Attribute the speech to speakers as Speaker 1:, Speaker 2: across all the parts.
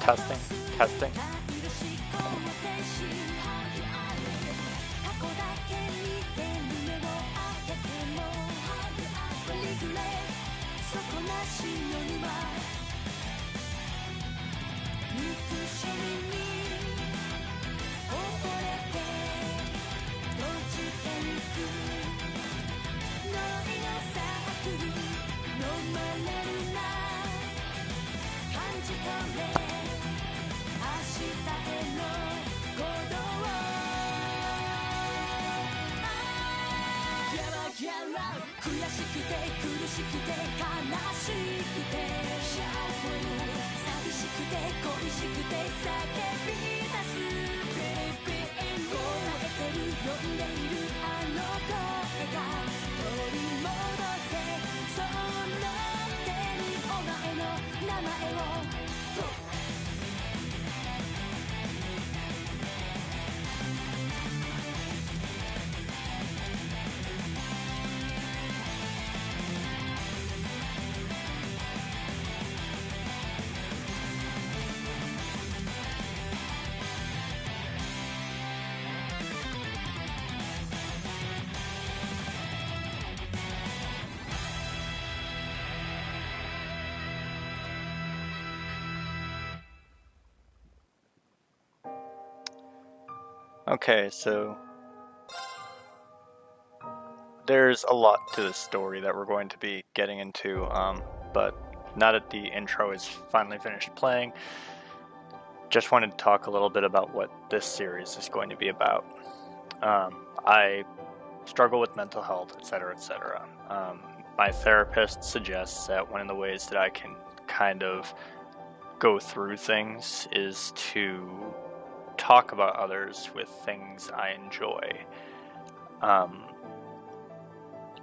Speaker 1: Testing, testing. Okay, so there's a lot to the story that we're going to be getting into, but now that the intro is finally finished playing, just wanted to talk a little bit about what this series is going to be about. I struggle with mental health, etc., etc. My therapist suggests that one of the ways that I can kind of go through things is to talk about others with things I enjoy.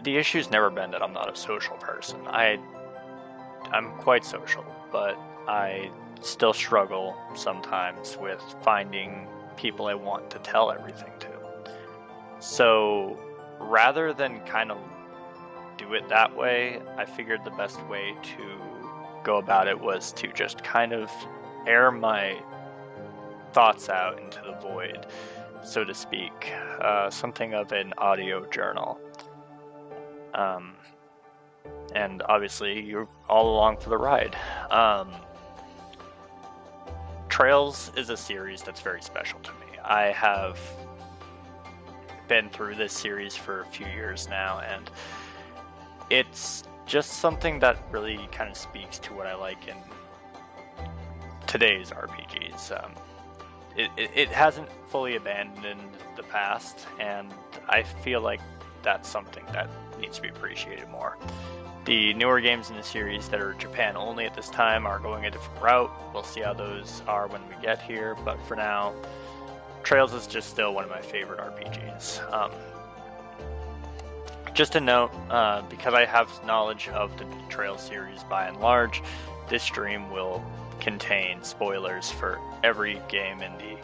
Speaker 1: The issue's never been that I'm not a social person. I'm quite social, but I still struggle sometimes with finding people I want to tell everything to. So rather than kind of do it that way, I figured the best way to go about it was to just kind of air my thoughts out into the void, so to speak, something of an audio journal. And obviously you're all along for the ride. Trails is a series that's very special to me. I have been through this series for a few years now, and it's just something that really kind of speaks to what I like in today's RPGs. It hasn't fully abandoned the past, and I feel like that's something that needs to be appreciated more. The newer games in the series that are Japan only at this time are going a different route. We'll see how those are when we get here, but for now, Trails is just still one of my favorite RPGs. Just a note, because I have knowledge of the Trails series by and large, this stream will contain spoilers for every game in the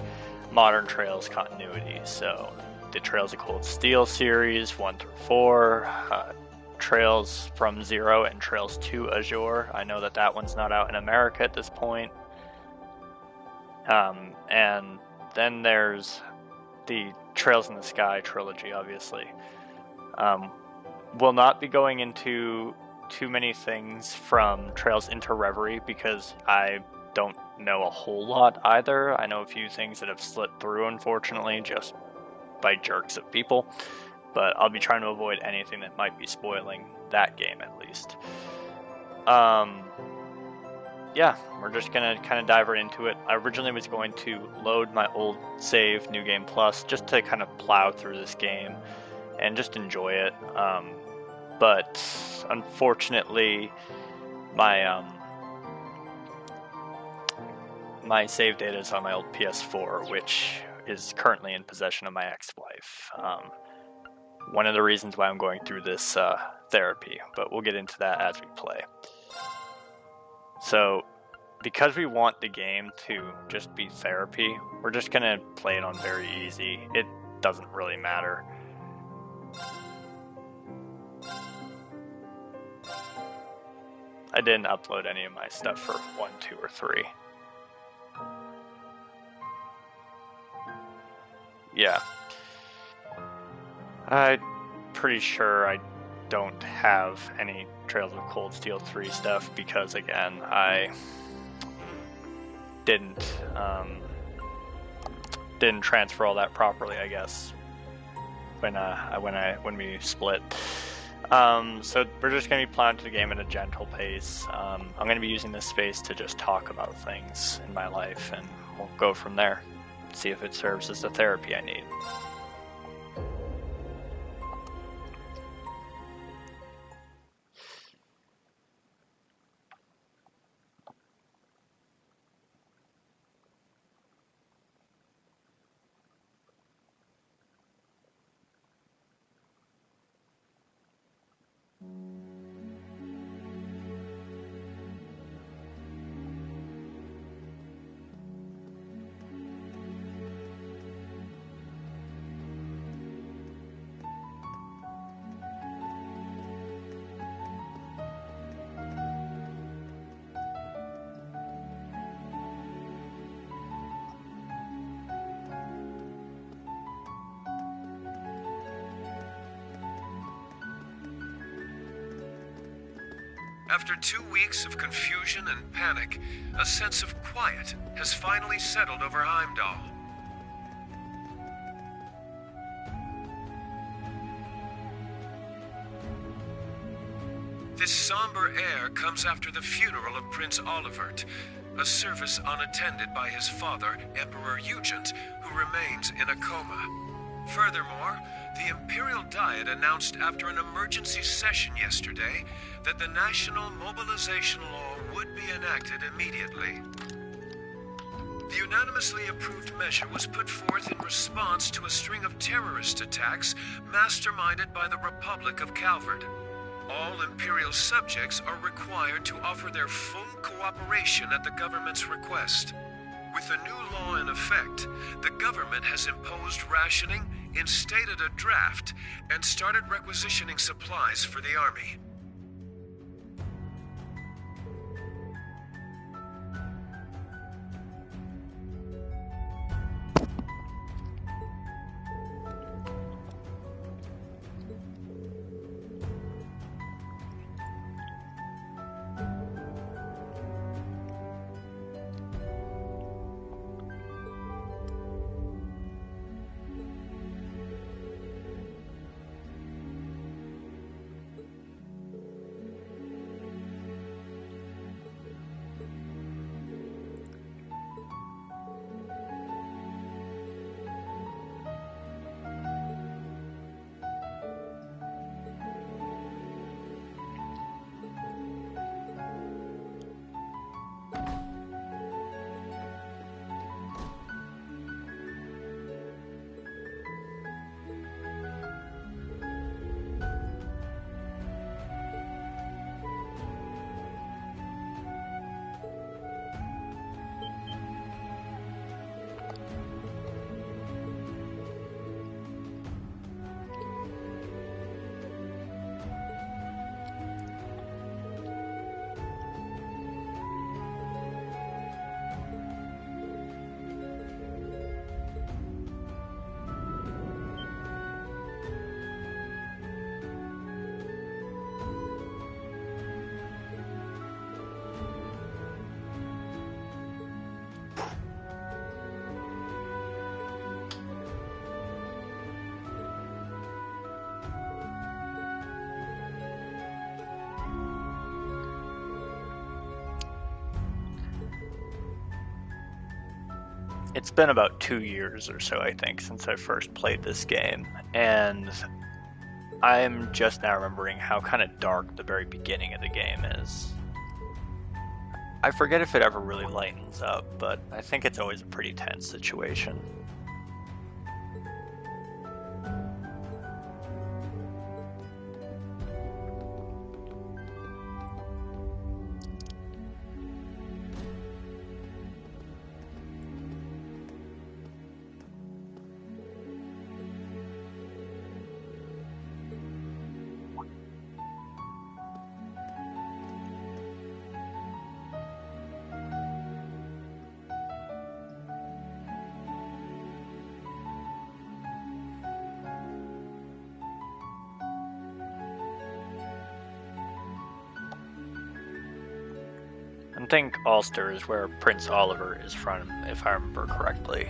Speaker 1: modern Trails continuity. So the Trails of Cold Steel series 1 through 4, Trails from Zero and Trails to Azure. I know that one's not out in America at this point. And then there's the Trails in the Sky trilogy, obviously. We'll not be going into too many things from Trails into Reverie because I don't know a whole lot either. I know a few things that have slipped through, unfortunately, just by jerks of people. But I'll be trying to avoid anything that might be spoiling that game, at least. Yeah, we're just gonna kind of dive right into it. I originally was going to load my old save, New Game Plus, just to kind of plow through this game and just enjoy it. But unfortunately, my my save data is on my old PS4, which is currently in possession of my ex-wife. One of the reasons why I'm going through this therapy, but we'll get into that as we play. So, because we want the game to just be therapy, we're just gonna play it on very easy. It doesn't really matter. I didn't upload any of my stuff for 1, 2, or 3. Yeah. I'm pretty sure I don't have any Trails of Cold Steel 3 stuff because, again, I didn't transfer all that properly, I guess, when we split. So we're just going to be plowing through the game at a gentle pace. I'm going to be using this space to just talk about things in my life, and we'll go from there. See if it serves as the therapy I need.
Speaker 2: After 2 weeks of confusion and panic, a sense of quiet has finally settled over Heimdall. This somber air comes after the funeral of Prince Olivert, a service unattended by his father, Emperor Eugent, who remains in a coma. Furthermore, the Imperial Diet announced after an emergency session yesterday that the national mobilization law would be enacted immediately. The unanimously approved measure was put forth in response to a string of terrorist attacks masterminded by the Republic of Calvard. All Imperial subjects are required to offer their full cooperation at the government's request. With the new law in effect, the government has imposed rationing, instated a draft, and started requisitioning supplies for the army.
Speaker 1: It's been about 2 years or so, I think, since I first played this game, and I'm just now remembering how kind of dark the very beginning of the game is. I forget if it ever really lightens up, but I think it's always a pretty tense situation. I think Ulster is where Prince Oliver is from, if I remember correctly.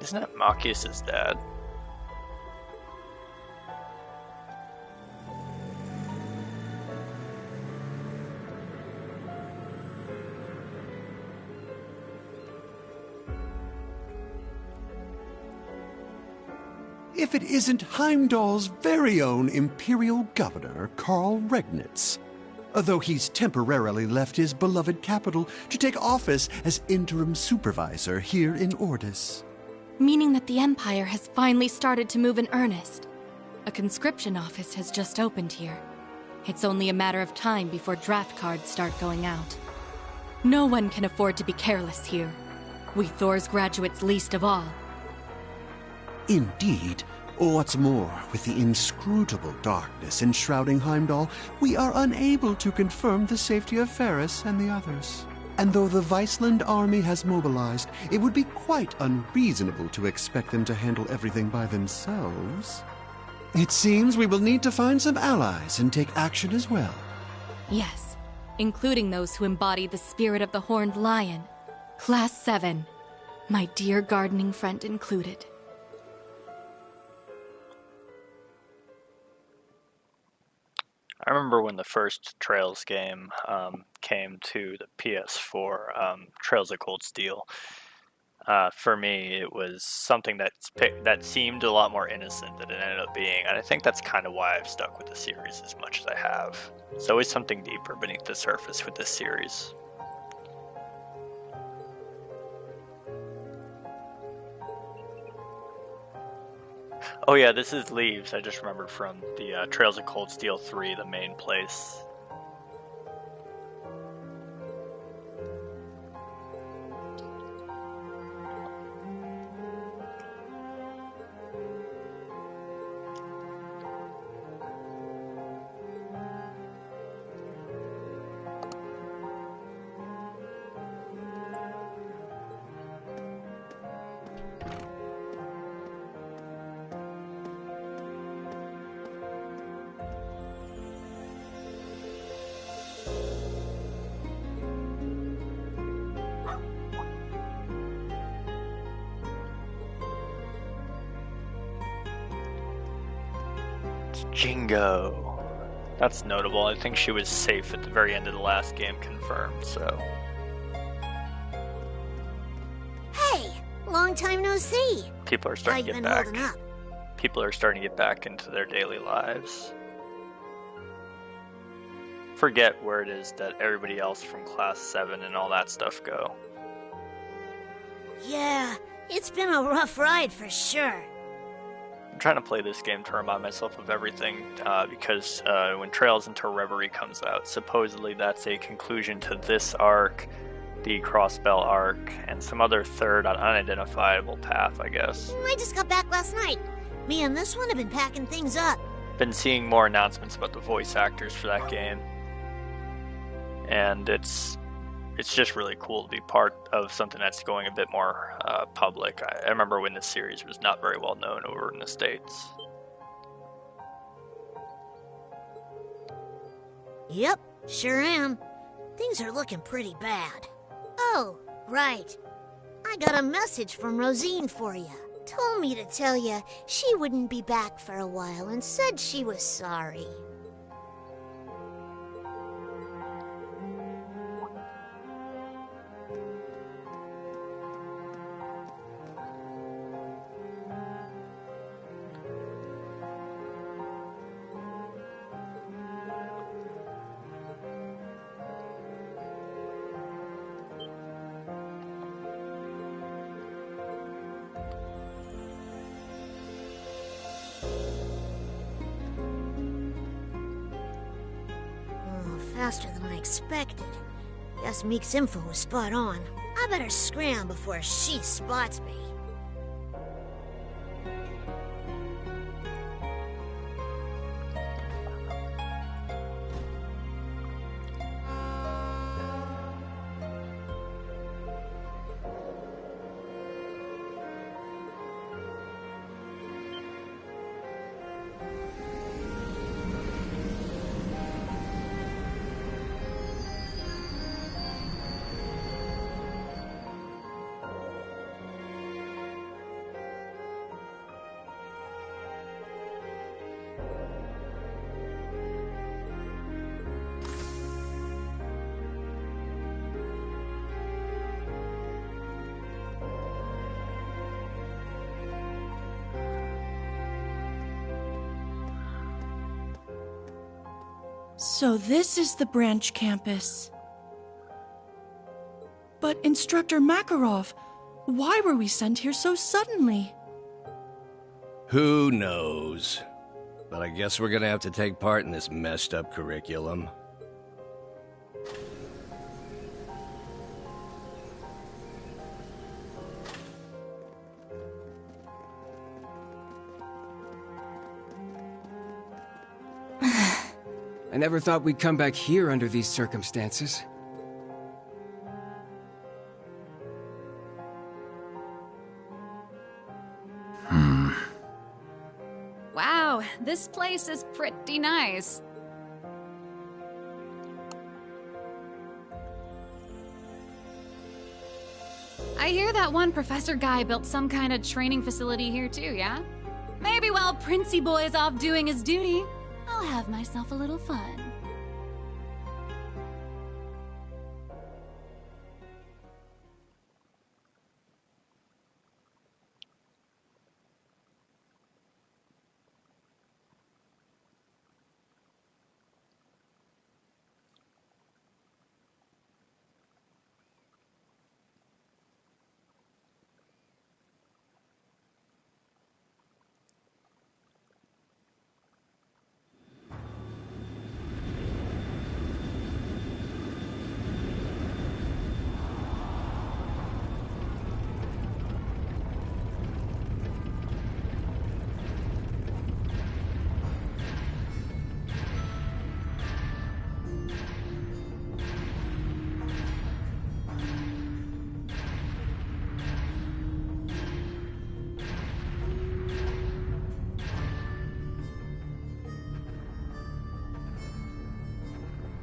Speaker 1: Isn't it Machias' dad?
Speaker 3: If it isn't Heimdall's very own Imperial Governor, Karl Regnitz. Though he's temporarily left his beloved capital to take office as interim supervisor here in Ordis.
Speaker 4: Meaning that the Empire has finally started to move in earnest. A conscription office has just opened here. It's only a matter of time before draft cards start going out. No one can afford to be careless here. We Thor's graduates least of all.
Speaker 3: Indeed. What's more, with the inscrutable darkness enshrouding Heimdall, we are unable to confirm the safety of Ferris and the others. And though the Viceland army has mobilized, it would be quite unreasonable to expect them to handle everything by themselves. It seems we will need to find some allies and take action as well.
Speaker 4: Yes, including those who embody the spirit of the Horned Lion. Class 7, my dear gardening friend included.
Speaker 1: I remember when the first Trails game came to the PS4, Trails of Cold Steel. For me, it was something that seemed a lot more innocent than it ended up being, and I think that's kind of why I've stuck with the series as much as I have. There's always something deeper beneath the surface with this series. Oh yeah, this is Leaves. I just remembered from the Trails of Cold Steel 3, the main place. Jingo. That's notable. I think she was safe at the very end of the last game, confirmed, so.
Speaker 5: Hey, long time no see.
Speaker 1: People are starting to
Speaker 5: How you
Speaker 1: get
Speaker 5: been
Speaker 1: back.
Speaker 5: holding up?
Speaker 1: People are starting to get back into their daily lives. Forget where it is that everybody else from Class 7 and all that stuff go.
Speaker 5: Yeah, it's been a rough ride for sure.
Speaker 1: I'm trying to play this game to remind myself of everything, because when Trails into Reverie comes out, supposedly that's a conclusion to this arc, the Crossbell arc, and some other third unidentifiable path, I guess.
Speaker 5: I just got back last night. Me and this one have been packing things up.
Speaker 1: been seeing more announcements about the voice actors for that game, and it's just really cool to be part of something that's going a bit more public. I remember when this series was not very well known over in the States.
Speaker 5: Yep, sure am. Things are looking pretty bad. Oh, right. I got a message from Rosine for you. Told me to tell you she wouldn't be back for a while and said she was sorry. Faster than I expected. Guess Meek's info was spot on. I better scram before she spots me.
Speaker 6: So this is the branch campus. But Instructor Makarov, why were we sent here so suddenly?
Speaker 7: Who knows? But I guess we're gonna have to take part in this messed up curriculum.
Speaker 8: I never thought we'd come back here under these circumstances.
Speaker 9: Wow, this place is pretty nice. I hear that one professor guy built some kind of training facility here too, yeah? Maybe while Princey Boy is off doing his duty, I'll have myself a little fun.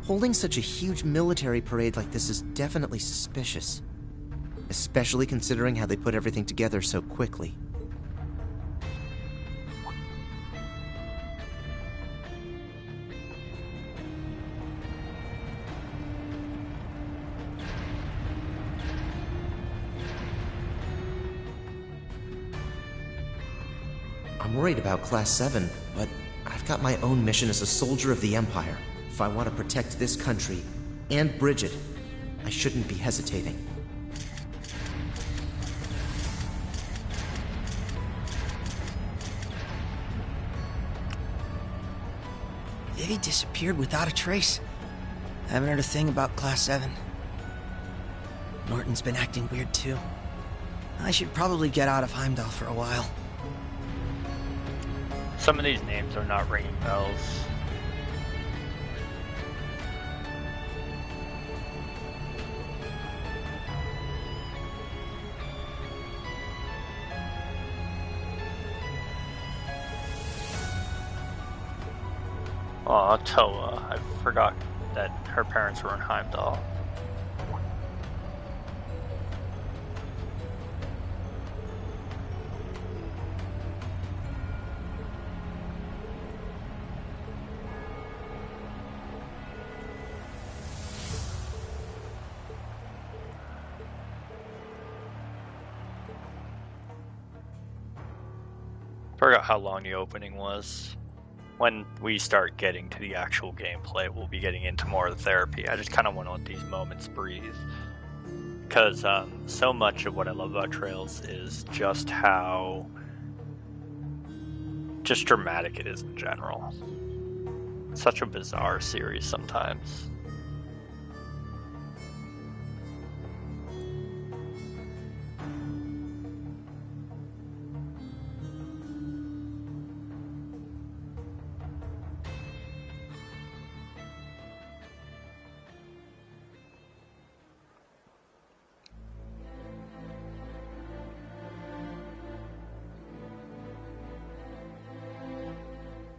Speaker 10: Holding such a huge military parade like this is definitely suspicious. Especially considering how they put everything together so quickly. I'm worried about Class 7, but I've got my own mission as a soldier of the Empire. If I want to protect this country, and Bridget, I shouldn't be hesitating.
Speaker 11: Vivi disappeared without a trace. I haven't heard a thing about Class 7. Norton's been acting weird too. I should probably get out of Heimdall for a while.
Speaker 1: Some of these names are not ringing bells. Aw, Toa. I forgot that her parents were in Heimdall. Forgot how long the opening was. When we start getting to the actual gameplay, we'll be getting into more of the therapy. I just kind of want to let these moments breathe. Because so much of what I love about Trails is just how just dramatic it is in general. It's such a bizarre series sometimes.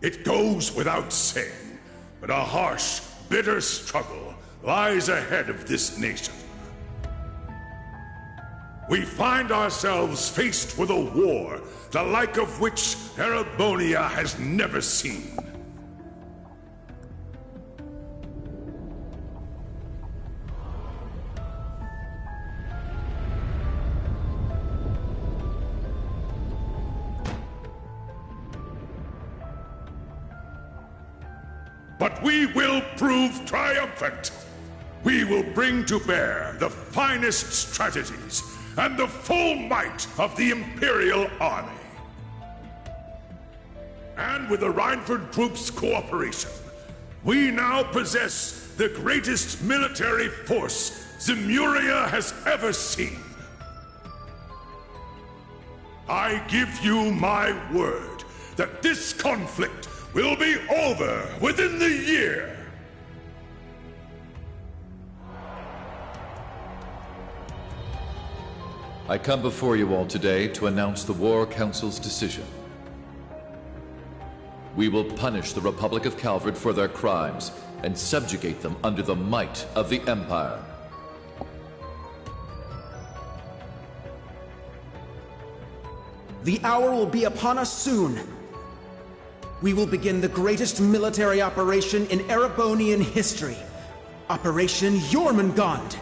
Speaker 12: It goes without saying, but a harsh, bitter struggle lies ahead of this nation. We find ourselves faced with a war, the like of which Erebonia has never seen. But we will prove triumphant. We will bring to bear the finest strategies and the full might of the Imperial Army. And with the Rhineford troops' cooperation, we now possess the greatest military force Zemuria has ever seen. I give you my word that this conflict will be over within the year.
Speaker 13: I come before you all today to announce the War Council's decision. We will punish the Republic of Calvard for their crimes and subjugate them under the might of the Empire.
Speaker 14: The hour will be upon us soon. We will begin the greatest military operation in Erebonian history. Operation Jormungand.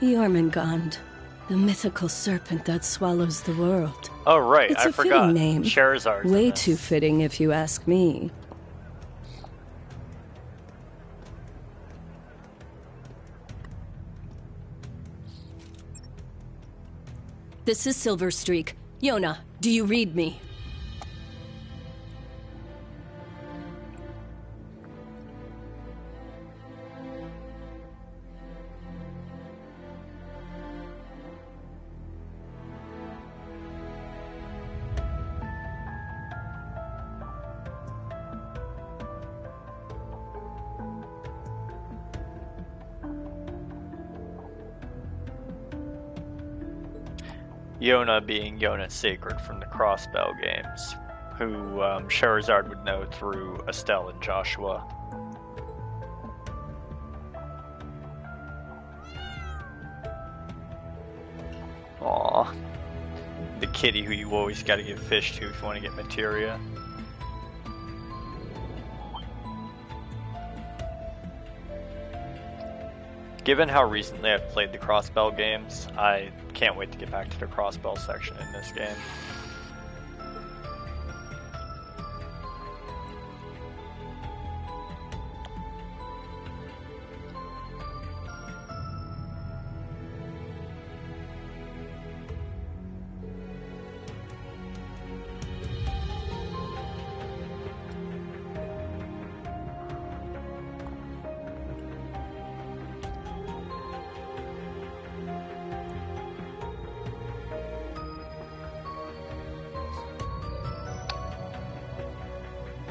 Speaker 15: Jormungand, the mythical serpent that swallows the world.
Speaker 1: Oh, right,
Speaker 15: It's
Speaker 1: I
Speaker 15: a
Speaker 1: forgot.
Speaker 15: fitting name.
Speaker 1: Charizard's
Speaker 15: Way
Speaker 1: in this.
Speaker 15: too fitting if you ask me. This is Silverstreak. Yona, do you read me?
Speaker 1: Yona being Yona Sacred from the Crossbell games, who Charizard would know through Estelle and Joshua. Aw. The kitty who you always gotta give fish to if you want to get materia. Given how recently I've played the Crossbell games, I can't wait to get back to the Crossbell section in this game.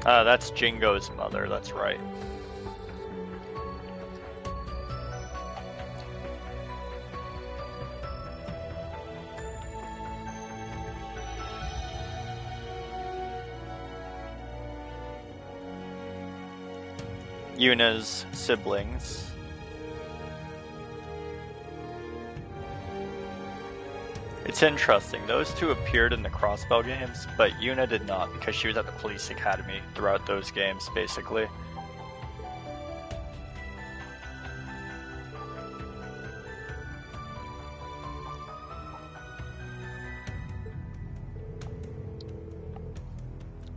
Speaker 1: That's Jingo's mother, that's right. Yuna's siblings. It's interesting, those two appeared in the Crossbell games, but Yuna did not because she was at the police academy throughout those games, basically.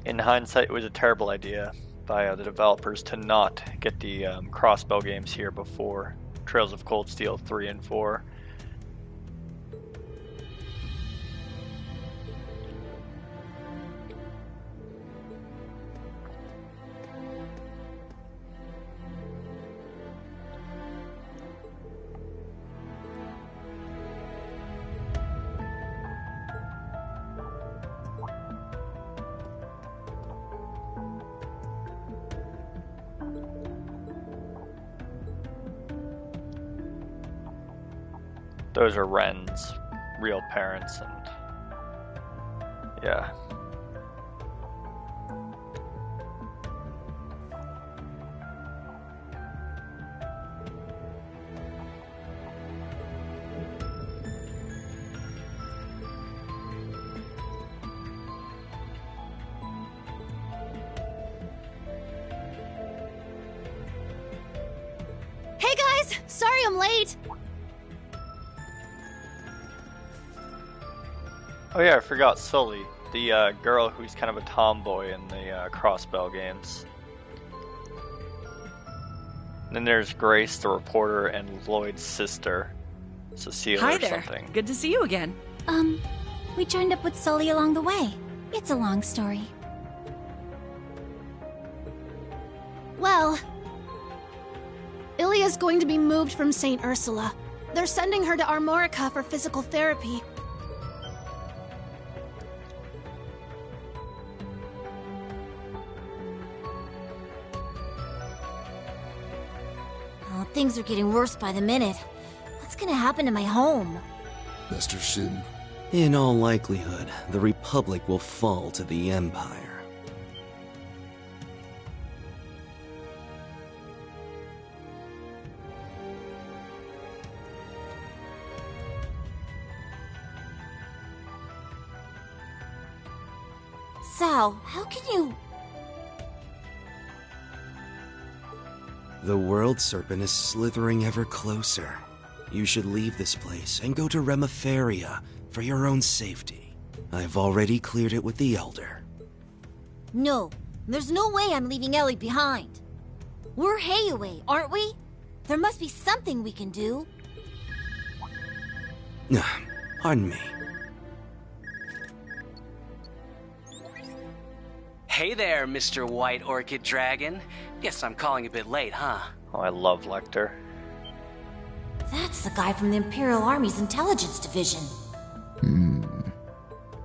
Speaker 1: In hindsight, it was a terrible idea by the developers to not get the Crossbell games here before Trails of Cold Steel 3 and 4. Those are Ren's real parents, and yeah.
Speaker 16: Hey guys! Sorry I'm late!
Speaker 1: Oh yeah, I forgot Sully, the girl who's kind of a tomboy in the Crossbell games. And then there's Grace, the reporter, and Lloyd's sister, Cecile
Speaker 17: Hi
Speaker 1: or
Speaker 17: there.
Speaker 1: something.
Speaker 17: Good to see you again.
Speaker 18: We joined up with Sully along the way. It's a long story.
Speaker 16: Well, Ilia's going to be moved from St. Ursula. They're sending her to Armorica for physical therapy.
Speaker 18: Oh, things are getting worse by the minute. What's gonna happen to my home?
Speaker 19: Mr. Shin.
Speaker 10: In all likelihood, the Republic will fall to the Empire.
Speaker 18: Sal, how can you...
Speaker 10: The World Serpent is slithering ever closer. You should leave this place and go to Remiferia for your own safety. I've already cleared it with the Elder.
Speaker 18: No, there's no way I'm leaving Ellie behind. We're Hayaway, aren't we? There must be something we can do.
Speaker 10: Pardon me.
Speaker 20: Hey there, Mr. White Orchid Dragon. Guess I'm calling a bit late, huh?
Speaker 1: Oh, I love Lecter.
Speaker 18: That's the guy from the Imperial Army's intelligence division.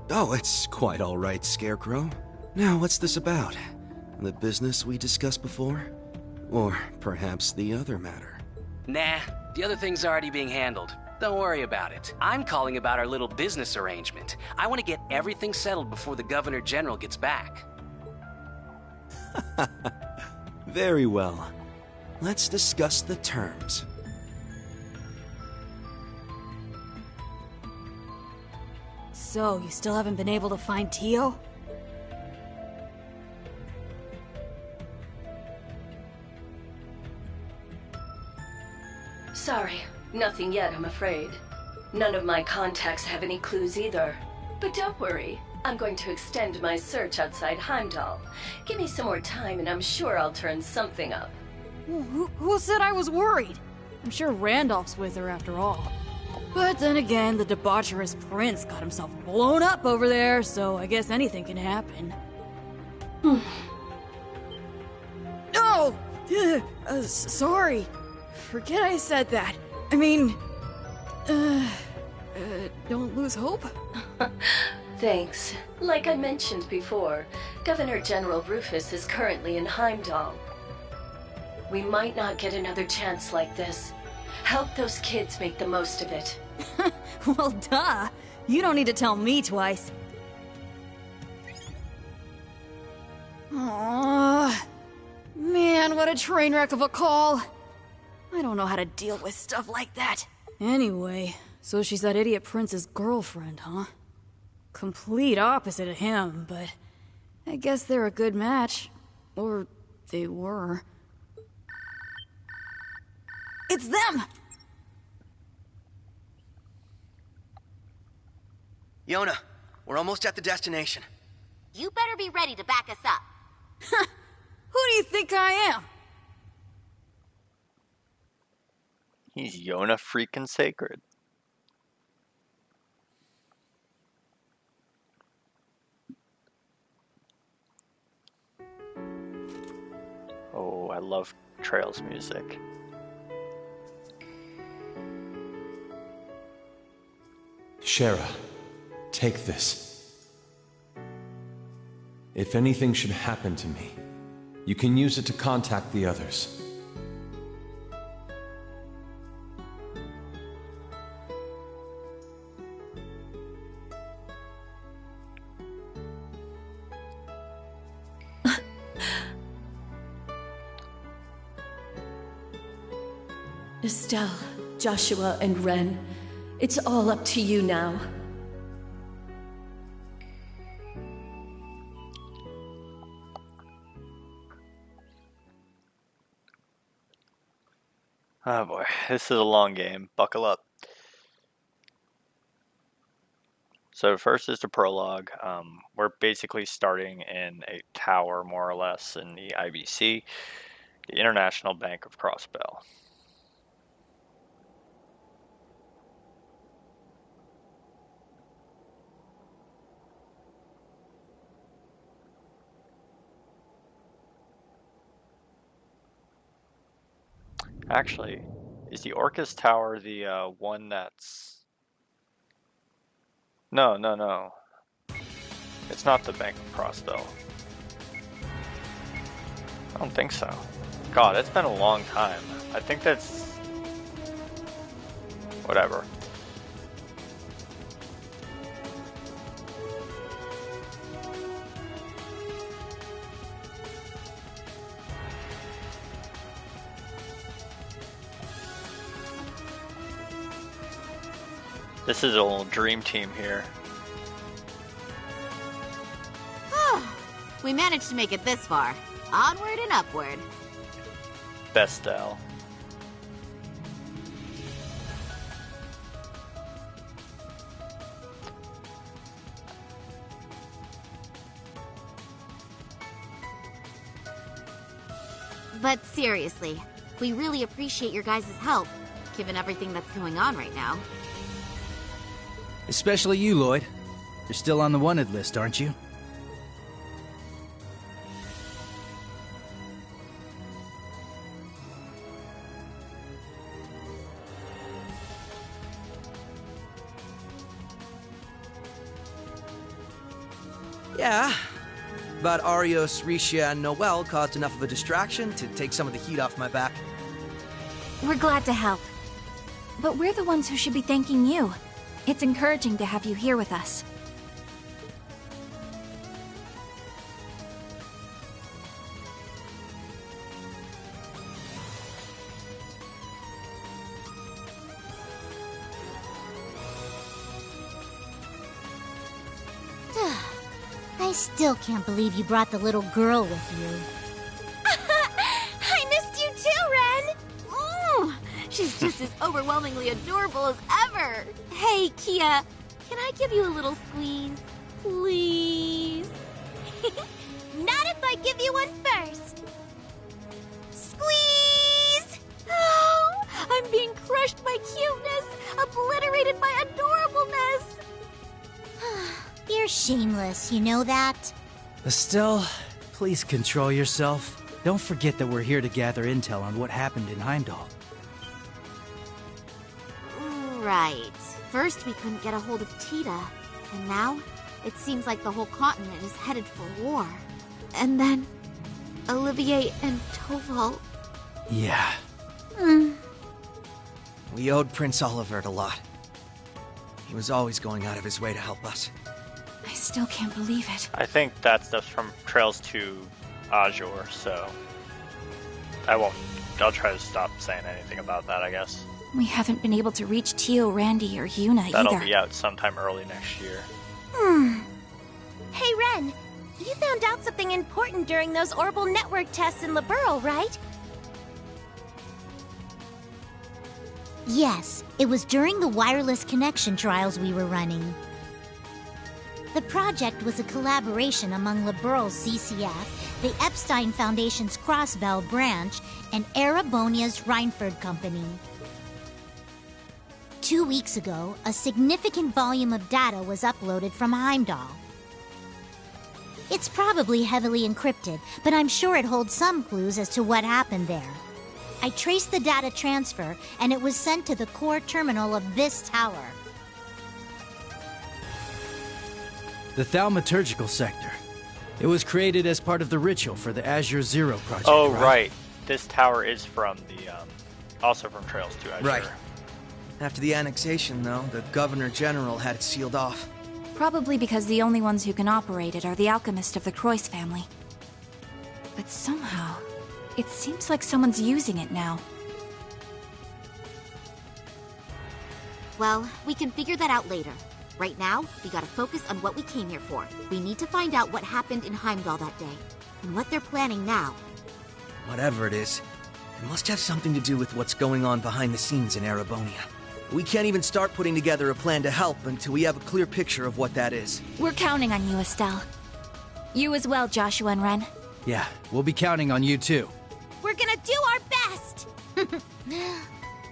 Speaker 10: Oh, it's quite all right, Scarecrow. Now, what's this about? The business we discussed before? Or perhaps the other matter?
Speaker 20: Nah, the other thing's already being handled. Don't worry about it. I'm calling about our little business arrangement. I want to get everything settled before the Governor General gets back.
Speaker 10: Very well. Let's discuss the terms.
Speaker 16: So, you still haven't been able to find Tio?
Speaker 15: Sorry, nothing yet, I'm afraid. None of my contacts have any clues either. But don't worry, I'm going to extend my search outside Heimdall. Give me some more time and I'm sure I'll turn something up.
Speaker 16: Who said I was worried? I'm sure Randolph's with her after all. But then again, the debaucherous prince got himself blown up over there, so I guess anything can happen. No! Sorry. Forget I said that. I mean... don't lose hope?
Speaker 15: Thanks. Like I mentioned before, Governor General Rufus is currently in Heimdall. We might not get another chance like this. Help those kids make the most of it.
Speaker 16: Well, duh. You don't need to tell me twice. Aww. Man, what a train wreck of a call. I don't know how to deal with stuff like that. Anyway, so she's that idiot Prince's girlfriend, huh? Complete opposite of him, but I guess they're a good match. Or they were. It's them!
Speaker 17: Yona, we're almost at the destination.
Speaker 18: You better be ready to back us up.
Speaker 16: Who do you think I am?
Speaker 1: He's Yona freaking sacred. Oh, I love Trails music.
Speaker 19: Shara, take this. If anything should happen to me, you can use it to contact the others.
Speaker 15: Estelle, Joshua, and Ren, it's all up to you now.
Speaker 1: Oh boy, this is a long game. Buckle up. So first is the prologue. We're basically starting in a tower, more or less, in the IBC, the International Bank of Crossbell. Actually, is the Orcus Tower the one that's... No. It's not the Bank of Crossbell. I don't think so. God, it's been a long time. I think that's... whatever. This is a little dream team here.
Speaker 18: We managed to make it this far. Onward and upward.
Speaker 1: Bestel.
Speaker 18: But seriously, we really appreciate your guys' help, given everything that's going on right now.
Speaker 11: Especially you, Lloyd. You're still on the wanted list, aren't you?
Speaker 17: Yeah, but Arios, Risha, and Noel caused enough of a distraction to take some of the heat off my back.
Speaker 4: We're glad to help. But we're the ones who should be thanking you. It's encouraging to have you here with us.
Speaker 5: I still can't believe you brought the little girl with you.
Speaker 18: I missed you too, Ren! She's just as overwhelmingly adorable as ever! Hey, Kia, can I give you a little squeeze? Please? Not if I give you one first! Squeeze! Oh, I'm being crushed by cuteness, obliterated by adorableness!
Speaker 5: You're shameless, you know that?
Speaker 11: Estelle, please control yourself. Don't forget that we're here to gather intel on what happened in Heimdall.
Speaker 18: Right. First we couldn't get a hold of Tita, and now It seems like the whole continent is headed for war. And then, Olivier and Toval.
Speaker 11: Yeah.
Speaker 17: We owed Prince Olivert a lot. He was always going out of his way to help us.
Speaker 4: I still can't believe it.
Speaker 1: I think that stuff's from Trails to Azure, so I'll try to stop saying anything about that, I guess.
Speaker 4: We haven't been able to reach Tio, Randy, or Yuna either.
Speaker 1: That'll be out sometime early next year.
Speaker 5: Hey, Ren. You found out something important during those orbital network tests in Liberl, right? Yes, it was during the wireless connection trials we were running. The project was a collaboration among Liberl's CCF, the Epstein Foundation's Crossbell branch, and Erebonia's Reinford Company. 2 weeks ago, a significant volume of data was uploaded from Heimdall. It's probably heavily encrypted, but I'm sure it holds some clues as to what happened there. I traced the data transfer, and it was sent to the core terminal of this tower.
Speaker 11: The thaumaturgical sector. It was created as part of the ritual for the Azure Zero project.
Speaker 1: Oh, right. This tower is from the, also from Trails to Azure.
Speaker 17: Right. After the annexation, though, the Governor General had it sealed off.
Speaker 4: Probably because the only ones who can operate it are the alchemists of the Croix family. But somehow, it seems like someone's using it now.
Speaker 18: Well, we can figure that out later. Right now, we gotta focus on what we came here for. We need to find out what happened in Heimdall that day, and what they're planning now.
Speaker 17: Whatever it is, it must have something to do with what's going on behind the scenes in Erebonia. We can't even start putting together a plan to help until we have a clear picture of what that is.
Speaker 4: We're counting on you, Estelle. You as well, Joshua and Ren.
Speaker 11: Yeah, we'll be counting on you too.
Speaker 5: We're gonna do our best!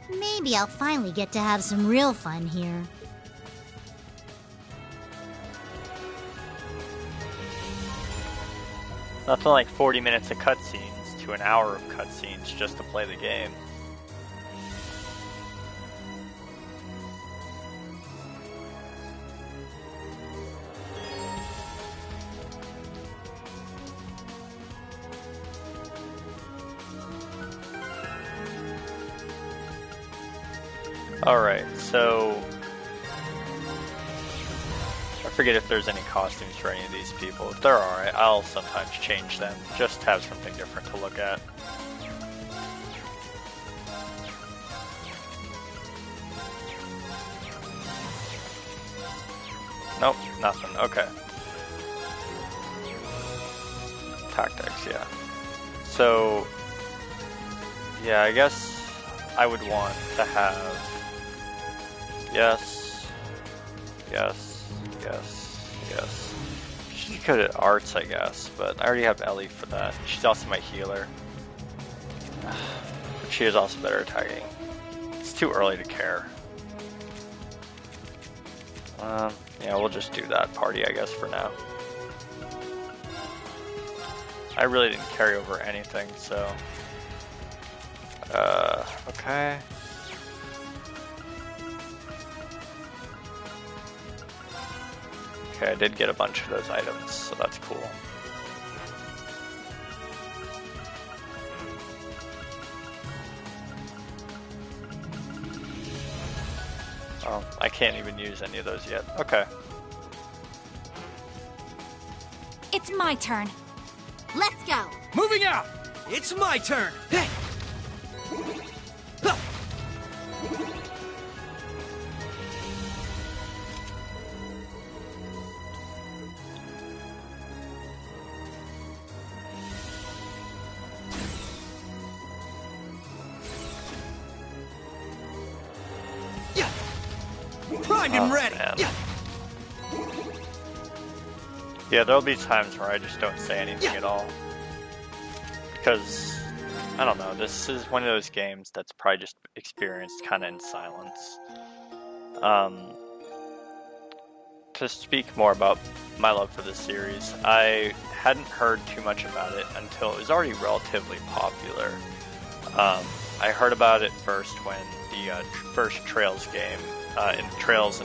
Speaker 5: Maybe I'll finally get to have some real fun here.
Speaker 1: Nothing like 40 minutes of cutscenes to an hour of cutscenes just to play the game. Alright, so I forget if there's any costumes for any of these people. If there are, I'll sometimes change them, just to have something different to look at. Nope, nothing. Okay. Tactics, yeah. So, yeah, I guess I would want to have yes, yes, yes, yes. She's good at arts, I guess, but I already have Ellie for that. She's also my healer. But she is also better at attacking. It's too early to care. Yeah, we'll just do that party, I guess, for now. I really didn't carry over anything, so... okay. Okay, I did get a bunch of those items, so that's cool. Oh, I can't even use any of those yet. Okay.
Speaker 4: It's my turn.
Speaker 18: Let's go!
Speaker 17: Moving out! It's my turn! Hey! Primed and ready!
Speaker 1: Yeah, there'll be times where I just don't say anything at all. Because, I don't know, this is one of those games that's probably just experienced kind of in silence. To speak more about my love for this series, I hadn't heard too much about it until it was already relatively popular. I heard about it first when the the first Trails game, in Trails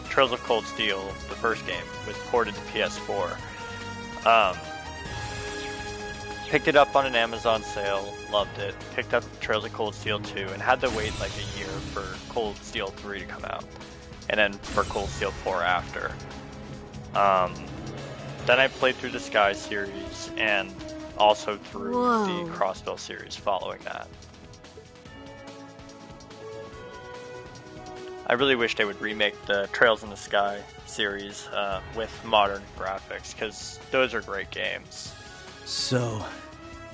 Speaker 1: Trails of Cold Steel, the first game, was ported to PS4. Picked it up on an Amazon sale, loved it. Picked up Trails of Cold Steel 2, and had to wait like a year for Cold Steel 3 to come out, and then for Cold Steel 4 after. Then I played through the Sky series, and also through the Crossbell series following that. I really wish they would remake the Trails in the Sky series with modern graphics, because those are great games.
Speaker 11: So,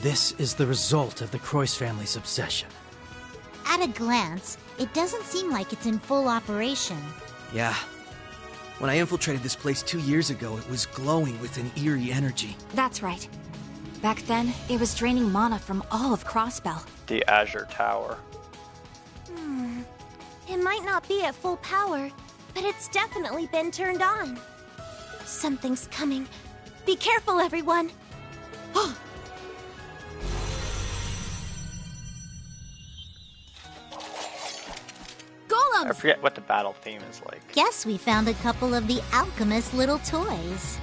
Speaker 11: this is the result of the Croix family's obsession.
Speaker 5: At a glance, it doesn't seem like it's in full operation.
Speaker 17: Yeah. When I infiltrated this place 2 years ago, it was glowing with an eerie energy.
Speaker 4: That's right. Back then, it was draining mana from all of Crossbell.
Speaker 1: The Azure Tower.
Speaker 18: It might not be at full power, but it's definitely been turned on. Something's coming. Be careful, everyone.
Speaker 5: Golems!
Speaker 1: I forget what the battle theme is like.
Speaker 5: Guess we found a couple of the alchemist's little toys.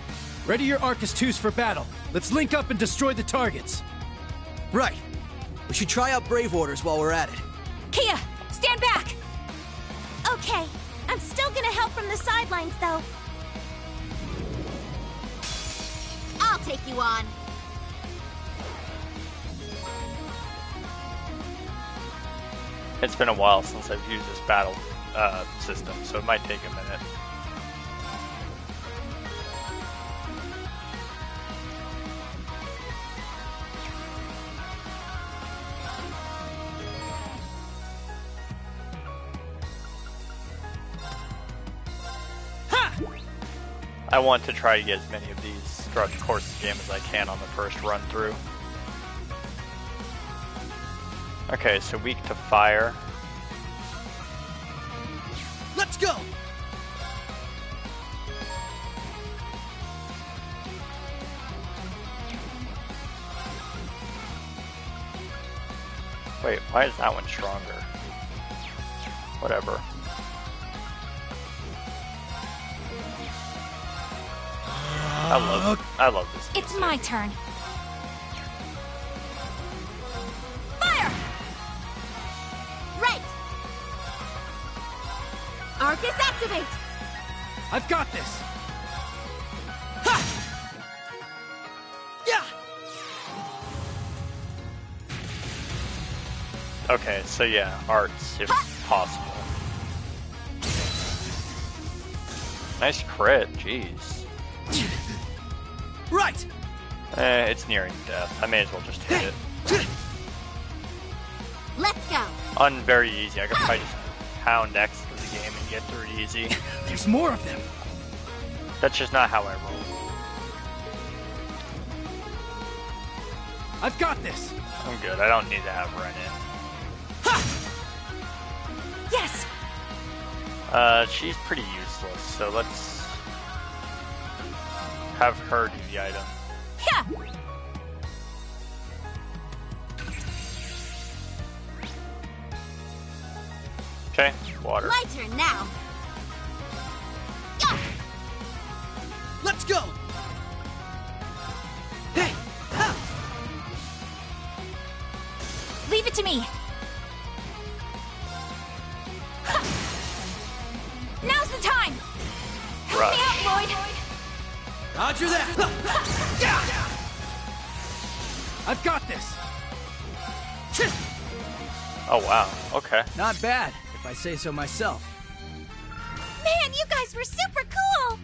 Speaker 11: Ready your Arcus 2s for battle. Let's link up and destroy the targets.
Speaker 17: Right. We should try out Brave Orders while we're at it.
Speaker 18: Kia, stand back! Okay, I'm still gonna help from the sidelines, though. I'll take you on.
Speaker 1: It's been a while since I've used this battle system, so it might take a minute. I want to try to get as many of these throughout the course of the game as I can on the first run through. Okay, so weak to fire.
Speaker 17: Let's go!
Speaker 1: Wait, why is that one stronger? Whatever. I love this music.
Speaker 4: It's my turn.
Speaker 18: Fire! Right! Arcus activate!
Speaker 11: I've got this!
Speaker 17: Ha! Yeah!
Speaker 1: Okay, so yeah, arts, if possible. Nice crit, jeez.
Speaker 17: Right!
Speaker 1: It's nearing death. I may as well just hit it.
Speaker 18: Let's go!
Speaker 1: On very easy. I could probably just pound X through the game and get through it easy.
Speaker 11: There's more of them!
Speaker 1: That's just not how I roll.
Speaker 11: I've got this!
Speaker 1: I'm good. I don't need to have Ren in.
Speaker 18: Yes!
Speaker 1: She's pretty useless, so let's have her do the item.
Speaker 18: Yeah.
Speaker 1: Okay, water.
Speaker 18: My turn now. Yeah.
Speaker 17: Let's go! Hey! Ha!
Speaker 18: Leave it to me. Ha. Now's the time. Help me out, Lloyd.
Speaker 17: Roger that!
Speaker 11: I've got this!
Speaker 1: Oh wow, okay.
Speaker 11: Not bad, if I say so myself.
Speaker 18: Man, you guys were super cool!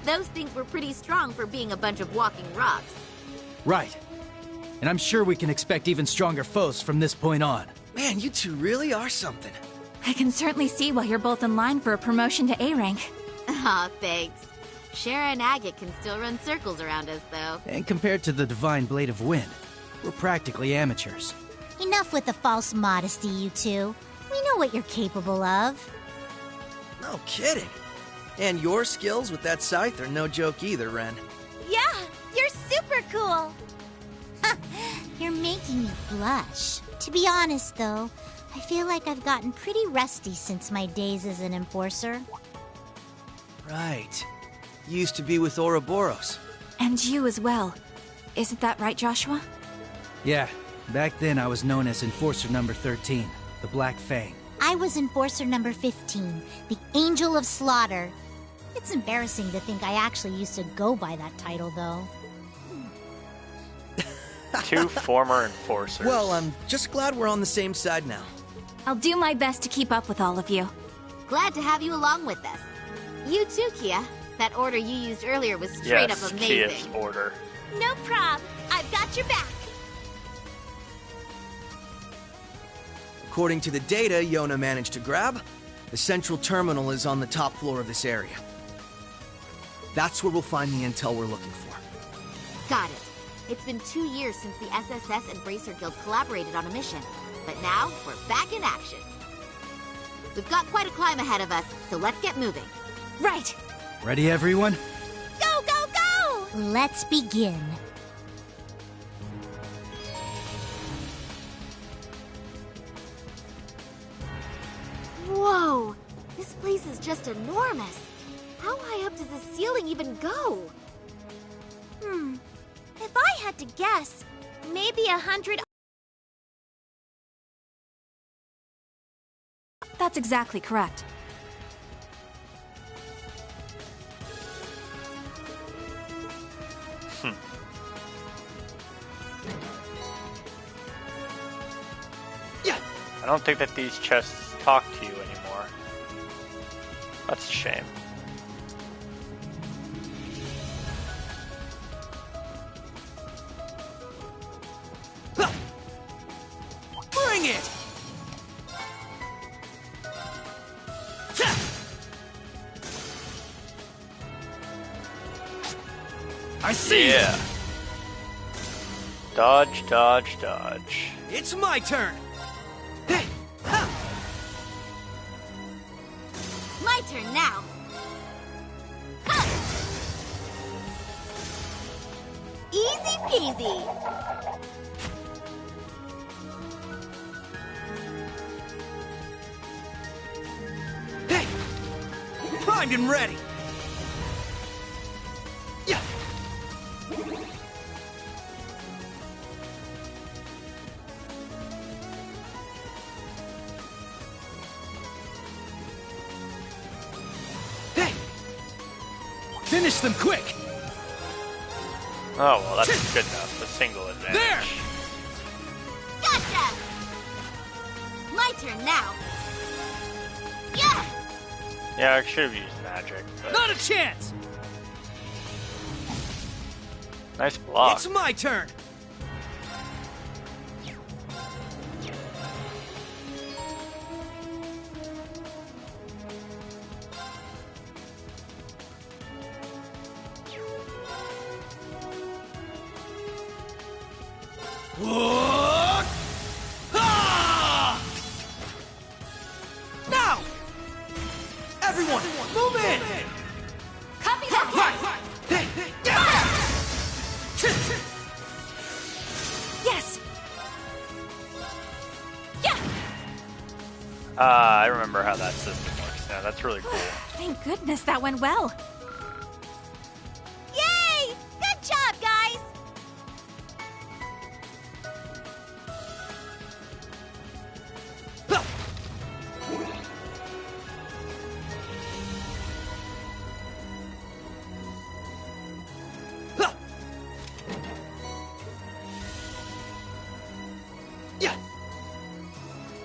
Speaker 18: Those things were pretty strong for being a bunch of walking rocks.
Speaker 11: Right. And I'm sure we can expect even stronger foes from this point on.
Speaker 17: Man, you two really are something.
Speaker 4: I can certainly see why you're both in line for a promotion to A rank.
Speaker 18: Aw, thanks. Shara and Agate can still run circles around us, though.
Speaker 11: And compared to the Divine Blade of Wind, we're practically amateurs.
Speaker 5: Enough with the false modesty, you two. We know what you're capable of.
Speaker 17: No kidding. And your skills with that scythe are no joke either, Ren.
Speaker 5: Yeah, you're super cool. You're making me blush. To be honest, though, I feel like I've gotten pretty rusty since my days as an enforcer.
Speaker 17: Right. You used to be with Ouroboros.
Speaker 4: And you as well. Isn't that right, Joshua?
Speaker 11: Yeah, back then I was known as Enforcer number 13, the Black Fang.
Speaker 5: I was enforcer number 15, the Angel of Slaughter. It's embarrassing to think I actually used to go by that title, though.
Speaker 1: 2 former enforcers.
Speaker 17: Well, I'm just glad we're on the same side now.
Speaker 4: I'll do my best to keep up with all of you.
Speaker 18: Glad to have you along with us. You too, Kia. That order you used earlier was straight up amazing.
Speaker 1: Kia's order.
Speaker 5: No prob. I've got your back.
Speaker 17: According to the data Yona managed to grab, the central terminal is on the top floor of this area. That's where we'll find the intel we're looking for.
Speaker 18: Got it. It's been 2 years since the SSS and Bracer Guild collaborated on a mission. But now, we're back in action. We've got quite a climb ahead of us, so let's get moving.
Speaker 5: Right.
Speaker 11: Ready, everyone?
Speaker 5: Go, go, go! Let's begin.
Speaker 18: Whoa! This place is just enormous. How high up does the ceiling even go?
Speaker 5: If I had to guess, maybe 100...
Speaker 4: That's exactly correct.
Speaker 1: I don't think that these chests talk to you anymore. That's a shame.
Speaker 17: Bring it! I see you!
Speaker 1: Yeah. Dodge, dodge, dodge.
Speaker 17: It's my turn! Hey! Ha!
Speaker 18: My turn now. Ha! Easy peasy.
Speaker 17: Hey! Primed and ready! Yeah! Hey! Finish them quick!
Speaker 1: Oh, well, that's good enough. A single advantage.
Speaker 17: There!
Speaker 18: Gotcha! My turn now. Yeah!
Speaker 1: Yeah, I should have used magic, but...
Speaker 17: Not a chance!
Speaker 1: Nice block.
Speaker 17: It's my turn! Now! Everyone, move in!
Speaker 18: Copy that!
Speaker 4: Yes!
Speaker 18: Yeah!
Speaker 1: I remember how that system works now. That's really cool.
Speaker 4: Thank goodness that went well.
Speaker 5: Yay! Good job, guys!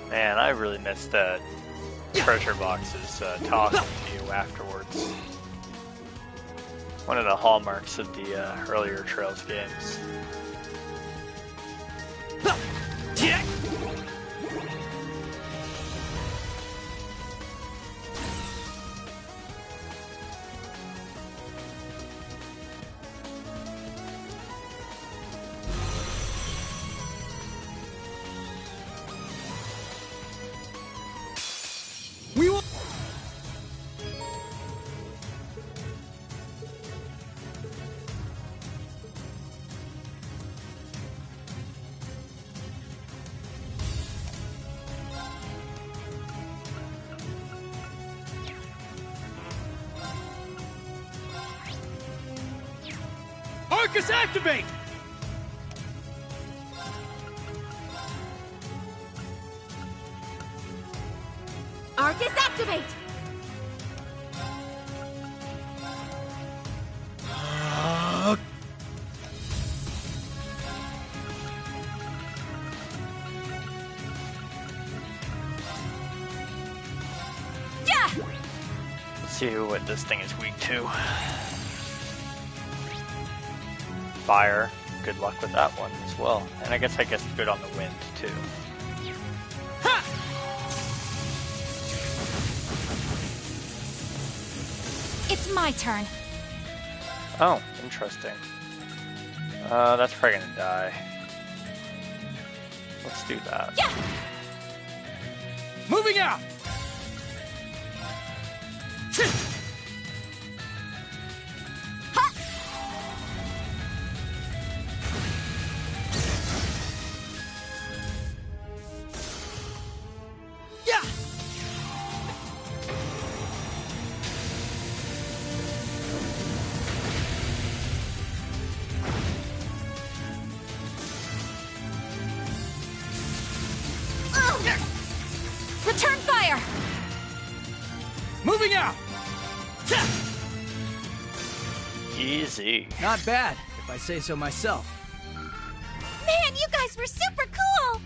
Speaker 1: Man, I really missed that treasure boxes talking to you afterwards. One of the hallmarks of the earlier Trails games.
Speaker 17: We will...
Speaker 11: Arcus, activate!
Speaker 18: Arcus, activate!
Speaker 1: Let's see what this thing is weak to. Fire. Good luck with that one as well. And I guess good on the wind too.
Speaker 4: It's my turn.
Speaker 1: Oh, interesting. That's probably gonna die. Let's do that.
Speaker 11: Yeah. Moving out!
Speaker 4: Return fire!
Speaker 11: Moving out!
Speaker 1: Easy.
Speaker 11: Not bad, if I say so myself.
Speaker 18: Man, you guys were super cool!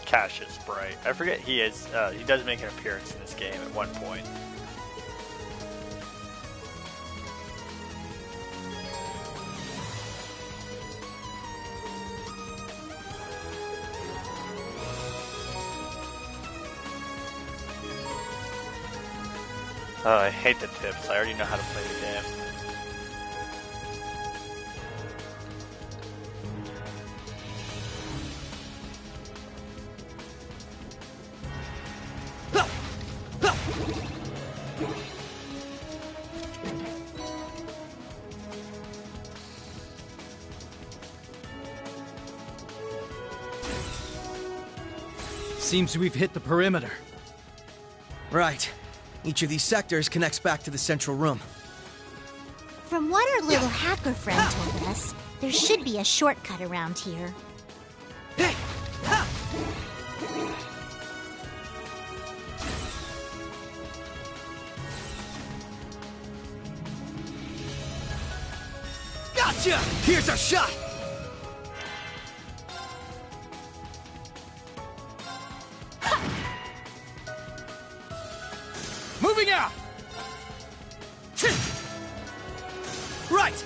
Speaker 1: Cassius Sprite. I forget he does make an appearance in this game at one point. Oh, I hate the tips. I already know how to play the game.
Speaker 11: Seems we've hit the perimeter.
Speaker 17: Right. Each of these sectors connects back to the central room.
Speaker 5: From what our little hacker friend told us, there should be a shortcut around here.
Speaker 17: Hey! Gotcha! Here's our shot!
Speaker 11: Moving out! Right!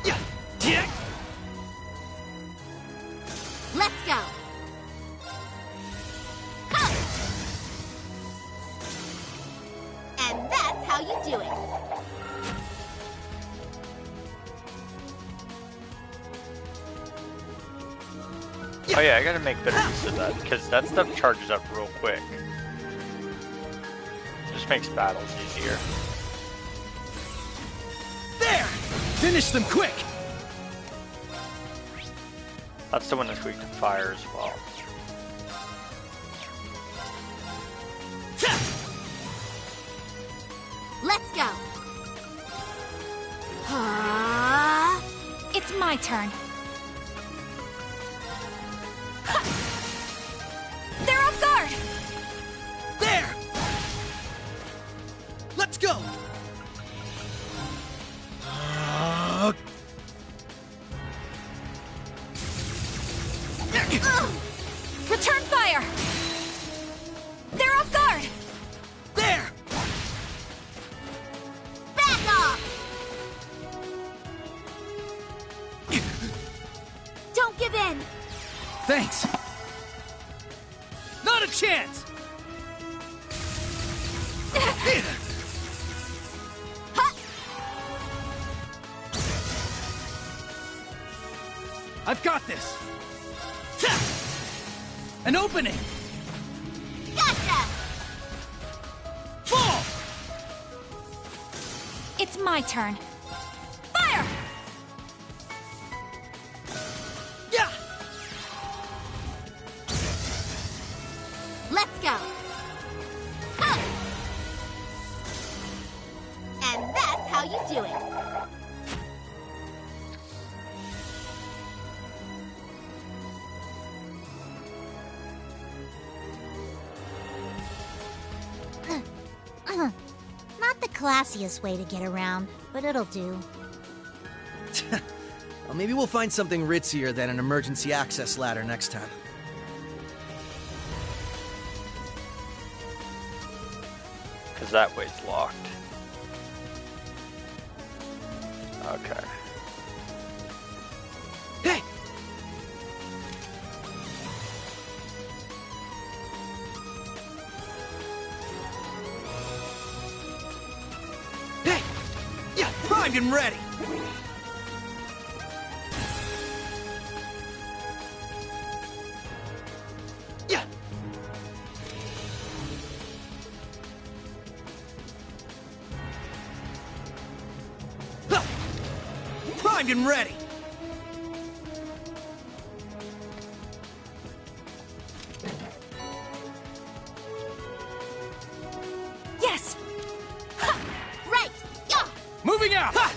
Speaker 11: Yeah!
Speaker 18: Let's go! And that's how you do it.
Speaker 1: Oh yeah, I gotta make better use of that, because that stuff charges up real quick. Just makes battles easier.
Speaker 17: There!
Speaker 11: Finish them quick!
Speaker 1: That's the one that's weak to fire as well.
Speaker 18: Let's go.
Speaker 4: It's my turn. They're off guard!
Speaker 17: There! Let's go!
Speaker 4: Return fire! They're off guard!
Speaker 17: There!
Speaker 18: Back off! Don't give in!
Speaker 11: Thanks! Not a chance! I've got this! An opening!
Speaker 18: Gotcha!
Speaker 11: Fall!
Speaker 4: It's my turn. Fire!
Speaker 17: Yeah!
Speaker 18: Let's go! And that's how you do it.
Speaker 5: Not the classiest way to get around, but it'll do.
Speaker 17: Well, maybe we'll find something ritzier than an emergency access ladder next time.
Speaker 1: Because that way's locked. Okay.
Speaker 17: Hey! Hey! Yeah, primed and ready! Yeah! Huh. Primed and ready!
Speaker 4: Yes!
Speaker 18: Right! Yeah!
Speaker 11: Moving out!
Speaker 17: Ha!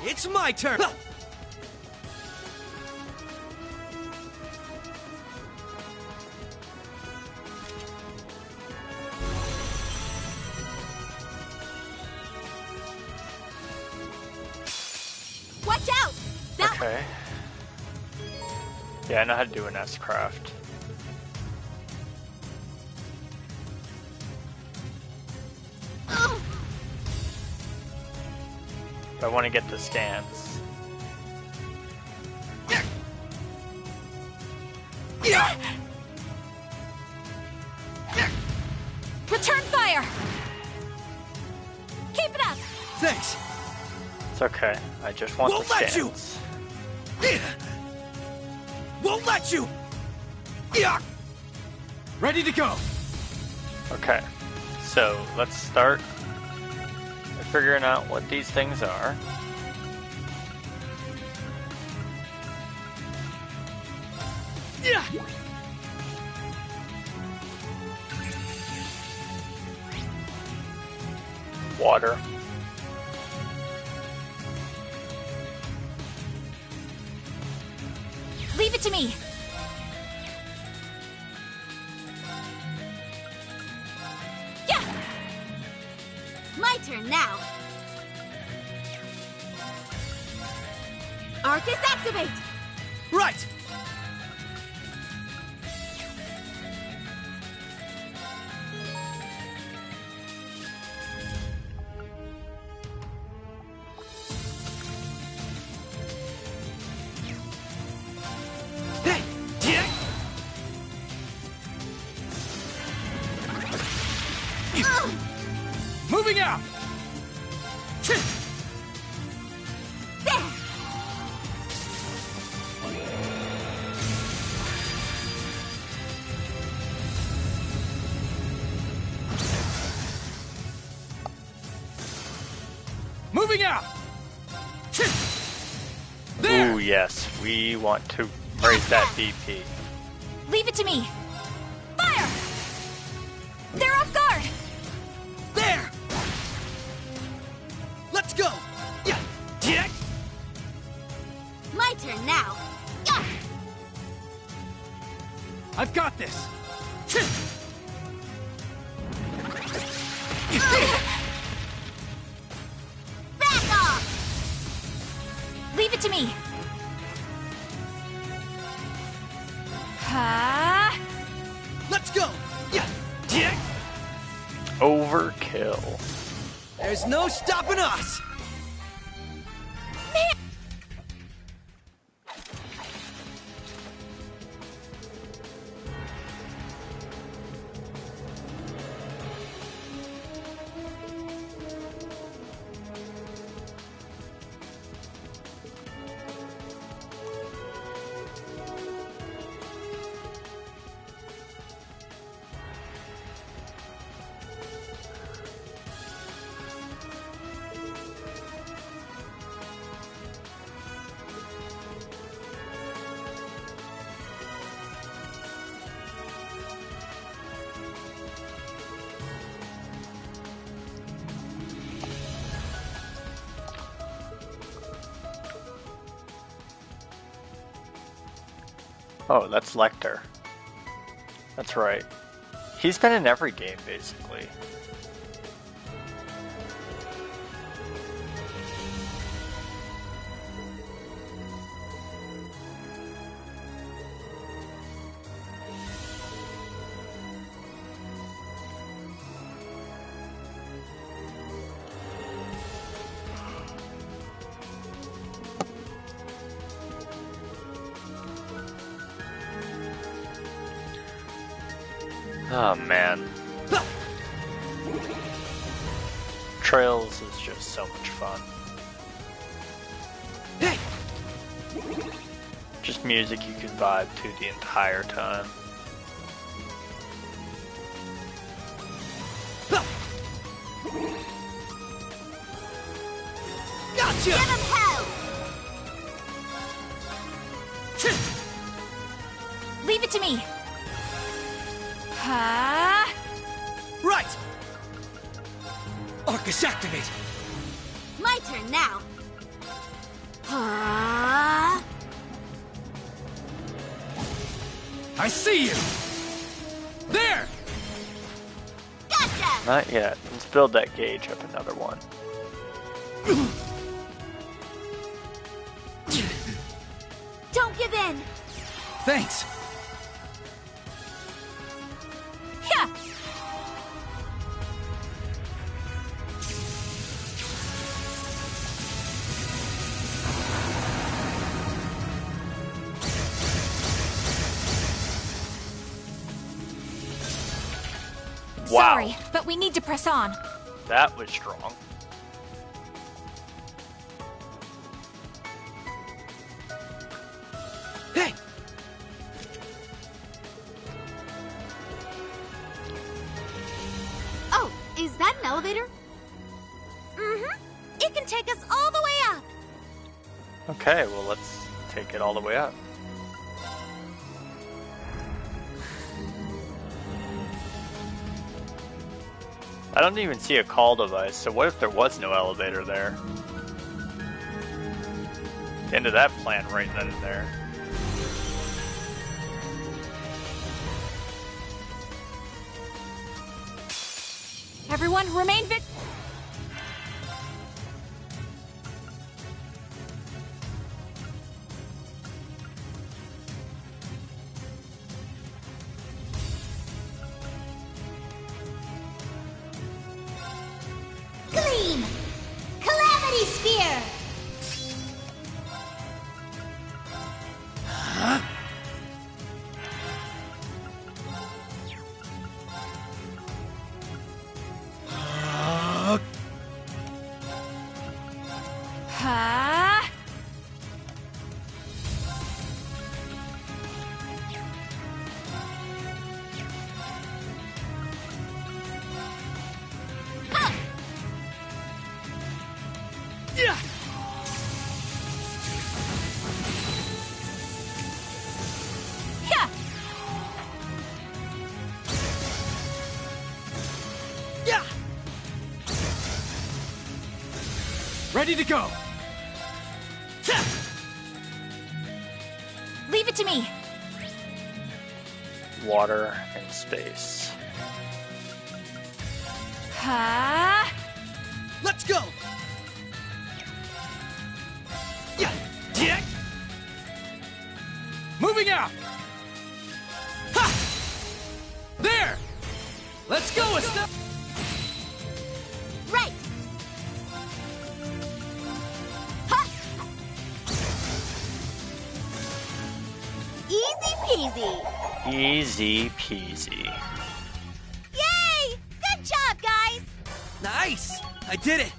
Speaker 17: It's my turn! Ha!
Speaker 18: Watch out! That
Speaker 1: Okay. Yeah, I know how to do an S-craft. But I want to get the stance.
Speaker 4: Return fire! Keep it up!
Speaker 17: Thanks!
Speaker 1: It's okay. I just want
Speaker 17: Won't
Speaker 1: the
Speaker 17: let you!
Speaker 1: stance.
Speaker 17: Won't let you! Yeah!
Speaker 11: Ready to go!
Speaker 1: Okay. So, let's start by figuring out what these things are.
Speaker 17: Yeah!
Speaker 1: Water.
Speaker 4: Leave it to me! Yeah!
Speaker 18: My turn now. Arcus activate!
Speaker 17: Right! Hey! Yeah!
Speaker 11: Moving out!
Speaker 18: There!
Speaker 11: Moving out!
Speaker 1: Ooh, yes. We want to raise that BP.
Speaker 18: Leave it to me. Fire! They're off guard.
Speaker 17: There! Let's go! Yeah! Yeah!
Speaker 18: My turn now. Yeah!
Speaker 17: I've got this!
Speaker 18: Back off! Leave it to me. Ha!
Speaker 17: Let's go! Yeah! Yeah!
Speaker 1: Overkill.
Speaker 17: There's no stopping us!
Speaker 18: Man!
Speaker 1: Oh, that's Lecter. That's right. He's been in every game, basically. Oh man. Trails is just so much fun. Just music you can vibe to the entire time.
Speaker 17: Gotcha!
Speaker 18: Give him hell! Leave it to me. Ha!
Speaker 17: Right! Arcus, activate!
Speaker 18: My turn now. Ha!
Speaker 17: I see you! There!
Speaker 18: Gotcha!
Speaker 1: Not yet. Let's build that gauge up another one.
Speaker 18: Don't give in!
Speaker 17: Thanks!
Speaker 18: Yeah!
Speaker 1: Wow.
Speaker 18: Sorry, but we need to press on.
Speaker 1: That was strong.
Speaker 17: Hey!
Speaker 18: Oh, is that an elevator? Mm-hmm. It can take us all the way up.
Speaker 1: Okay, well let's take it all the way up. I don't even see a call device, so what if there was no elevator there? The end of that plan right then and there.
Speaker 18: Everyone, remain
Speaker 5: Gleam! Calamity Sphere!
Speaker 11: Ready to go!
Speaker 18: Leave it to me!
Speaker 1: Water and space.
Speaker 18: Ha!
Speaker 17: Let's go! Yeah! Yeah!
Speaker 11: Moving out! Ha! There! Let's go, Estelle!
Speaker 18: Right! Ha! Easy peasy!
Speaker 1: Easy peasy.
Speaker 18: Yay! Good job, guys!
Speaker 17: Nice! I did it!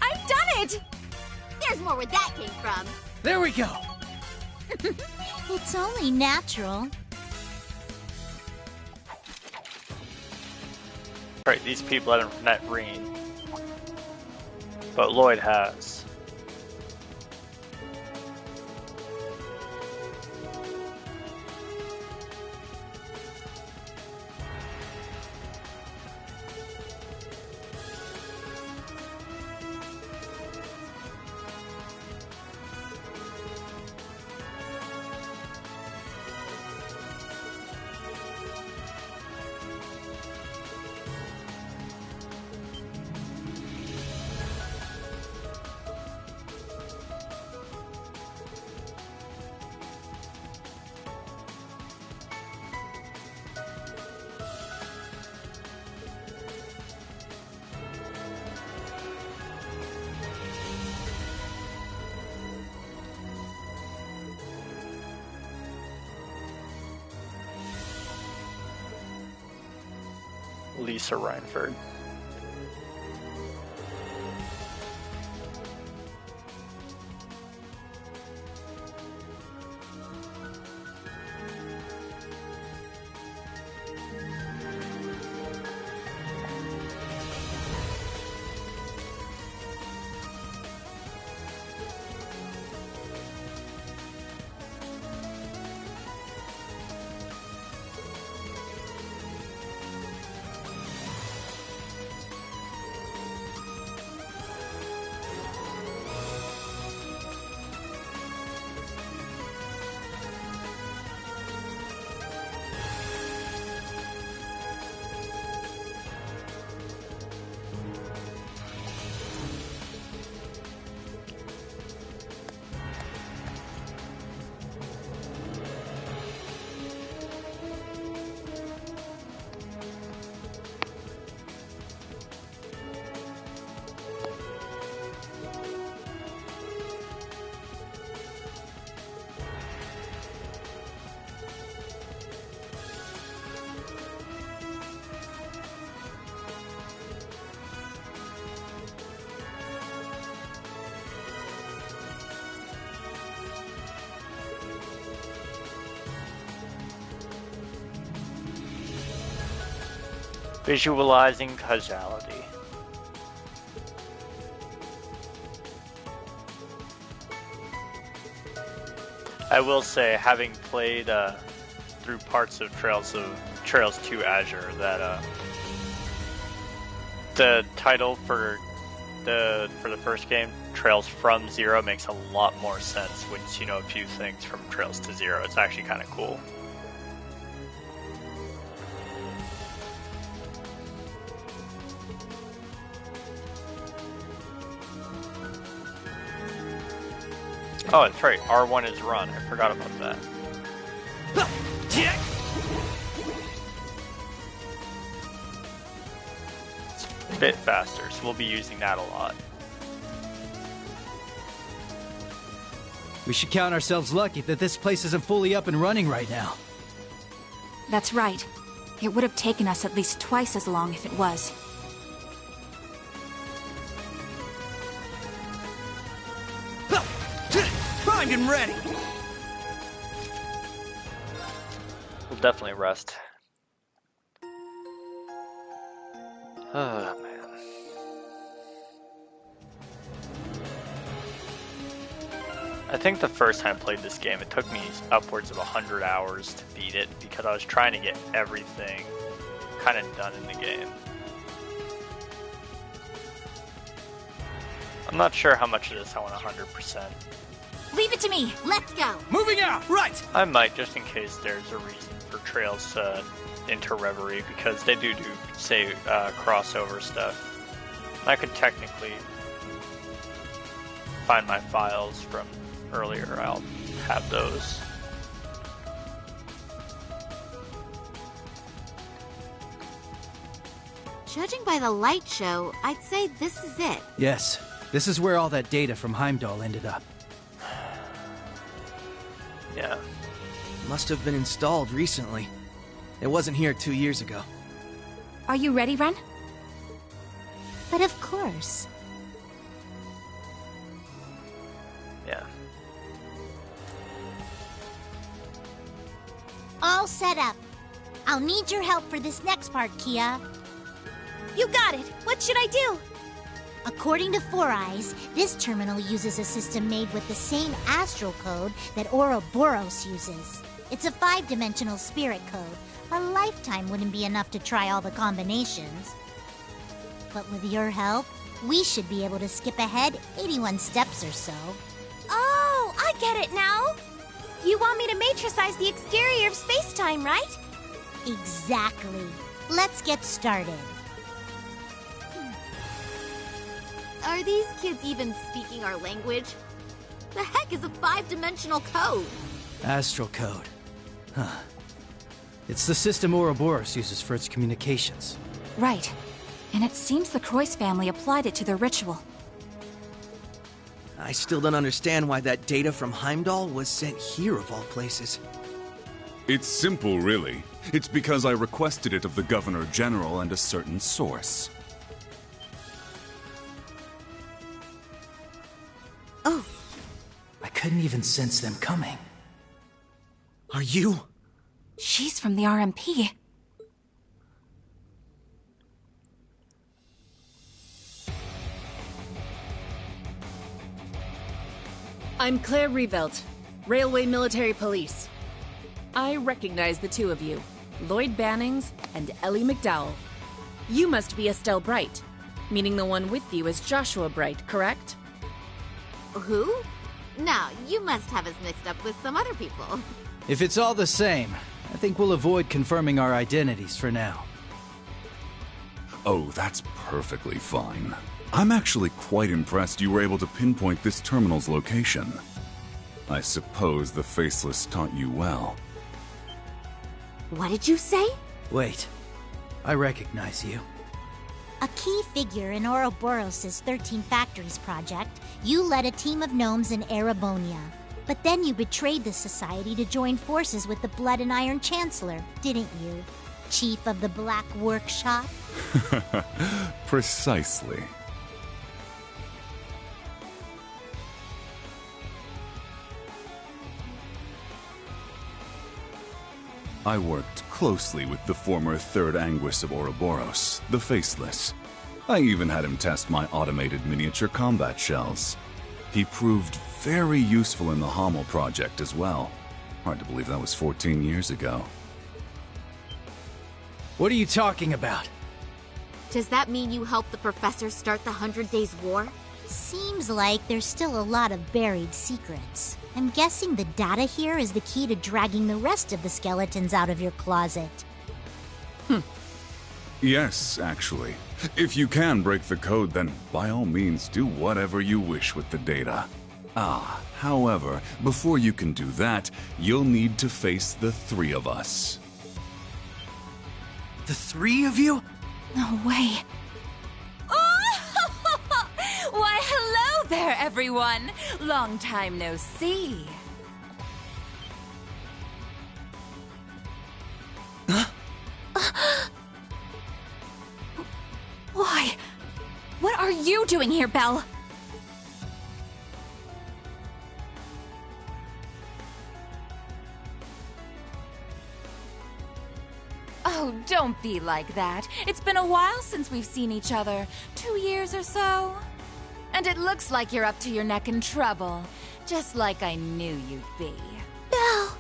Speaker 18: I've done it! There's more where that came from.
Speaker 11: There we go!
Speaker 5: It's only natural.
Speaker 1: Right, these people haven't met Reen. But Lloyd has. Lisa Reinford. Visualizing causality. I will say, having played through parts of Trails 2 Azure, that the title for the first game, Trails from Zero, makes a lot more sense once you know a few things from Trails to Zero. It's actually kind of cool. Oh, that's right. R1 is run. I forgot about that. It's a bit faster, so we'll be using that a lot.
Speaker 11: We should count ourselves lucky that this place isn't fully up and running right now.
Speaker 4: That's right. It would have taken us at least twice as long if it was.
Speaker 17: Primed and ready!
Speaker 1: We'll definitely rest. Oh, man. I think the first time I played this game, it took me upwards of 100 hours to beat it because I was trying to get everything kind of done in the game. I'm not sure how much of this I want 100%.
Speaker 18: Leave it to me. Let's go.
Speaker 17: Moving out! Right!
Speaker 1: I might, just in case there's a reason for Trails to enter Reverie, because they do say crossover stuff. I could technically find my files from earlier. I'll have those.
Speaker 18: Judging by the light show, I'd say this is it.
Speaker 11: Yes, this is where all that data from Heimdall ended up.
Speaker 1: Yeah.
Speaker 17: Must have been installed recently. It wasn't here 2 years ago.
Speaker 4: Are you ready, Ren?
Speaker 5: But of course.
Speaker 1: Yeah.
Speaker 5: All set up. I'll need your help for this next part, Kia. You got it. What should I do? According to Four Eyes, this terminal uses a system made with the same astral code that Ouroboros uses. It's a 5-dimensional spirit code. A lifetime wouldn't be enough to try all the combinations. But with your help, we should be able to skip ahead 81 steps or so.
Speaker 18: Oh, I get it now. You want me to matricize the exterior of space-time, right?
Speaker 5: Exactly. Let's get started.
Speaker 18: Are these kids even speaking our language? The heck is a 5-dimensional code?
Speaker 11: Astral code. Huh. It's the system Ouroboros uses for its communications.
Speaker 4: Right. And it seems the Croix family applied it to their ritual.
Speaker 17: I still don't understand why that data from Heimdall was sent here of all places.
Speaker 12: It's simple, really. It's because I requested it of the Governor General and a certain source.
Speaker 11: Oh. I couldn't even sense them coming.
Speaker 17: Are you?
Speaker 4: She's from the RMP.
Speaker 21: I'm Claire Revelt, Railway Military Police. I recognize the two of you, Lloyd Bannings and Ellie McDowell. You must be Estelle Bright, meaning the one with you is Joshua Bright, correct?
Speaker 18: Who? No, you must have us mixed up with some other people.
Speaker 11: If it's all the same, I think we'll avoid confirming our identities for now.
Speaker 12: Oh, that's perfectly fine. I'm actually quite impressed you were able to pinpoint this terminal's location. I suppose the Faceless taught you well.
Speaker 18: What did you say?
Speaker 11: Wait, I recognize you.
Speaker 5: A key figure in Ouroboros' 13 Factories project, you led a team of gnomes in Erebonia. But then you betrayed the society to join forces with the Blood and Iron Chancellor, didn't you? Chief of the Black Workshop?
Speaker 12: Precisely. I worked closely with the former Third Anguis of Ouroboros, the Faceless. I even had him test my automated miniature combat shells. He proved very useful in the Hommel project as well. Hard to believe that was 14 years ago.
Speaker 11: What are you talking about?
Speaker 18: Does that mean you helped the professor start the 100 Days War?
Speaker 5: Seems like there's still a lot of buried secrets. I'm guessing the data here is the key to dragging the rest of the skeletons out of your closet.
Speaker 12: Yes, actually. If you can break the code, then by all means do whatever you wish with the data. However, before you can do that, you'll need to face the three of us.
Speaker 17: The three of you?
Speaker 4: No way.
Speaker 22: Why, hello there, everyone. Long time no see.
Speaker 4: Why? What are you doing here, Belle?
Speaker 22: Oh, don't be like that. It's been a while since we've seen each other. 2 years or so. And it looks like you're up to your neck in trouble. Just like I knew you'd be.
Speaker 17: Belle!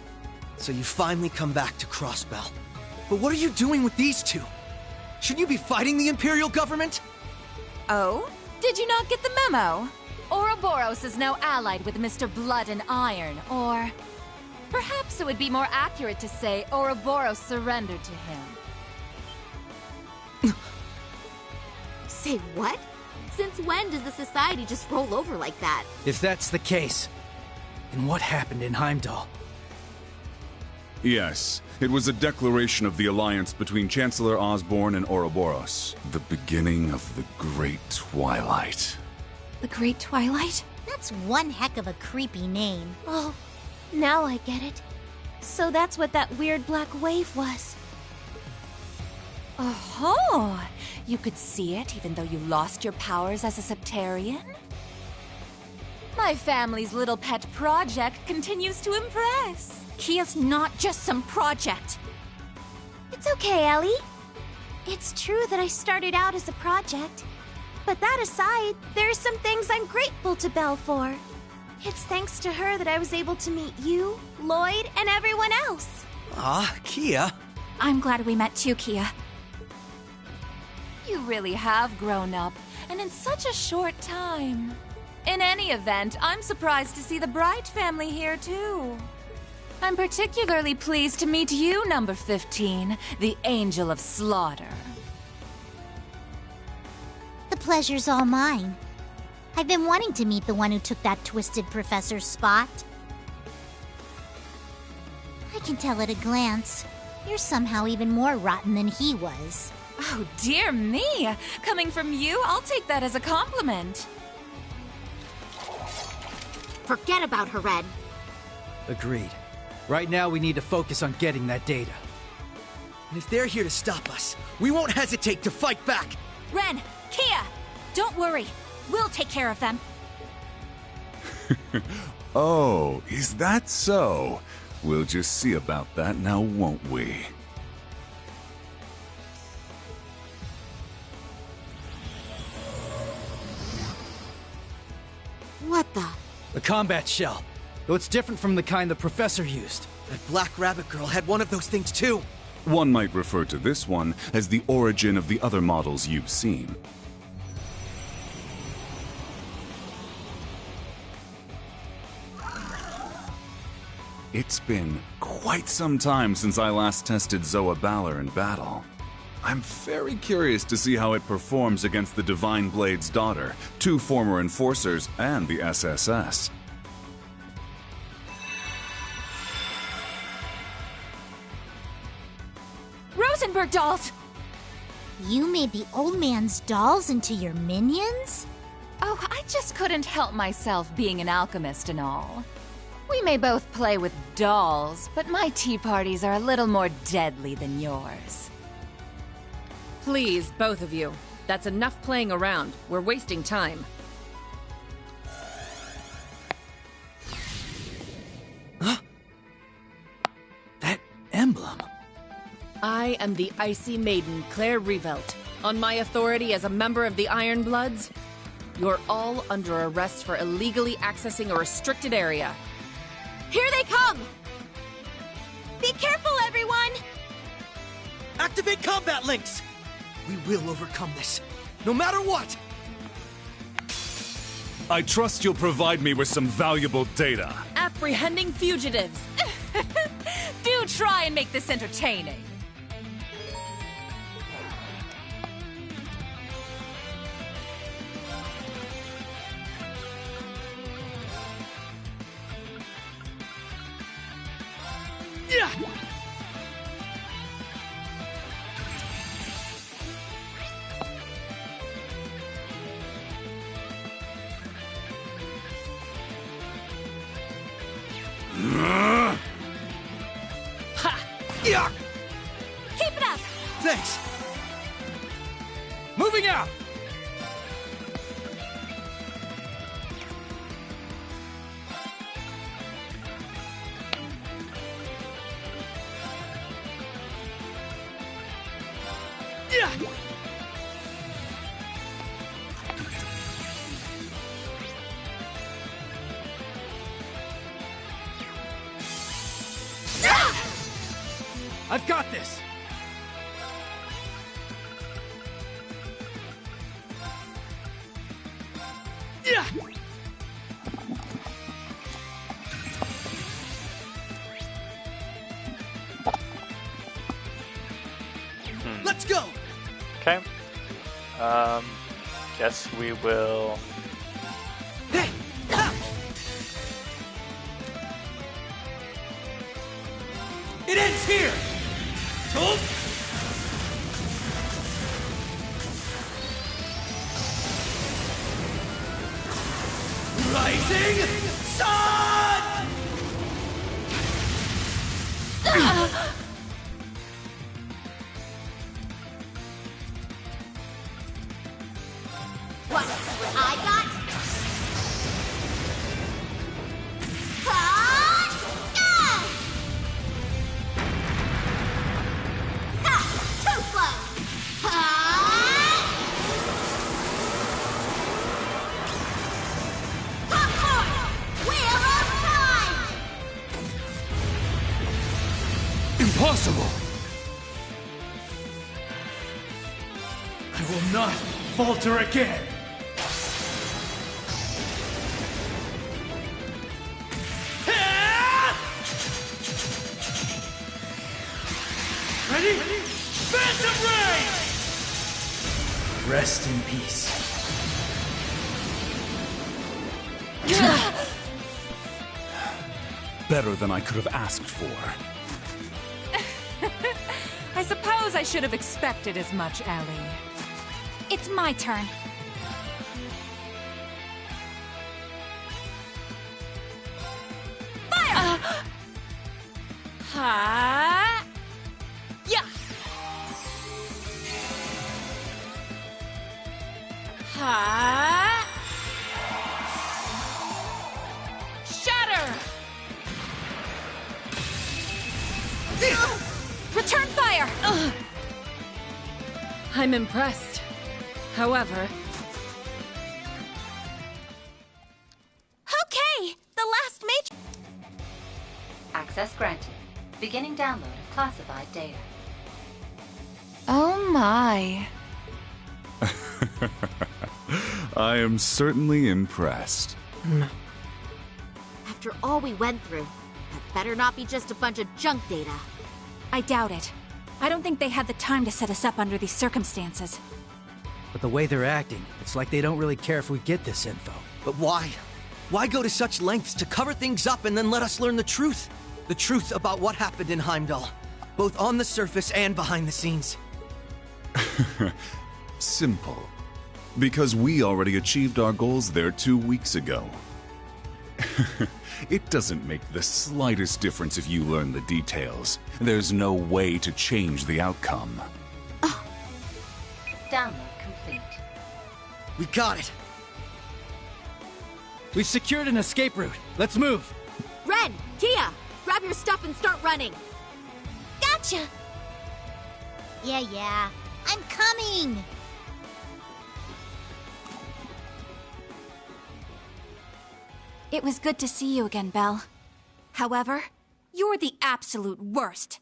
Speaker 17: So you finally come back to Crossbell. But what are you doing with these two? Shouldn't you be fighting the Imperial government?
Speaker 22: Oh? Did you not get the memo? Ouroboros is now allied with Mr. Blood and Iron, or perhaps it would be more accurate to say Ouroboros surrendered to him.
Speaker 18: Say what? Since when does the society just roll over like that?
Speaker 11: If that's the case, then what happened in Heimdall?
Speaker 12: Yes, it was a declaration of the alliance between Chancellor Osborne and Ouroboros. The beginning of the Great Twilight.
Speaker 4: The Great Twilight?
Speaker 5: That's one heck of a creepy name.
Speaker 18: Oh, now I get it. So that's what that weird black wave was.
Speaker 22: Oh, you could see it even though you lost your powers as a Septarian? My family's little pet project continues to impress.
Speaker 4: Kia's not just some project.
Speaker 18: It's okay, Ellie. It's true that I started out as a project. But that aside, there are some things I'm grateful to Belle for. It's thanks to her that I was able to meet you, Lloyd, and everyone else.
Speaker 17: Ah, Kia.
Speaker 4: I'm glad we met too, Kia.
Speaker 22: You really have grown up, and in such a short time. In any event, I'm surprised to see the Bright family here, too. I'm particularly pleased to meet you, number 15, the Angel of Slaughter.
Speaker 5: The pleasure's all mine. I've been wanting to meet the one who took that twisted professor's spot. I can tell at a glance. You're somehow even more rotten than he was.
Speaker 22: Oh, dear me! Coming from you, I'll take that as a compliment.
Speaker 18: Forget about her, Red.
Speaker 11: Agreed. Right now, we need to focus on getting that data.
Speaker 17: And if they're here to stop us, we won't hesitate to fight back!
Speaker 4: Ren! Kia! Don't worry. We'll take care of them.
Speaker 12: Oh, is that so? We'll just see about that now, won't we?
Speaker 18: What the?
Speaker 11: The combat shell. Though it's different from the kind the professor used.
Speaker 17: That black rabbit girl had one of those things too.
Speaker 12: One might refer to this one as the origin of the other models you've seen. It's been quite some time since I last tested Zoa Balor in battle. I'm very curious to see how it performs against the Divine Blade's daughter, 2 former enforcers, and the SSS.
Speaker 4: Rosenberg dolls!
Speaker 5: You made the old man's dolls into your minions?
Speaker 22: Oh, I just couldn't help myself being an alchemist and all. We may both play with dolls, but my tea parties are a little more deadly than yours.
Speaker 21: Please, both of you. That's enough playing around. We're wasting time.
Speaker 11: Huh? That emblem.
Speaker 21: I am the Icy Maiden, Claire Revelt. On my authority as a member of the Iron Bloods, you're all under arrest for illegally accessing a restricted area.
Speaker 18: Here they come! Be careful, everyone!
Speaker 17: Activate combat links! We will overcome this, no matter what!
Speaker 12: I trust you'll provide me with some valuable data.
Speaker 21: Apprehending fugitives.
Speaker 22: Do try and make this entertaining.
Speaker 11: Yeah!
Speaker 22: Ha!
Speaker 17: Yeah!
Speaker 18: Keep it up!
Speaker 17: Thanks!
Speaker 11: Moving out! Yeah! I've got this! Yeah!
Speaker 1: Okay. Guess we will.
Speaker 2: It ends here! Told? Rising Sun!
Speaker 18: What I got? Ha! Too slow! Popcorn! Wheel of Time!
Speaker 2: Impossible! I will not falter again! Ready? Phantom Ray!
Speaker 11: Rest in peace.
Speaker 12: Better than I could have asked for.
Speaker 22: I suppose I should have expected as much, Ellie.
Speaker 4: It's my turn.
Speaker 22: Fire! Ha! Yeah! Ha! Shatter!
Speaker 4: Return fire!
Speaker 21: I'm impressed. However...
Speaker 4: Okay! The last major...
Speaker 3: Access granted. Beginning download of classified data.
Speaker 22: Oh my.
Speaker 12: I am certainly impressed.
Speaker 18: After all we went through, that better not be just a bunch of junk data.
Speaker 4: I doubt it. I don't think they had the time to set us up under these circumstances.
Speaker 11: But the way they're acting, it's like they don't really care if we get this info.
Speaker 17: But why? Why go to such lengths to cover things up and then let us learn the truth? The truth about what happened in Heimdall, both on the surface and behind the scenes.
Speaker 12: Simple. Because we already achieved our goals there 2 weeks ago. It doesn't make the slightest difference if you learn the details. There's no way to change the outcome.
Speaker 3: Download complete.
Speaker 17: We got it!
Speaker 11: We've secured an escape route. Let's move!
Speaker 18: Ren! Kia! Grab your stuff and start running!
Speaker 5: Gotcha! Yeah. I'm coming!
Speaker 4: It was good to see you again, Belle. However, you're the absolute worst.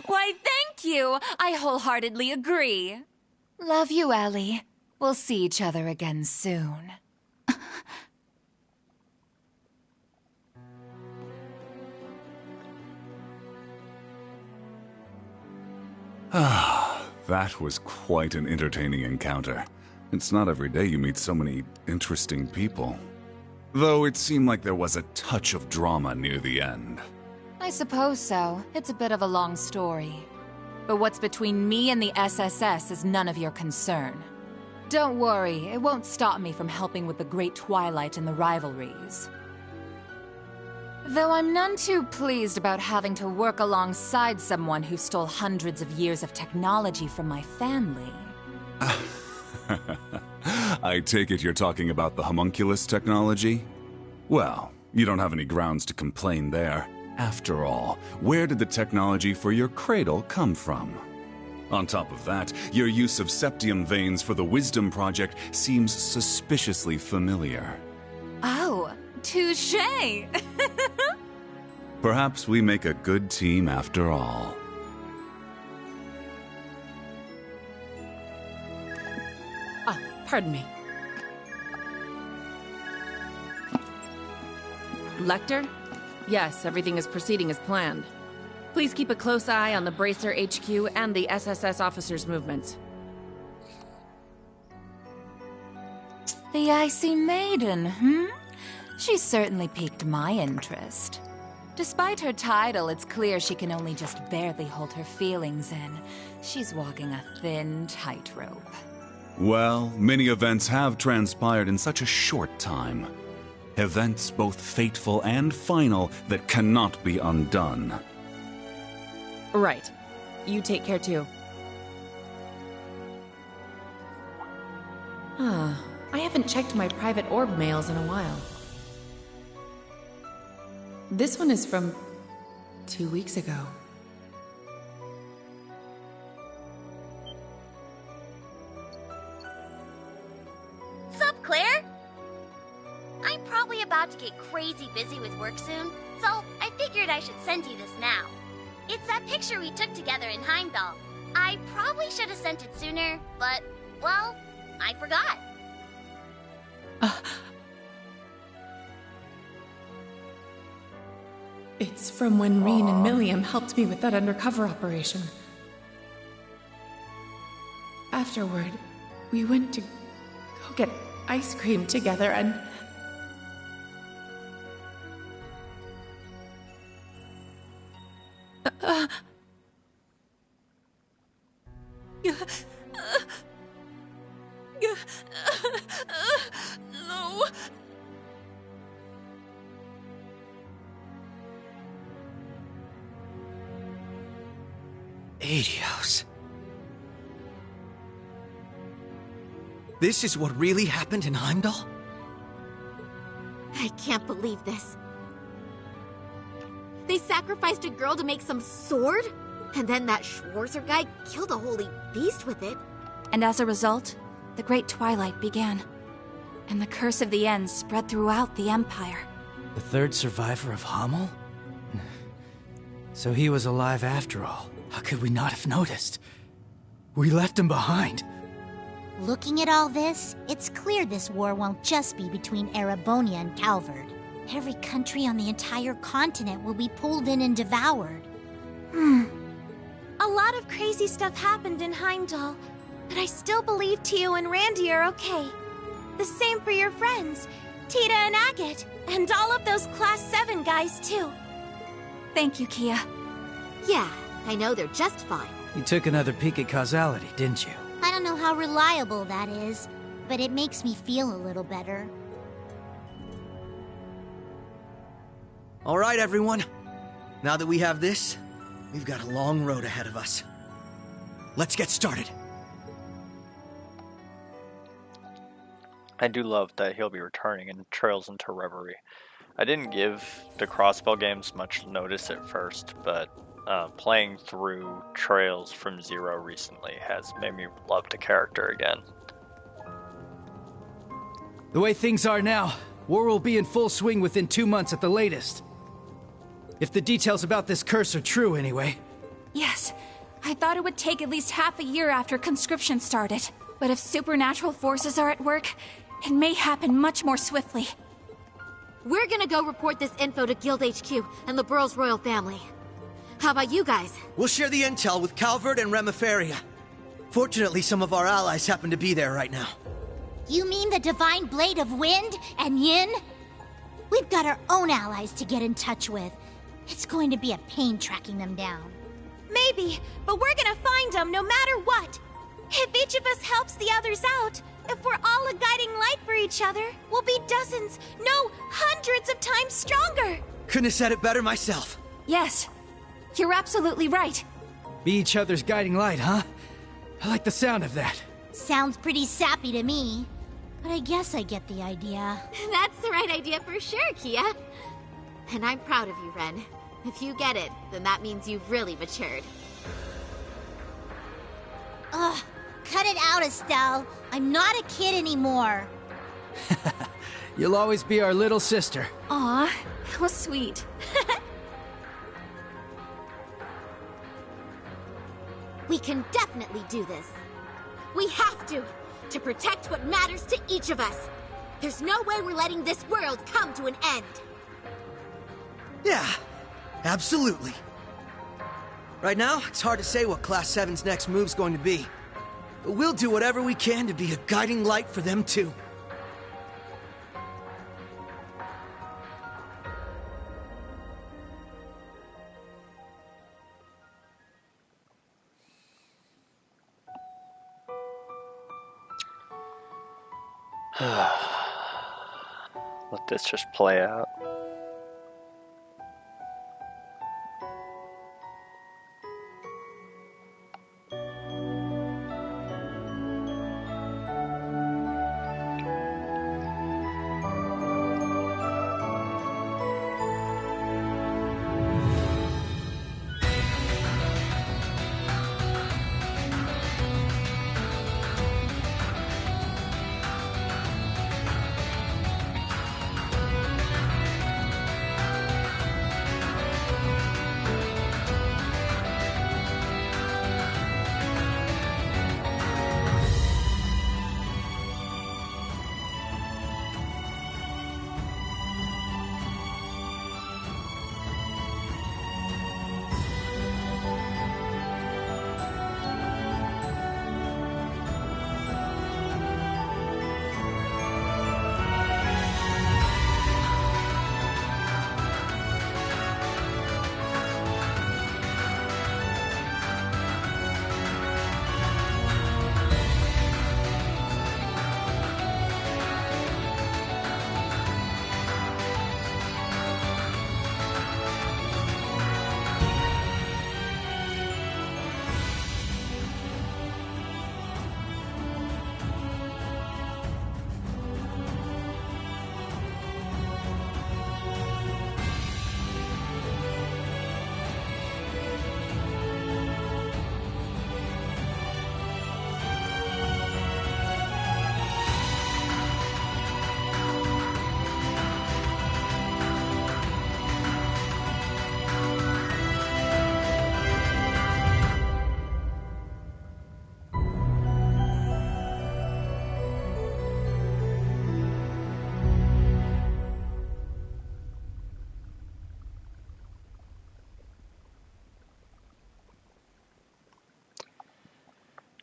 Speaker 22: Why, thank you! I wholeheartedly agree. Love you, Ellie. We'll see each other again soon.
Speaker 12: That was quite an entertaining encounter. It's not every day you meet so many interesting people. Though it seemed like there was a touch of drama near the end.
Speaker 22: I suppose so. It's a bit of a long story. But what's between me and the SSS is none of your concern. Don't worry, it won't stop me from helping with the Great Twilight and the rivalries. Though I'm none too pleased about having to work alongside someone who stole hundreds of years of technology from my family.
Speaker 12: I take it you're talking about the homunculus technology? Well, you don't have any grounds to complain there. After all, where did the technology for your cradle come from? On top of that, your use of septium veins for the Wisdom Project seems suspiciously familiar.
Speaker 22: Oh, touché!
Speaker 12: Perhaps we make a good team after all.
Speaker 21: Ah, pardon me. Lecter? Yes, everything is proceeding as planned. Please keep a close eye on the Bracer HQ and the SSS officers' movements.
Speaker 22: The Icy Maiden, She certainly piqued my interest. Despite her title, it's clear she can only just barely hold her feelings in. She's walking a thin tightrope.
Speaker 12: Well, many events have transpired in such a short time. Events both fateful and final that cannot be undone.
Speaker 21: Right. You take care too. I haven't checked my private orb mails in a while. This one is from 2 weeks ago.
Speaker 5: Sup, Claire? I'm probably about to get crazy busy with work soon, so I figured I should send you this now. It's that picture we took together in Heimdall. I probably should have sent it sooner, but, well, I forgot.
Speaker 21: It's from when Reen and Milliam helped me with that undercover operation. Afterward, we went to go get ice cream together and... No.
Speaker 17: Adios. This is what really happened in Heimdall?
Speaker 18: I can't believe this. They sacrificed a girl to make some sword? And then that Schwarzer guy killed a holy beast with it.
Speaker 4: And as a result, the Great Twilight began. And the curse of the end spread throughout the Empire.
Speaker 11: The third survivor of Hamel? So he was alive after all. How could we not have noticed? We left him behind.
Speaker 5: Looking at all this, it's clear this war won't just be between Erebonia and Calvard. Every country on the entire continent will be pulled in and devoured.
Speaker 6: A lot of crazy stuff happened in Heimdall, but I still believe Tio and Randy are okay. The same for your friends, Tita and Agate, and all of those Class 7 guys too.
Speaker 4: Thank you, Kia.
Speaker 18: Yeah, I know they're just fine.
Speaker 11: You took another peek at causality, didn't you?
Speaker 5: I don't know how reliable that is, but it makes me feel a little better.
Speaker 17: All right, everyone. Now that we have this, we've got a long road ahead of us. Let's get started.
Speaker 1: I do love that he'll be returning in Trails into Reverie. I didn't give the Crossbell games much notice at first, but playing through Trails from Zero recently has made me love the character again.
Speaker 11: The way things are now, war will be in full swing within 2 months at the latest. If the details about this curse are true, anyway.
Speaker 4: Yes, I thought it would take at least half a year after conscription started. But if supernatural forces are at work, it may happen much more swiftly.
Speaker 18: We're gonna go report this info to Guild HQ and the Burroughs royal family. How about you guys?
Speaker 17: We'll share the intel with Calvard and Remiferia. Fortunately, some of our allies happen to be there right now.
Speaker 5: You mean the Divine Blade of Wind and Yin? We've got our own allies to get in touch with. It's going to be a pain tracking them down.
Speaker 6: Maybe, but we're gonna find them no matter what. If each of us helps the others out, if we're all a guiding light for each other, we'll be dozens, no, hundreds of times stronger.
Speaker 17: Couldn't have said it better myself.
Speaker 4: Yes, you're absolutely right.
Speaker 11: Be each other's guiding light, huh? I like the sound of that.
Speaker 5: Sounds pretty sappy to me, but I guess I get the idea.
Speaker 18: That's the right idea for sure, Kia. And I'm proud of you, Ren. If you get it, then that means you've really matured.
Speaker 5: Ugh, cut it out, Estelle. I'm not a kid anymore.
Speaker 11: You'll always be our little sister.
Speaker 4: Aw, how sweet.
Speaker 18: We can definitely do this. We have to protect what matters to each of us. There's no way we're letting this world come to an end.
Speaker 17: Yeah, absolutely. Right now, it's hard to say what Class 7's next move's going to be. But we'll do whatever we can to be a guiding light for them too.
Speaker 1: Let this just play out.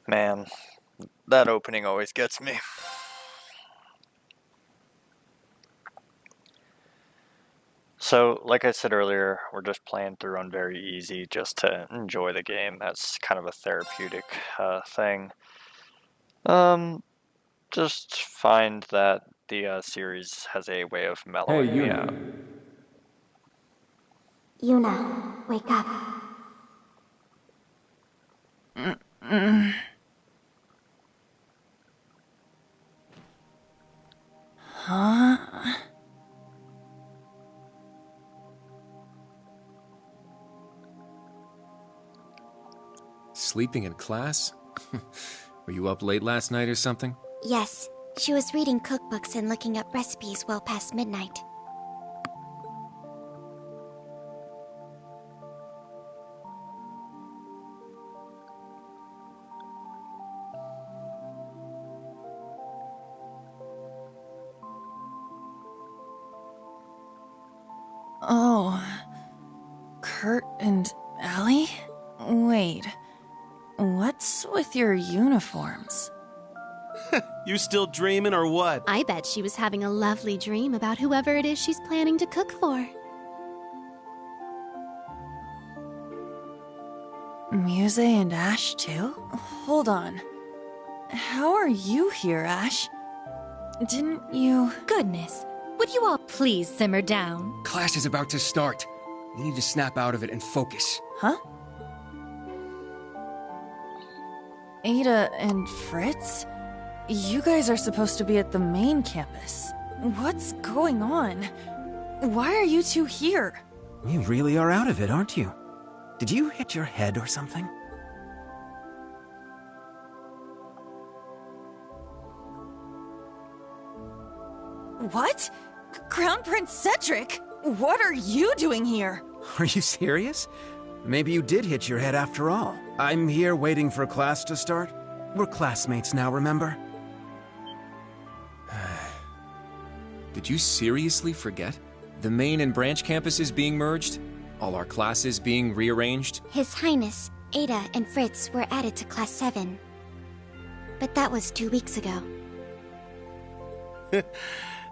Speaker 1: Man, that opening always gets me. So, like I said earlier, we're just playing through on very easy just to enjoy the game. That's kind of a therapeutic thing. Just find that the series has a way of mellowing me out.
Speaker 18: Yuna, wake up.
Speaker 21: Huh?
Speaker 19: Sleeping in class? Were you up late last night or something?
Speaker 18: Yes, she was reading cookbooks and looking up recipes well past midnight.
Speaker 21: Oh. Kurt and Ellie? Wait. What's with your uniforms?
Speaker 7: You still dreaming or what?
Speaker 8: I bet she was having a lovely dream about whoever it is she's planning to cook for.
Speaker 21: Muse and Ash too? Hold on. How are you here, Ash? Didn't you...
Speaker 4: Goodness, would you all please simmer down?
Speaker 23: Class is about to start. We need to snap out of it and focus.
Speaker 21: Huh? Ada and Fritz? You guys are supposed to be at the main campus. What's going on? Why are you two here?
Speaker 14: You really are out of it, aren't you? Did you hit your head or something?
Speaker 21: What? Crown Prince Cedric? What are you doing here?
Speaker 14: Are you serious? Maybe you did hit your head after all. I'm here waiting for class to start. We're classmates now, remember?
Speaker 7: Did you seriously forget? The main and branch campuses being merged?
Speaker 9: All our classes being rearranged?
Speaker 18: His Highness, Ada, and Fritz were added to Class 7. But that was 2 weeks ago.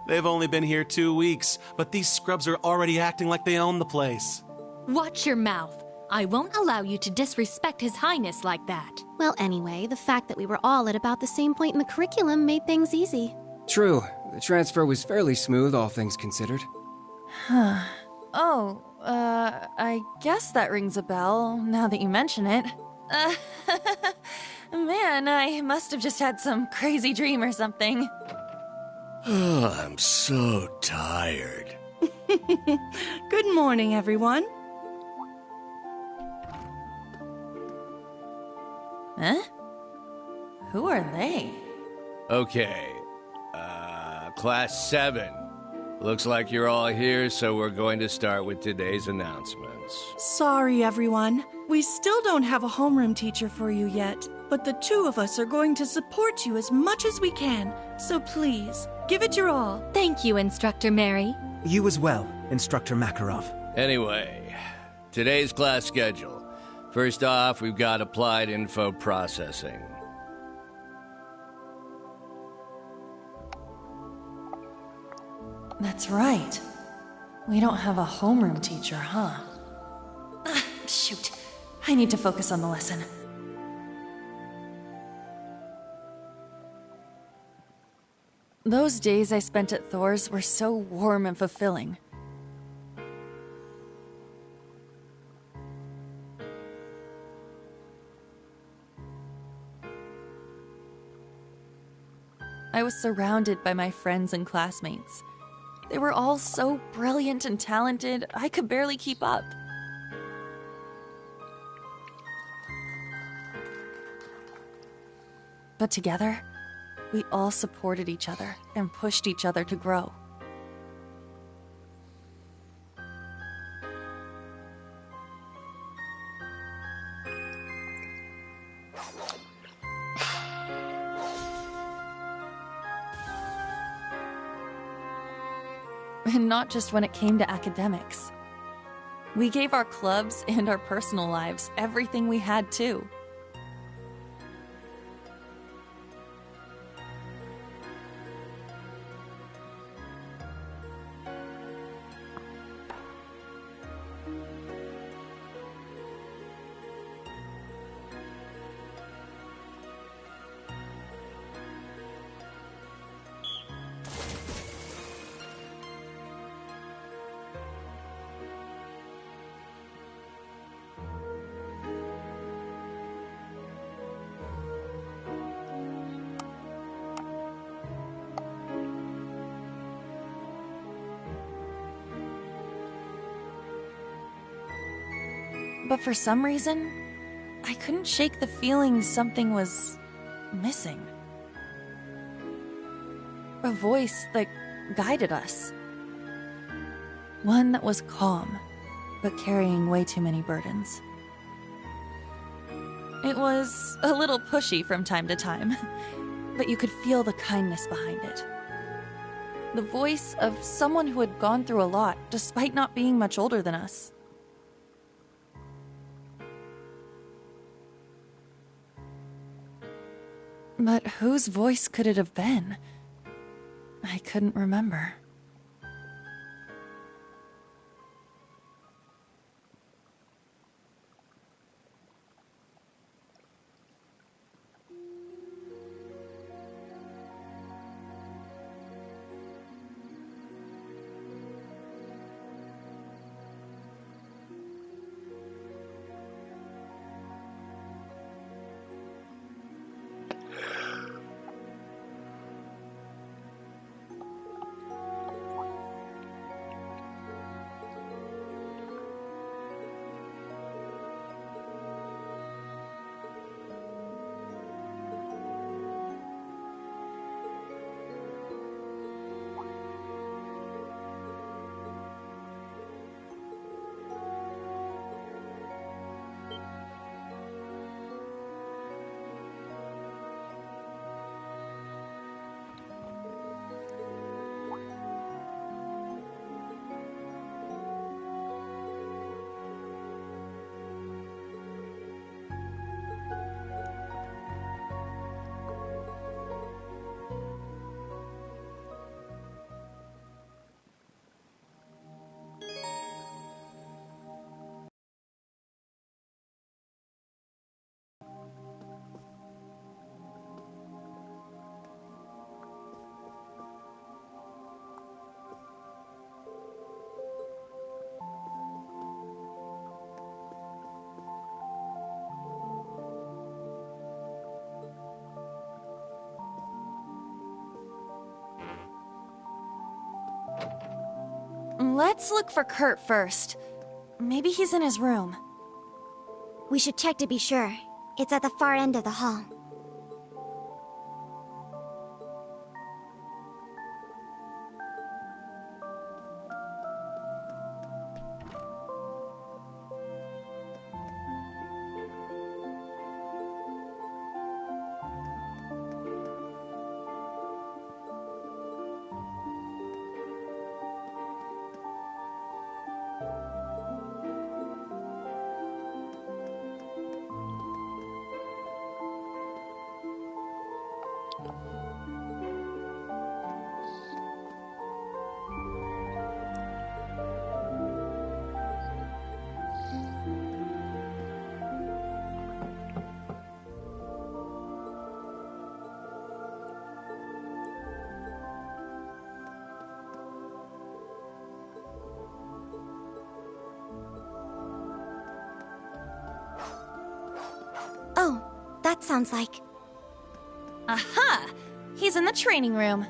Speaker 7: They've only been here 2 weeks, but these scrubs are already acting like they own the place.
Speaker 4: Watch your mouth. I won't allow you to disrespect His Highness like that.
Speaker 8: Well, anyway, the fact that we were all at about the same point in the curriculum made things easy.
Speaker 23: True. The transfer was fairly smooth, all things considered.
Speaker 16: Huh. Oh, I guess that rings a bell, now that you mention it. Man, I must have just had some crazy dream or something.
Speaker 13: Oh, I'm so tired.
Speaker 20: Good morning, everyone.
Speaker 16: Huh? Who are they?
Speaker 13: Okay. Class 7. Looks like you're all here, so we're going to start with today's announcements.
Speaker 20: Sorry, everyone. We still don't have a homeroom teacher for you yet, but the two of us are going to support you as much as we can. So please, give it your all.
Speaker 4: Thank you, Instructor Mary.
Speaker 14: You as well, Instructor Makarov.
Speaker 13: Anyway, today's class schedule. First off, we've got applied info processing.
Speaker 16: That's right. We don't have a homeroom teacher, huh? Shoot. I need to focus on the lesson. Those days I spent at Thor's were so warm and fulfilling. I was surrounded by my friends and classmates. They were all so brilliant and talented, I could barely keep up. But together, we all supported each other and pushed each other to grow. And not just when it came to academics. We gave our clubs and our personal lives everything we had, too. But for some reason, I couldn't shake the feeling something was missing. A voice that guided us. One that was calm, but carrying way too many burdens. It was a little pushy from time to time, but you could feel the kindness behind it. The voice of someone who had gone through a lot, despite not being much older than us. But whose voice could it have been? I couldn't remember. Let's look for Kurt first. Maybe he's in his room.
Speaker 6: We should check to be sure. It's at the far end of the hall. Oh, that sounds like...
Speaker 16: Aha! He's in the training room.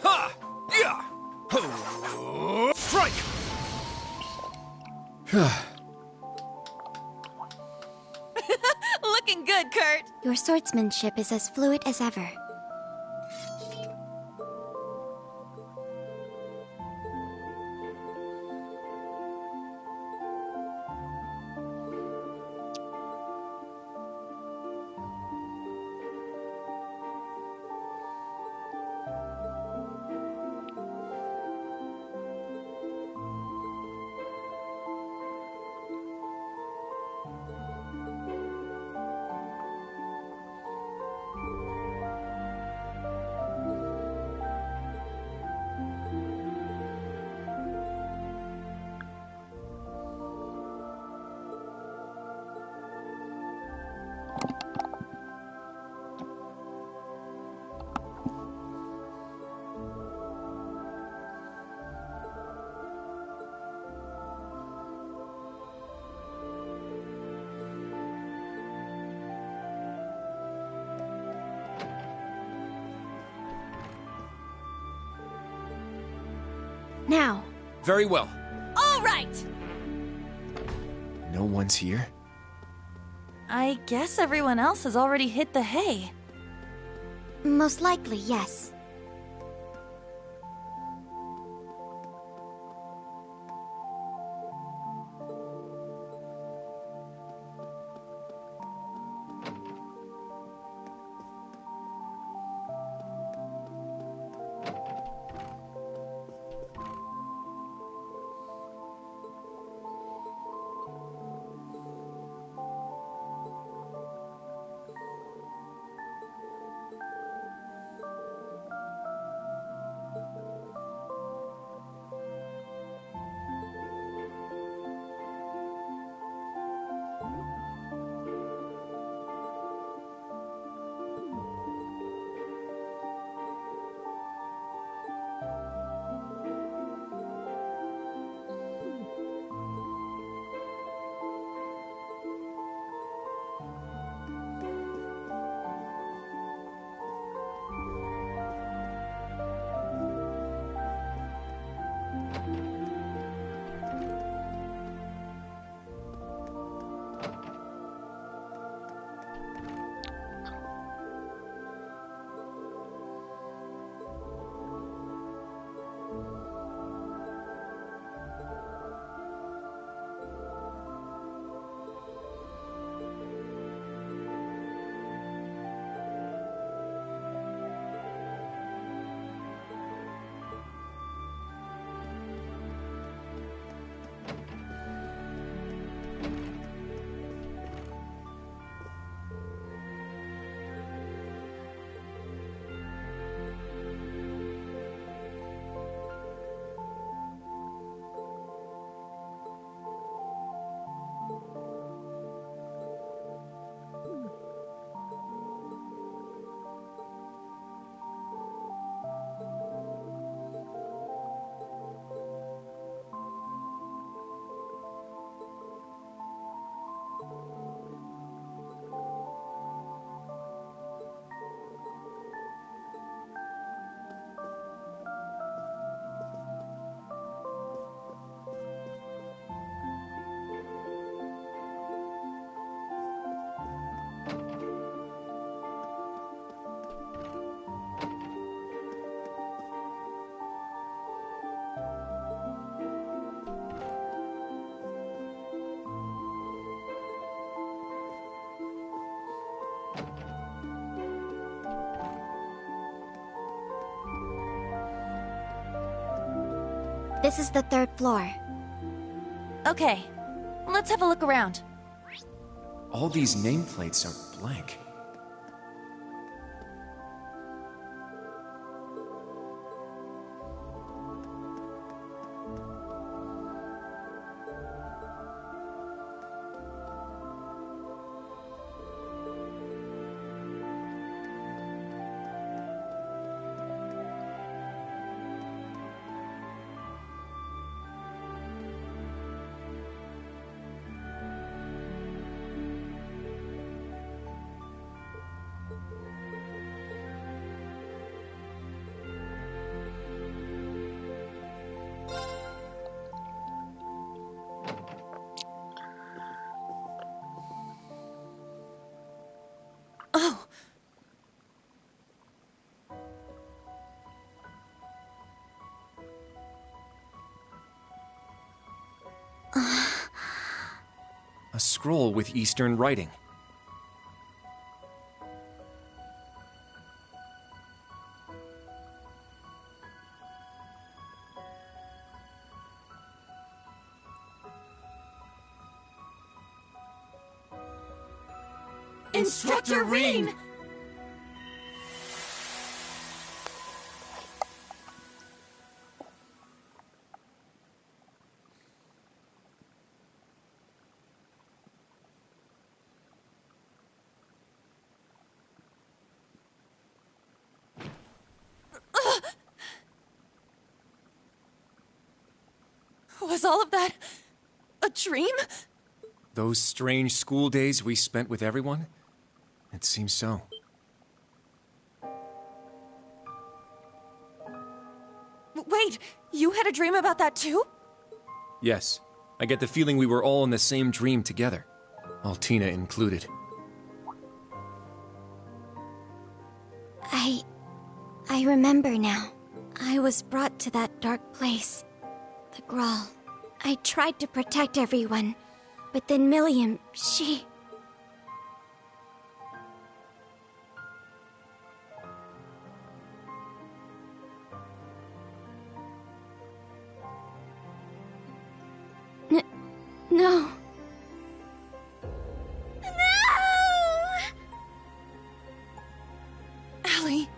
Speaker 13: Ha! Yeah! Ho! Strike!
Speaker 16: Looking good, Kurt.
Speaker 6: Your swordsmanship is as fluid as ever. Now.
Speaker 23: Very well.
Speaker 16: All right!
Speaker 19: No one's here?
Speaker 16: I guess everyone else has already hit the hay.
Speaker 6: Most likely, yes.
Speaker 18: This is the 3rd floor.
Speaker 22: Okay, let's have a look around.
Speaker 19: All these nameplates are blank.
Speaker 22: Oh!
Speaker 19: A scroll with Eastern writing.
Speaker 22: Instructor Reen! Was all of that a dream?
Speaker 19: Those strange school days we spent with everyone? It seems so.
Speaker 22: Wait, you had a dream about that too?
Speaker 19: Yes. I get the feeling we were all in the same dream together. Altina included.
Speaker 18: I remember now. I was brought to that dark place. The Grawl. I tried to protect everyone, but then Milliam, she... No.
Speaker 22: Allie.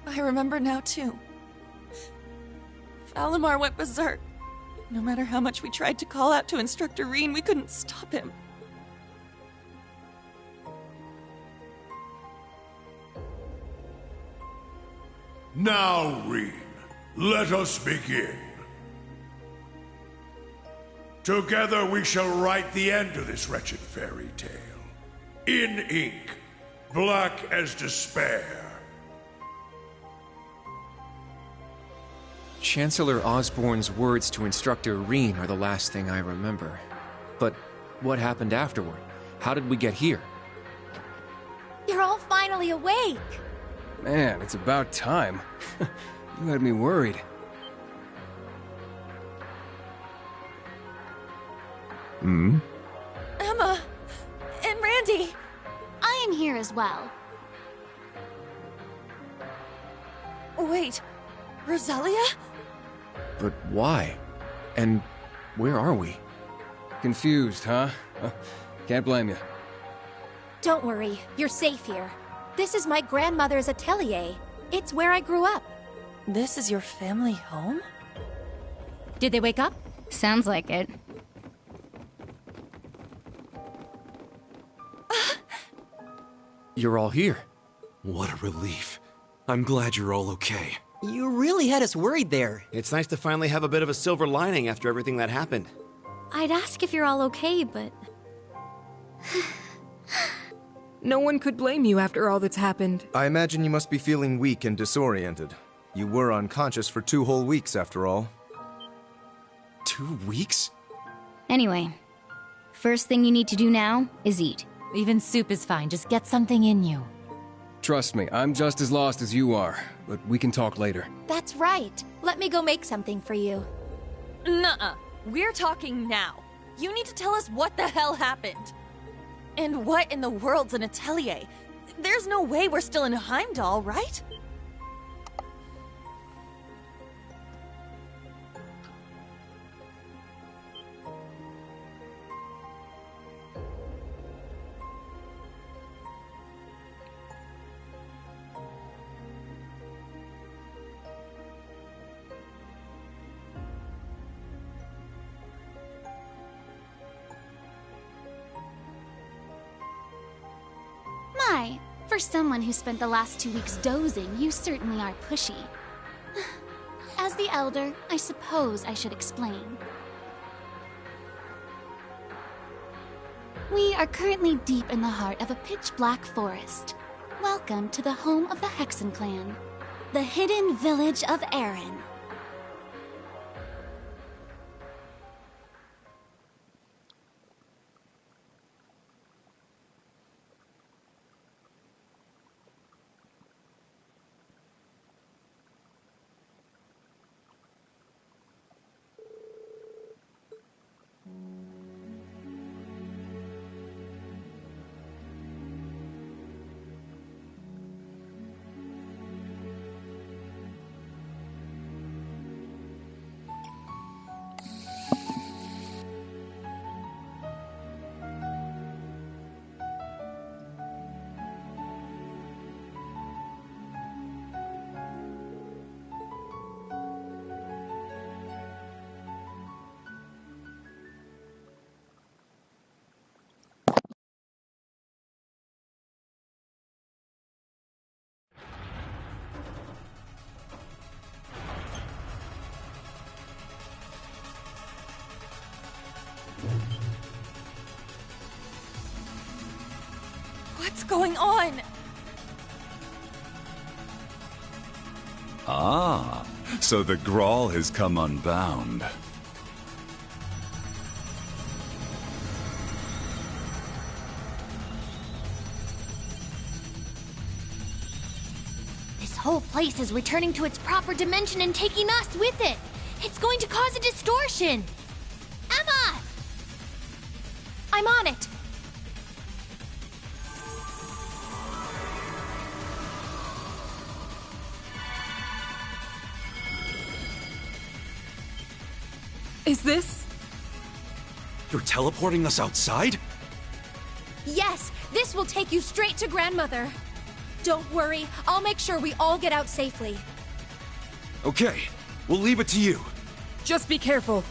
Speaker 22: I remember now too. Valimar went berserk. No matter how much we tried to call out to Instructor Reen, we couldn't stop him.
Speaker 2: Now, Reen, let us begin. Together we shall write the end of this wretched fairy tale. In ink, black as despair.
Speaker 19: Chancellor Osborne's words to Instructor Reen are the last thing I remember. But what happened afterward? How did we get here?
Speaker 6: You're all finally awake!
Speaker 23: Man, it's about time. You had me worried.
Speaker 22: Emma! And Randy!
Speaker 18: I am here as well.
Speaker 22: Wait, Rosalia?
Speaker 19: But why? And where are we?
Speaker 23: Confused, huh? Can't blame you.
Speaker 6: Don't worry, you're safe here. This is my grandmother's atelier. It's where I grew up.
Speaker 22: This is your family home?
Speaker 4: Did they wake up?
Speaker 8: Sounds like it.
Speaker 19: You're all here.
Speaker 11: What a relief. I'm glad you're all okay.
Speaker 17: You really had us worried there.
Speaker 10: It's nice to finally have a bit of a silver lining after everything that happened.
Speaker 8: I'd ask if you're all okay, but...
Speaker 15: No one could blame you after all that's happened.
Speaker 24: I imagine you must be feeling weak and disoriented. You were unconscious for 2 whole weeks, after all.
Speaker 19: 2 weeks?
Speaker 8: Anyway, first thing you need to do now is eat.
Speaker 22: Even soup is fine, just get something in you.
Speaker 23: Trust me, I'm just as lost as you are, but we can talk later.
Speaker 6: That's right. Let me go make something for you.
Speaker 22: Nuh-uh. We're talking now. You need to tell us what the hell happened.
Speaker 1: And what in the world's an atelier? There's no way we're still in Heimdall, right?
Speaker 18: My, for someone who spent the last 2 weeks dozing, you certainly are pushy. As the elder, I suppose I should explain. We are currently deep in the heart of a pitch-black forest. Welcome to the home of the Hexen clan, the hidden village of Erin.
Speaker 1: What's going on?
Speaker 3: Ah, so the Grawl has come unbound.
Speaker 6: This whole place is returning to its proper dimension and taking us with it. It's going to cause a distortion. Emma! I'm on it.
Speaker 15: Is this?
Speaker 7: You're teleporting us outside?
Speaker 6: Yes, this will take you straight to Grandmother. Don't worry, I'll make sure we all get out safely.
Speaker 7: Okay, we'll leave it to you.
Speaker 15: Just be careful.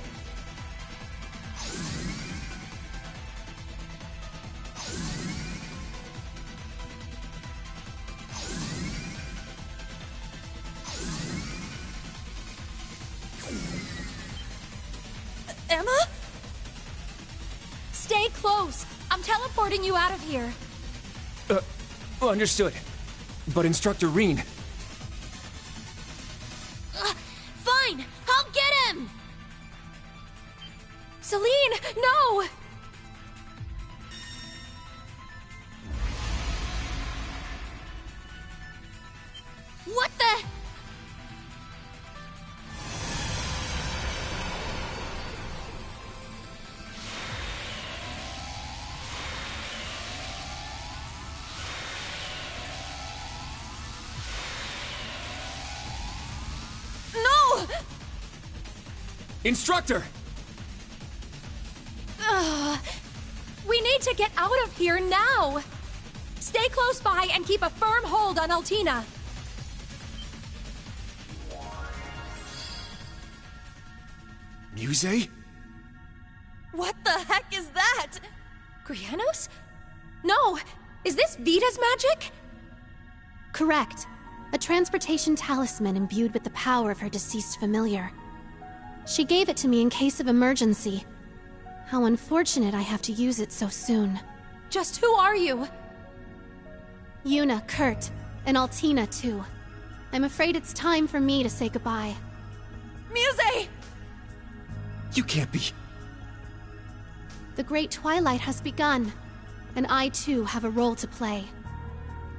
Speaker 1: Emma?
Speaker 6: Stay close. I'm teleporting you out of here.
Speaker 19: Understood. But Instructor Reen...
Speaker 6: Fine, I'll get him! Celine, no! What the... No!
Speaker 19: Instructor!
Speaker 6: We need to get out of here now! Stay close by and keep a firm hold on Altina.
Speaker 7: Muse?
Speaker 1: What the heck is that?
Speaker 6: Grianos? No! Is this Vita's magic?
Speaker 8: Correct. A transportation talisman imbued with the power of her deceased familiar. She gave it to me in case of emergency. How unfortunate I have to use it so soon.
Speaker 6: Just who are you?
Speaker 8: Yuna, Kurt, and Altina too. I'm afraid it's time for me to say goodbye.
Speaker 1: Muse!
Speaker 7: You can't be...
Speaker 8: The Great Twilight has begun, and I too have a role to play.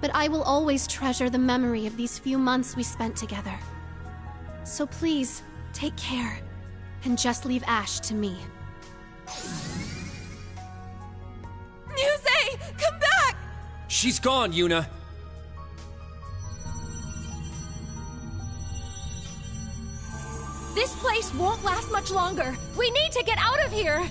Speaker 8: But I will always treasure the memory of these few months we spent together. So please, take care, and just leave Ash to me.
Speaker 1: Muse!
Speaker 19: She's gone, Yuna.
Speaker 16: This place won't last much longer. We need to get out of here!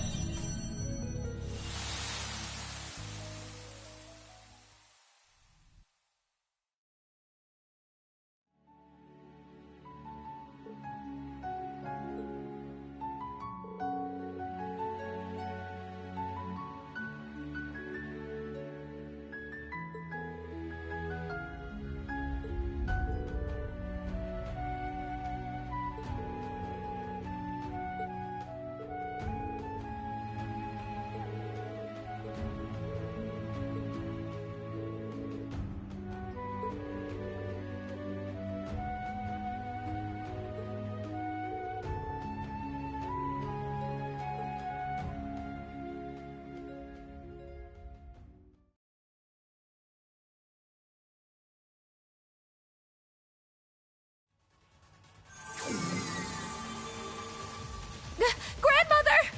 Speaker 16: Grandmother!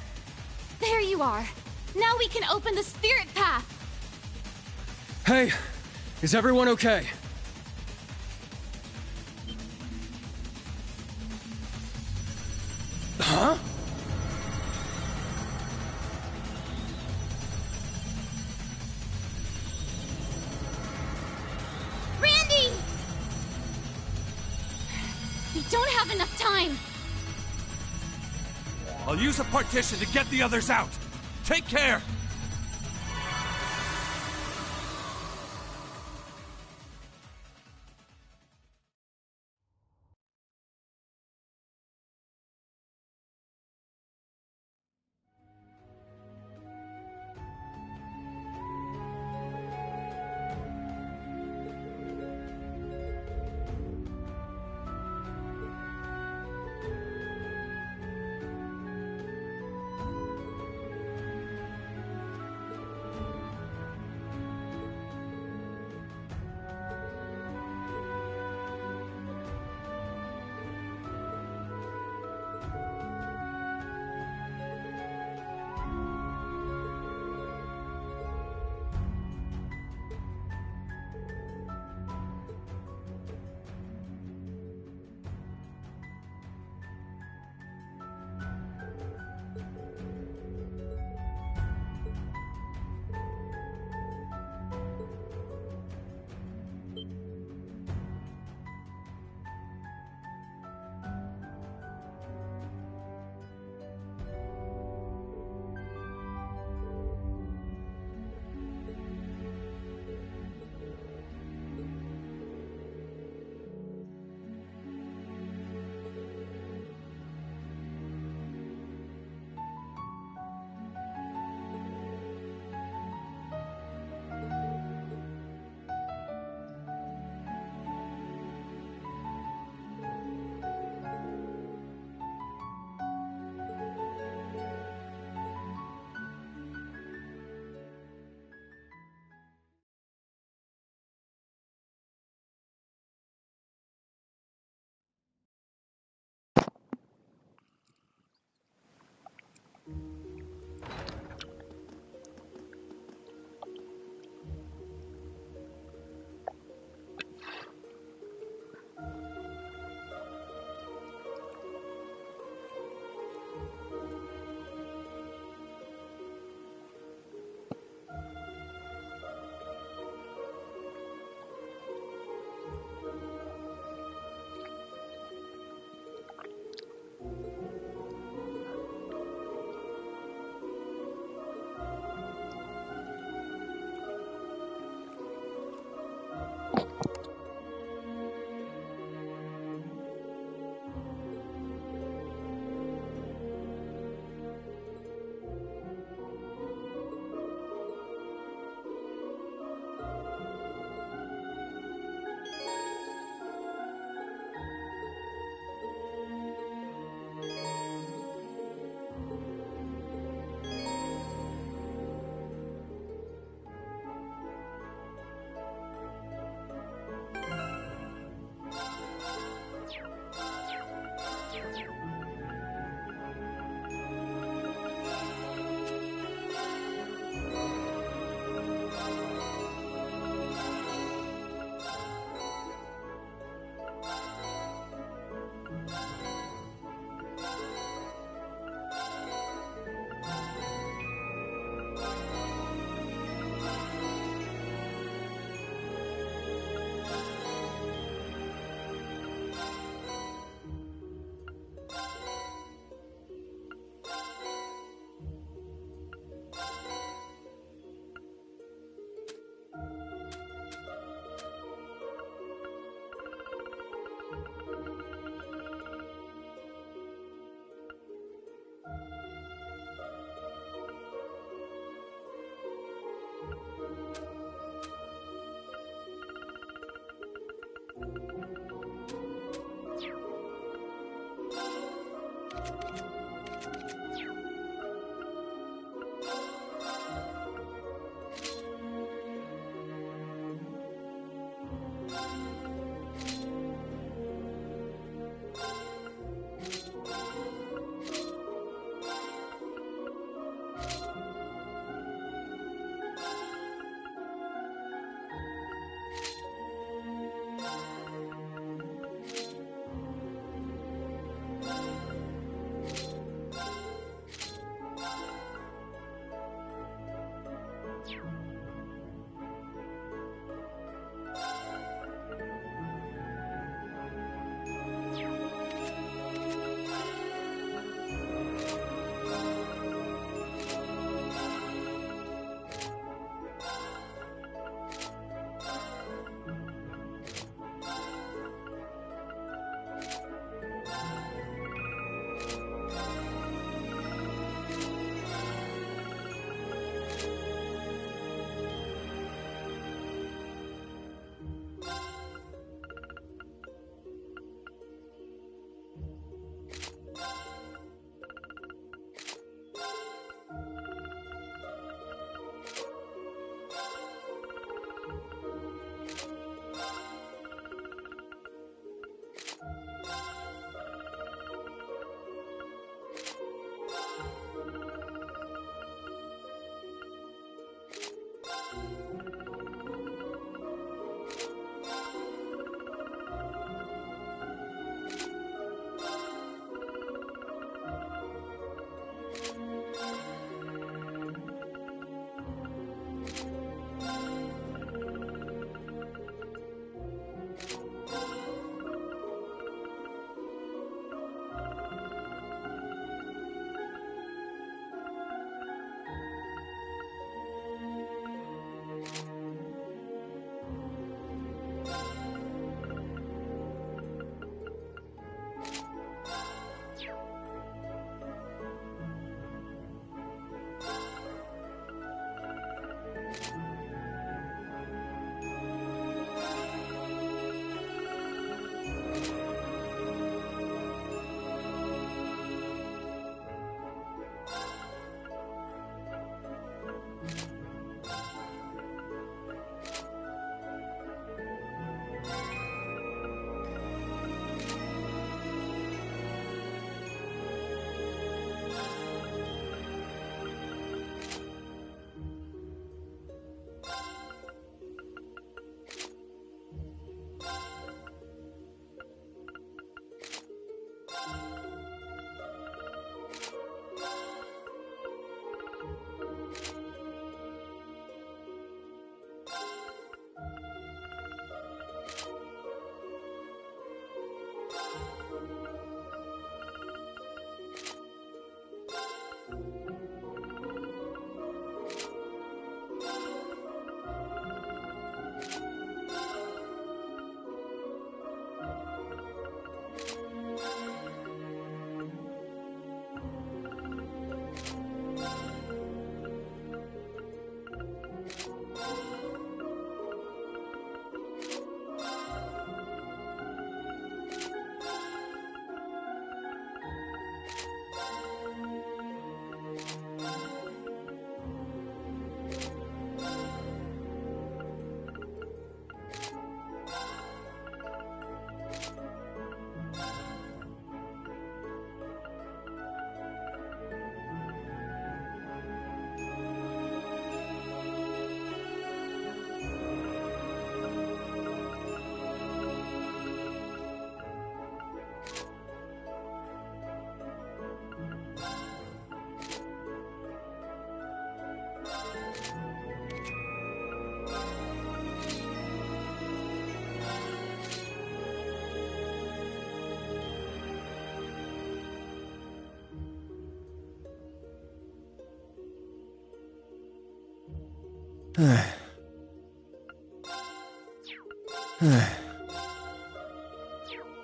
Speaker 16: There you are. Now we can open the spirit path.
Speaker 19: Hey, is everyone okay? Huh?
Speaker 8: Randy! We don't have enough time.
Speaker 5: I'll use a partition to get the others out. Take care!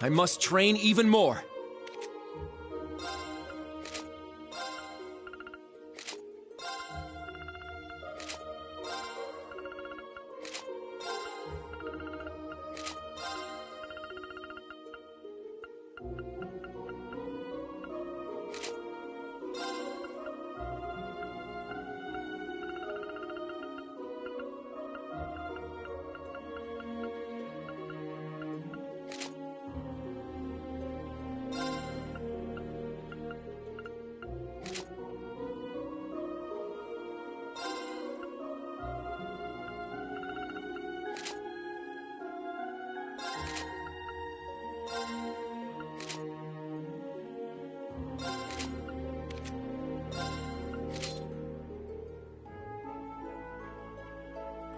Speaker 19: I must train even more.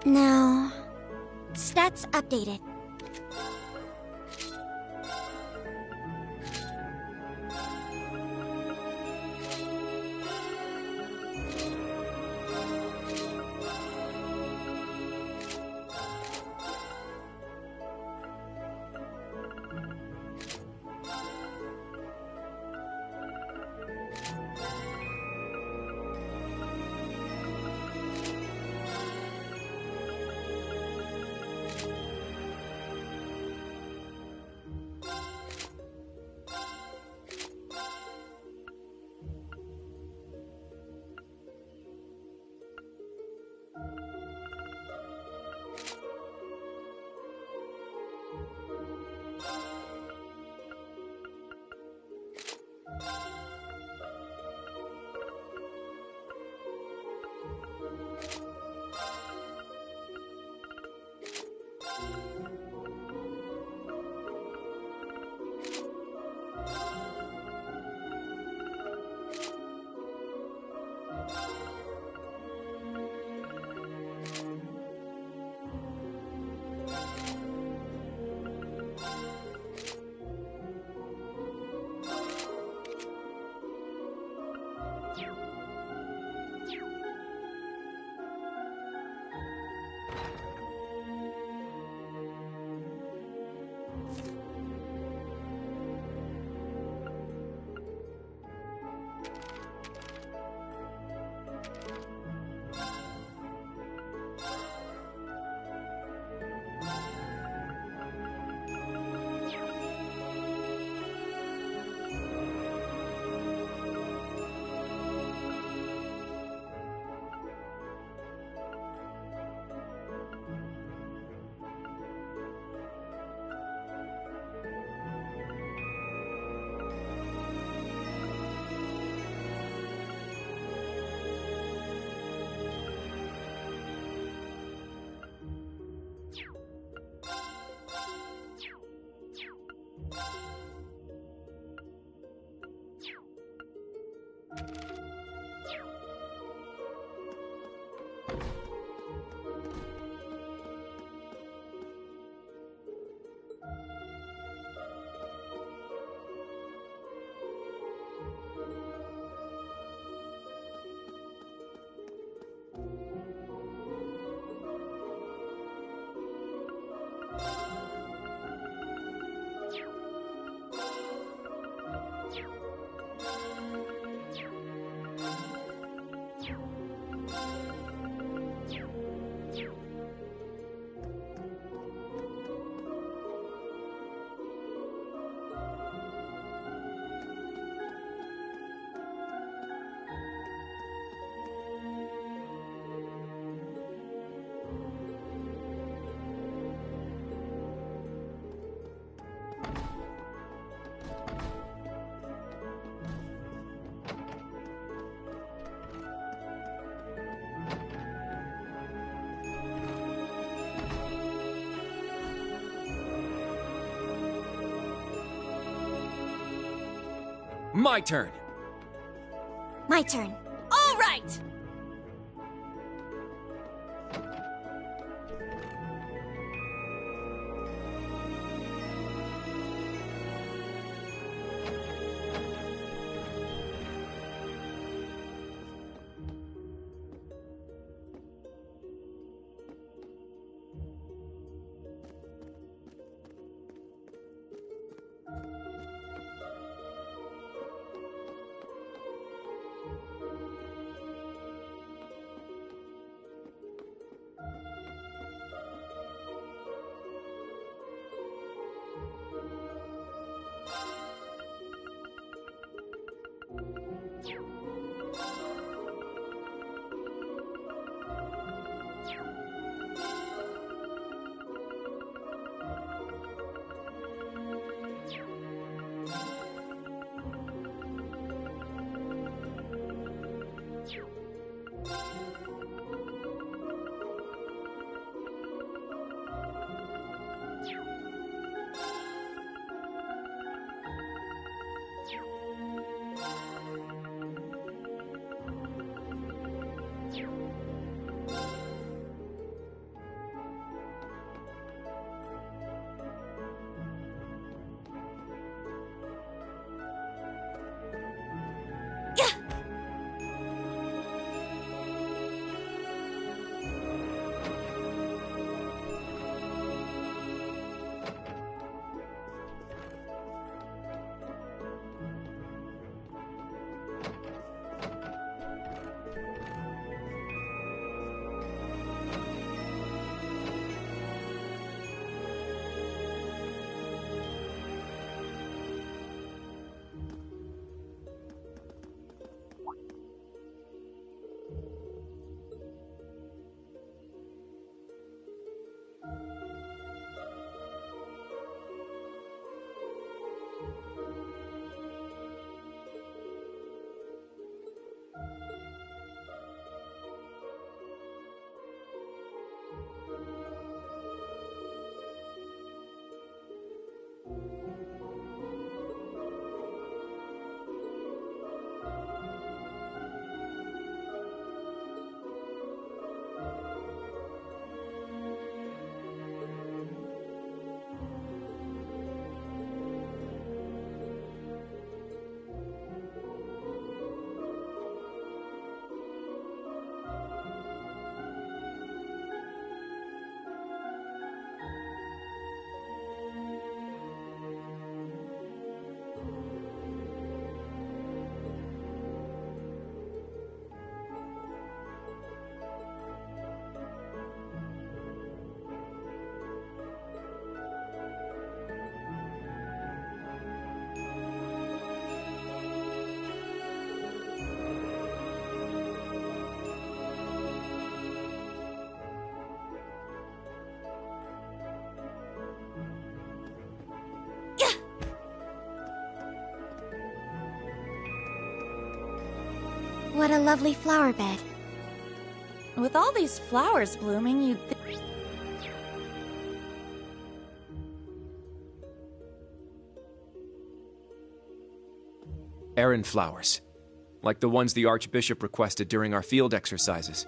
Speaker 6: Now, stats updated.
Speaker 19: My turn.
Speaker 6: My turn.
Speaker 1: All right!
Speaker 6: What a lovely flower bed.
Speaker 1: With all these flowers blooming, you'd
Speaker 19: Errand flowers. Like the ones the Archbishop requested during our field exercises.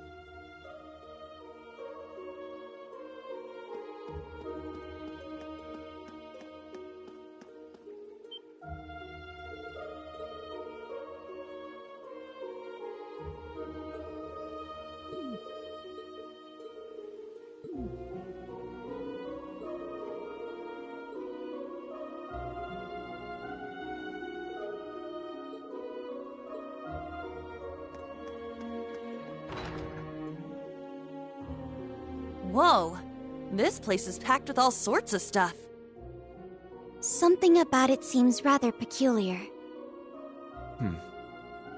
Speaker 1: Whoa, this place is packed with all sorts of stuff.
Speaker 6: Something about it seems rather peculiar.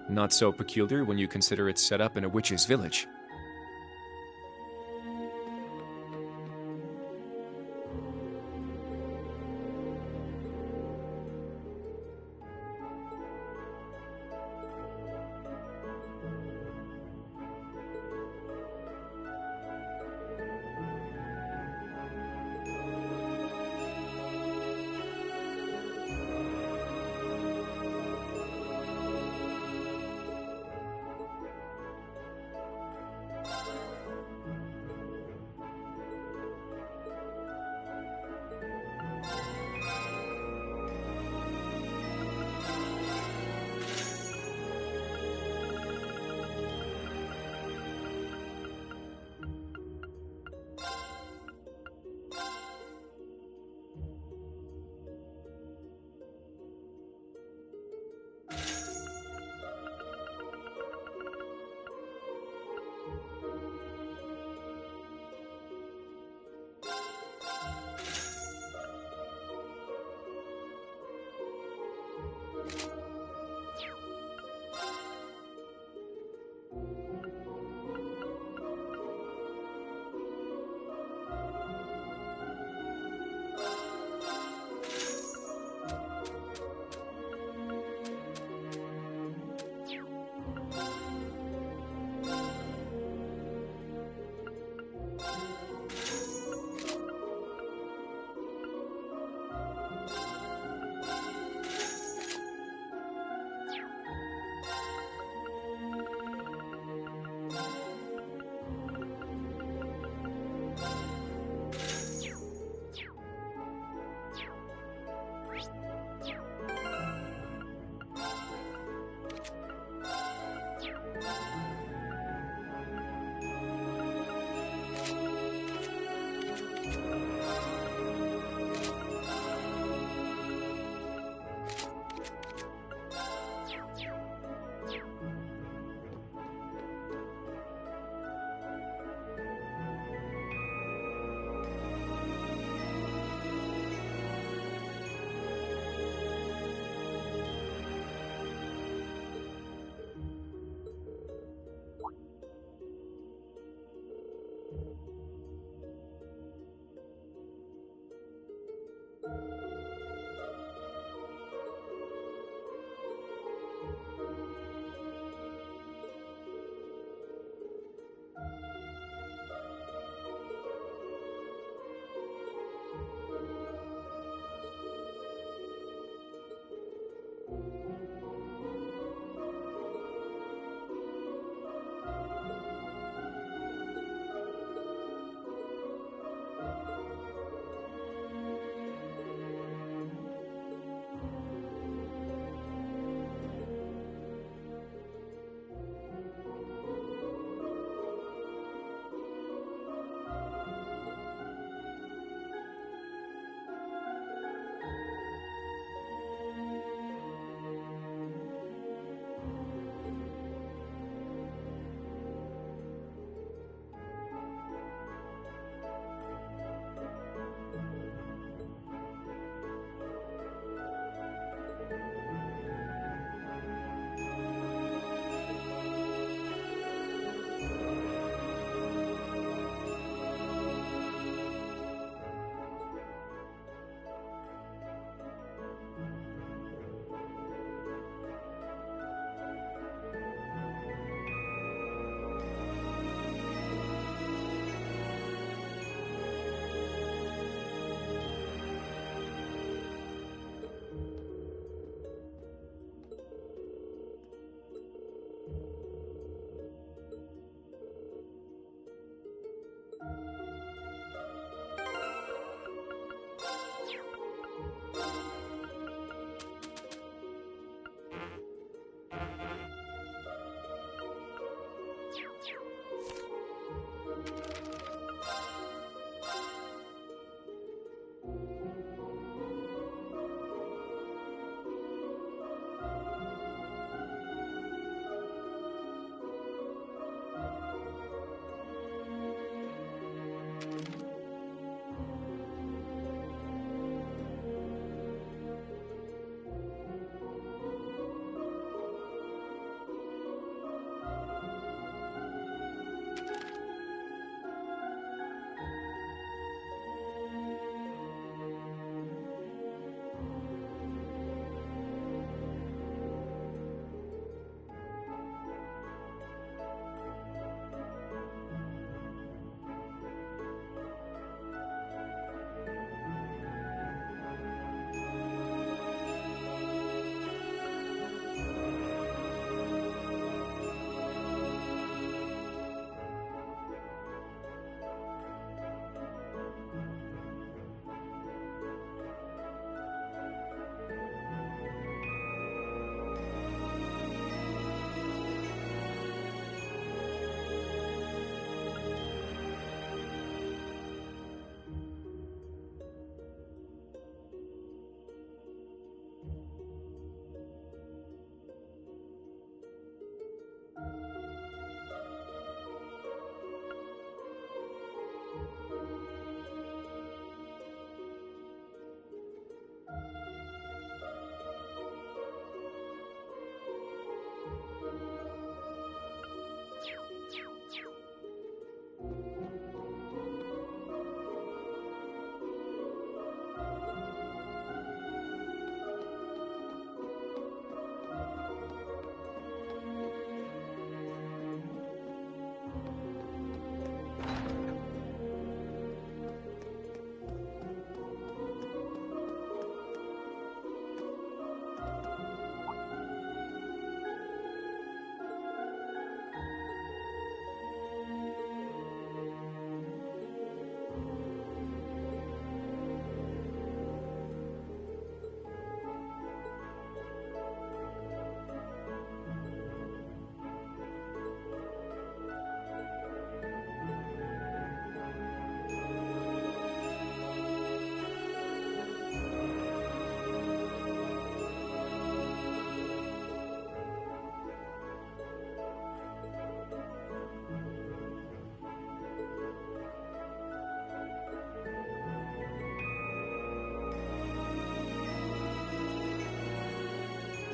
Speaker 19: Not so peculiar when you consider it's set up in a witch's village.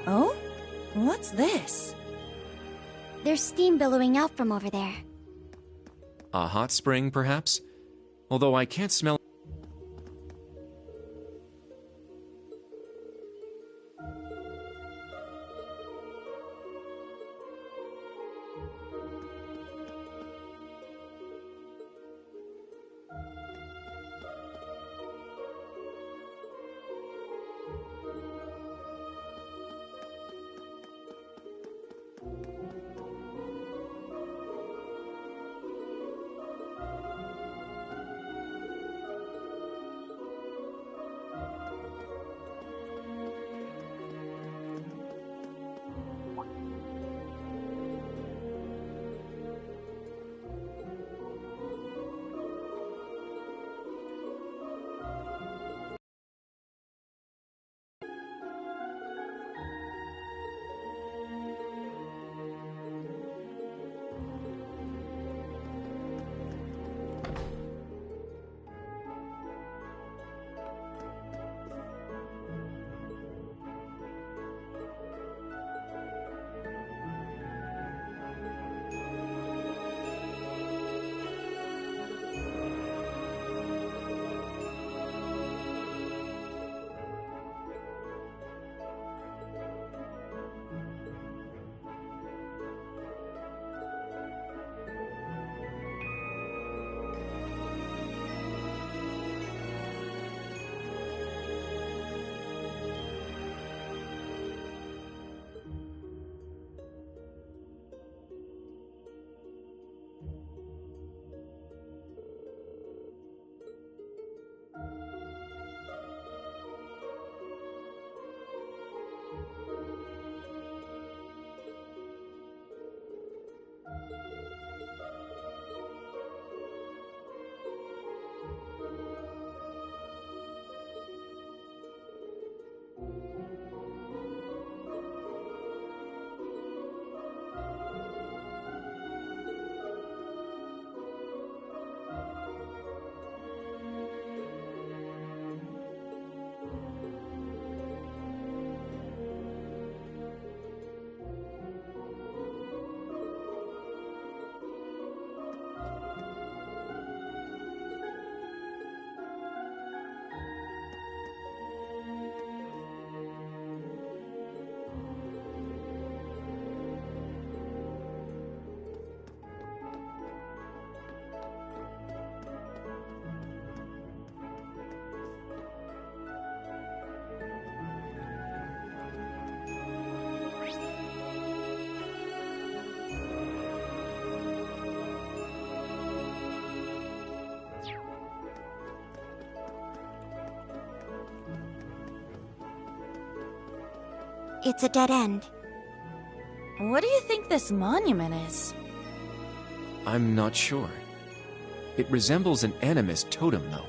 Speaker 1: Oh? What's this?
Speaker 6: There's steam billowing out from over there.
Speaker 19: A hot spring, perhaps? Although I can't smell.
Speaker 6: It's a dead end.
Speaker 1: What do you think this monument is?
Speaker 19: I'm not sure. It resembles an animist totem, though.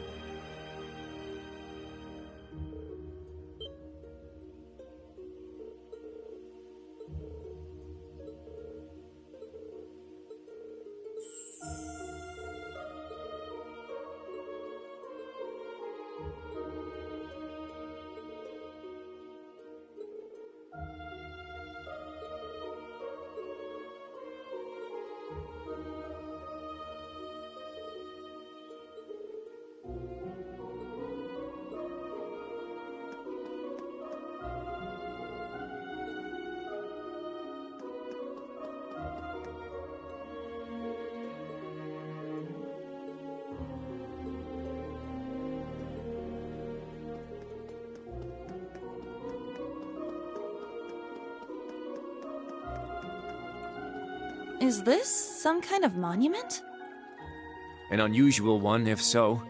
Speaker 1: Is this some kind of monument?
Speaker 19: An unusual one, if so.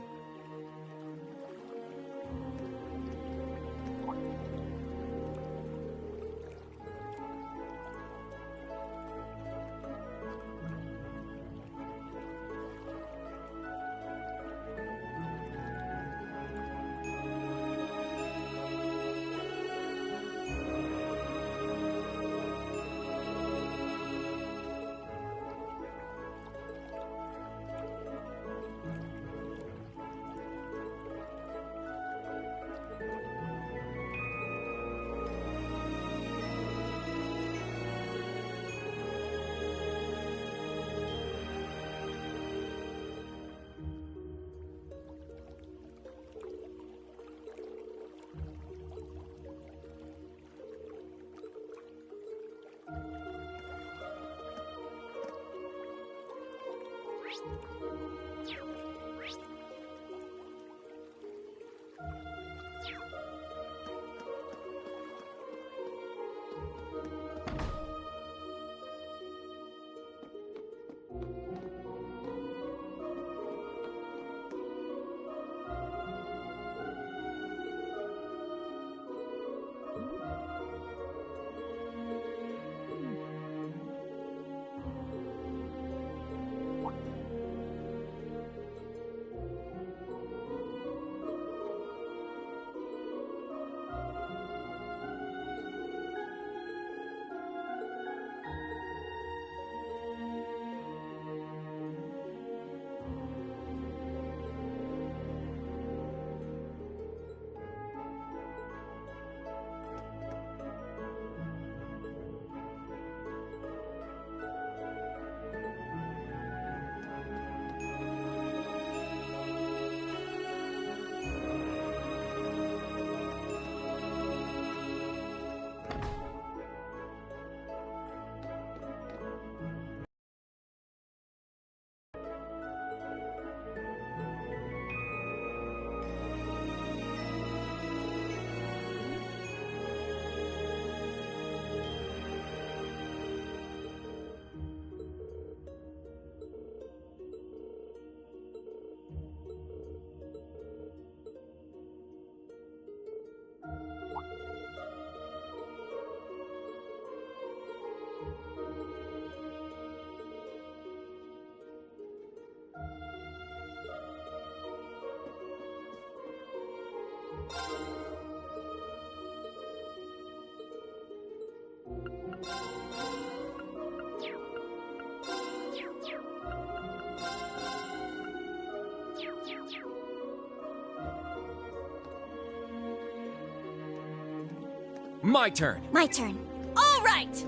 Speaker 19: My turn.
Speaker 6: My turn.
Speaker 1: All right!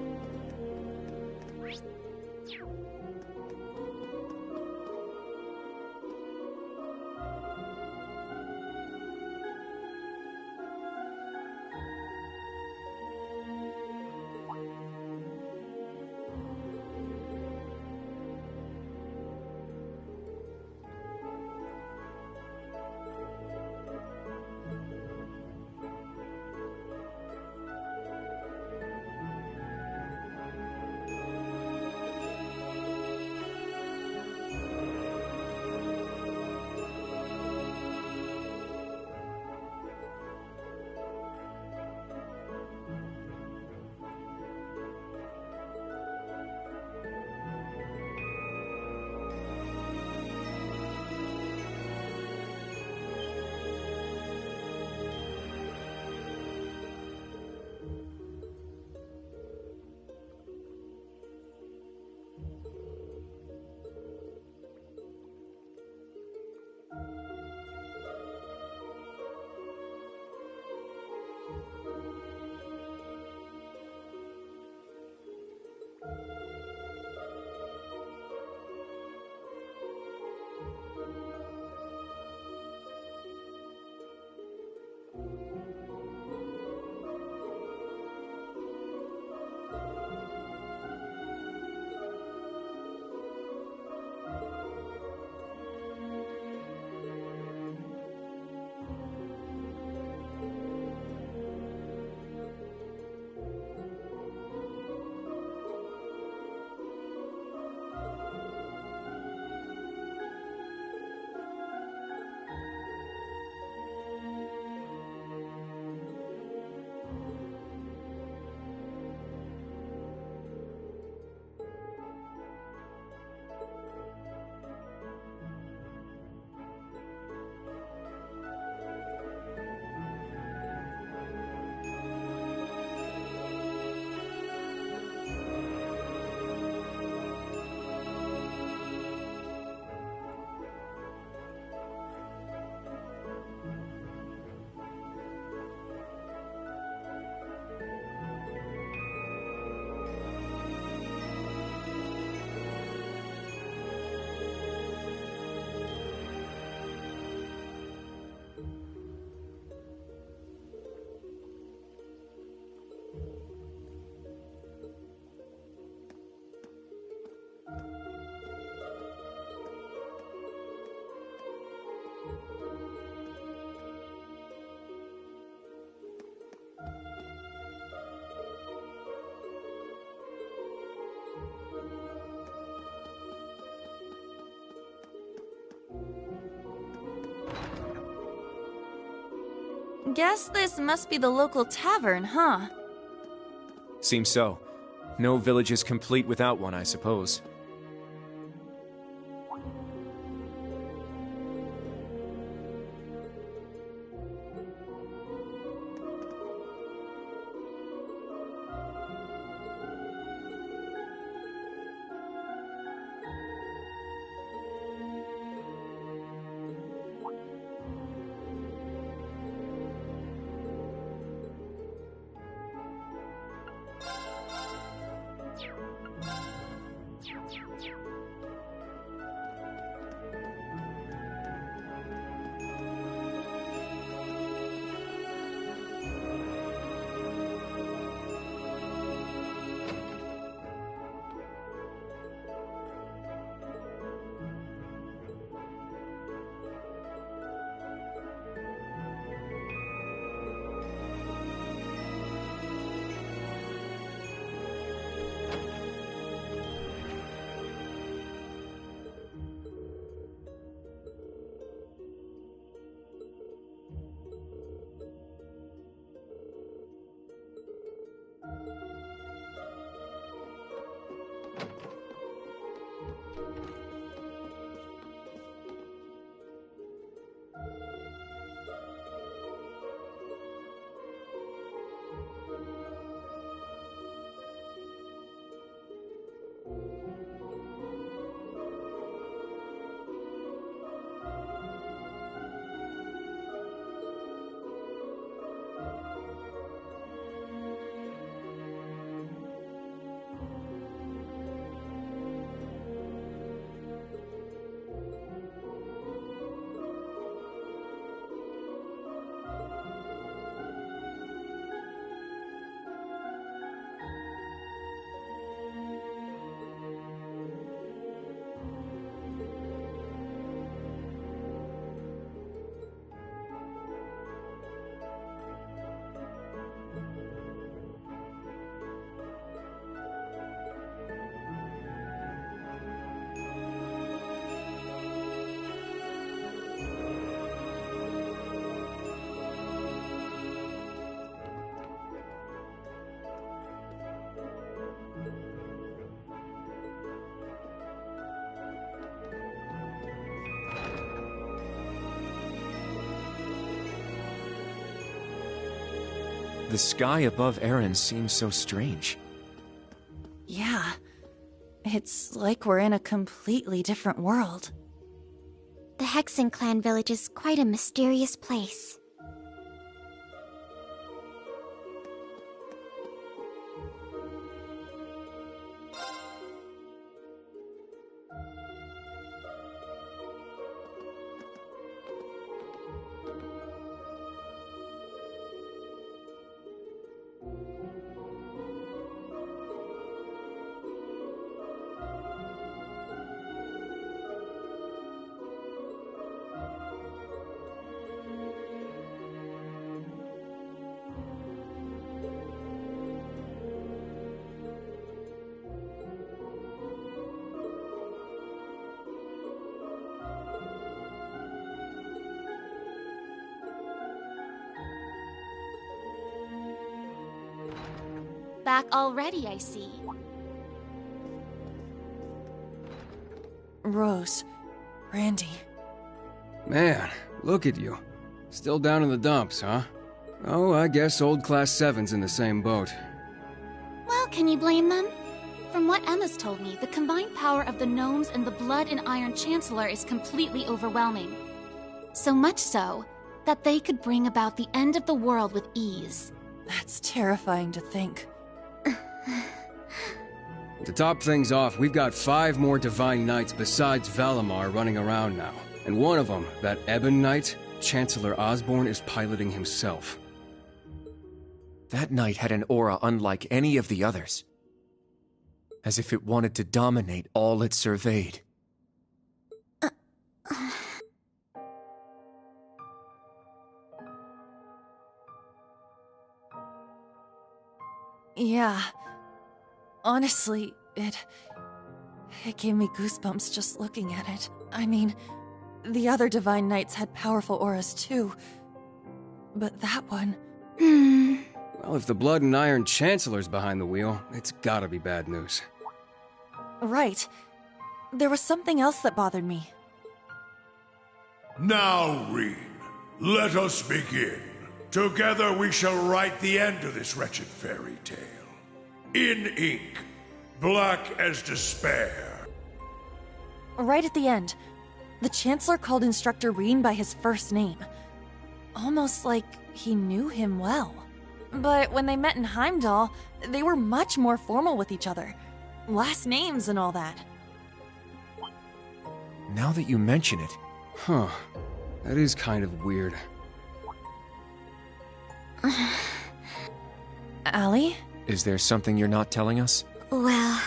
Speaker 1: Guess this must be the local tavern, huh?
Speaker 19: Seems so. No village is complete without one, I suppose. The sky above Erin seems so strange.
Speaker 1: Yeah. It's like we're in a completely different world.
Speaker 6: The Hexen clan village is quite a mysterious place. Back already, I see.
Speaker 1: Rose. Randy.
Speaker 23: Man, look at you. Still down in the dumps, huh? Oh, I guess old Class 7's in the same boat.
Speaker 8: Well, can you blame them? From what Emma's told me, the combined power of the gnomes and the Blood and Iron Chancellor is completely overwhelming. So much so, that they could bring about the end of the world with ease.
Speaker 1: That's terrifying to think.
Speaker 23: To top things off, we've got 5 more Divine Knights besides Valimar running around now. And one of them, that Ebon Knight, Chancellor Osborne is piloting himself.
Speaker 19: That knight had an aura unlike any of the others. As if it wanted to dominate all it surveyed.
Speaker 1: Yeah. Honestly, it gave me goosebumps just looking at it. I mean, the other Divine Knights had powerful auras too. But that one...
Speaker 23: Well, if the Blood and Iron Chancellor's behind the wheel, it's gotta be bad news.
Speaker 1: Right. There was something else that bothered me.
Speaker 2: Now, Reen, let us begin. Together we shall write the end of this wretched fairy tale. In ink, black as despair.
Speaker 1: Right at the end, the Chancellor called Instructor Reen by his first name. Almost like he knew him well. But when they met in Heimdall, they were much more formal with each other. Last names and all that.
Speaker 19: Now that you mention it...
Speaker 23: Huh. That is kind of weird.
Speaker 1: Allie?
Speaker 19: Is there something you're not telling us?
Speaker 6: Well...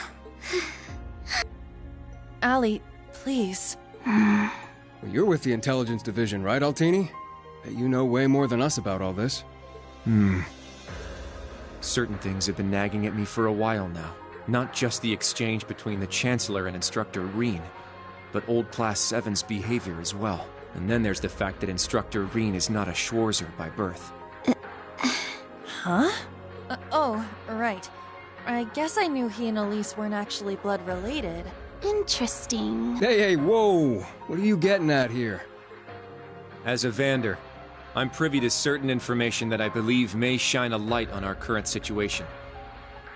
Speaker 1: Allie, please.
Speaker 23: Well, you're with the Intelligence Division, right, Altini? You know way more than us about all this.
Speaker 19: Certain things have been nagging at me for a while now. Not just the exchange between the Chancellor and Instructor Reen, but old Class 7's behavior as well. And then there's the fact that Instructor Reen is not a Schwarzer by birth.
Speaker 1: Huh? Oh, right. I guess I knew he and Elise weren't actually blood related.
Speaker 8: Interesting.
Speaker 23: Hey, whoa! What are you getting at here?
Speaker 19: As a Vander, I'm privy to certain information that I believe may shine a light on our current situation.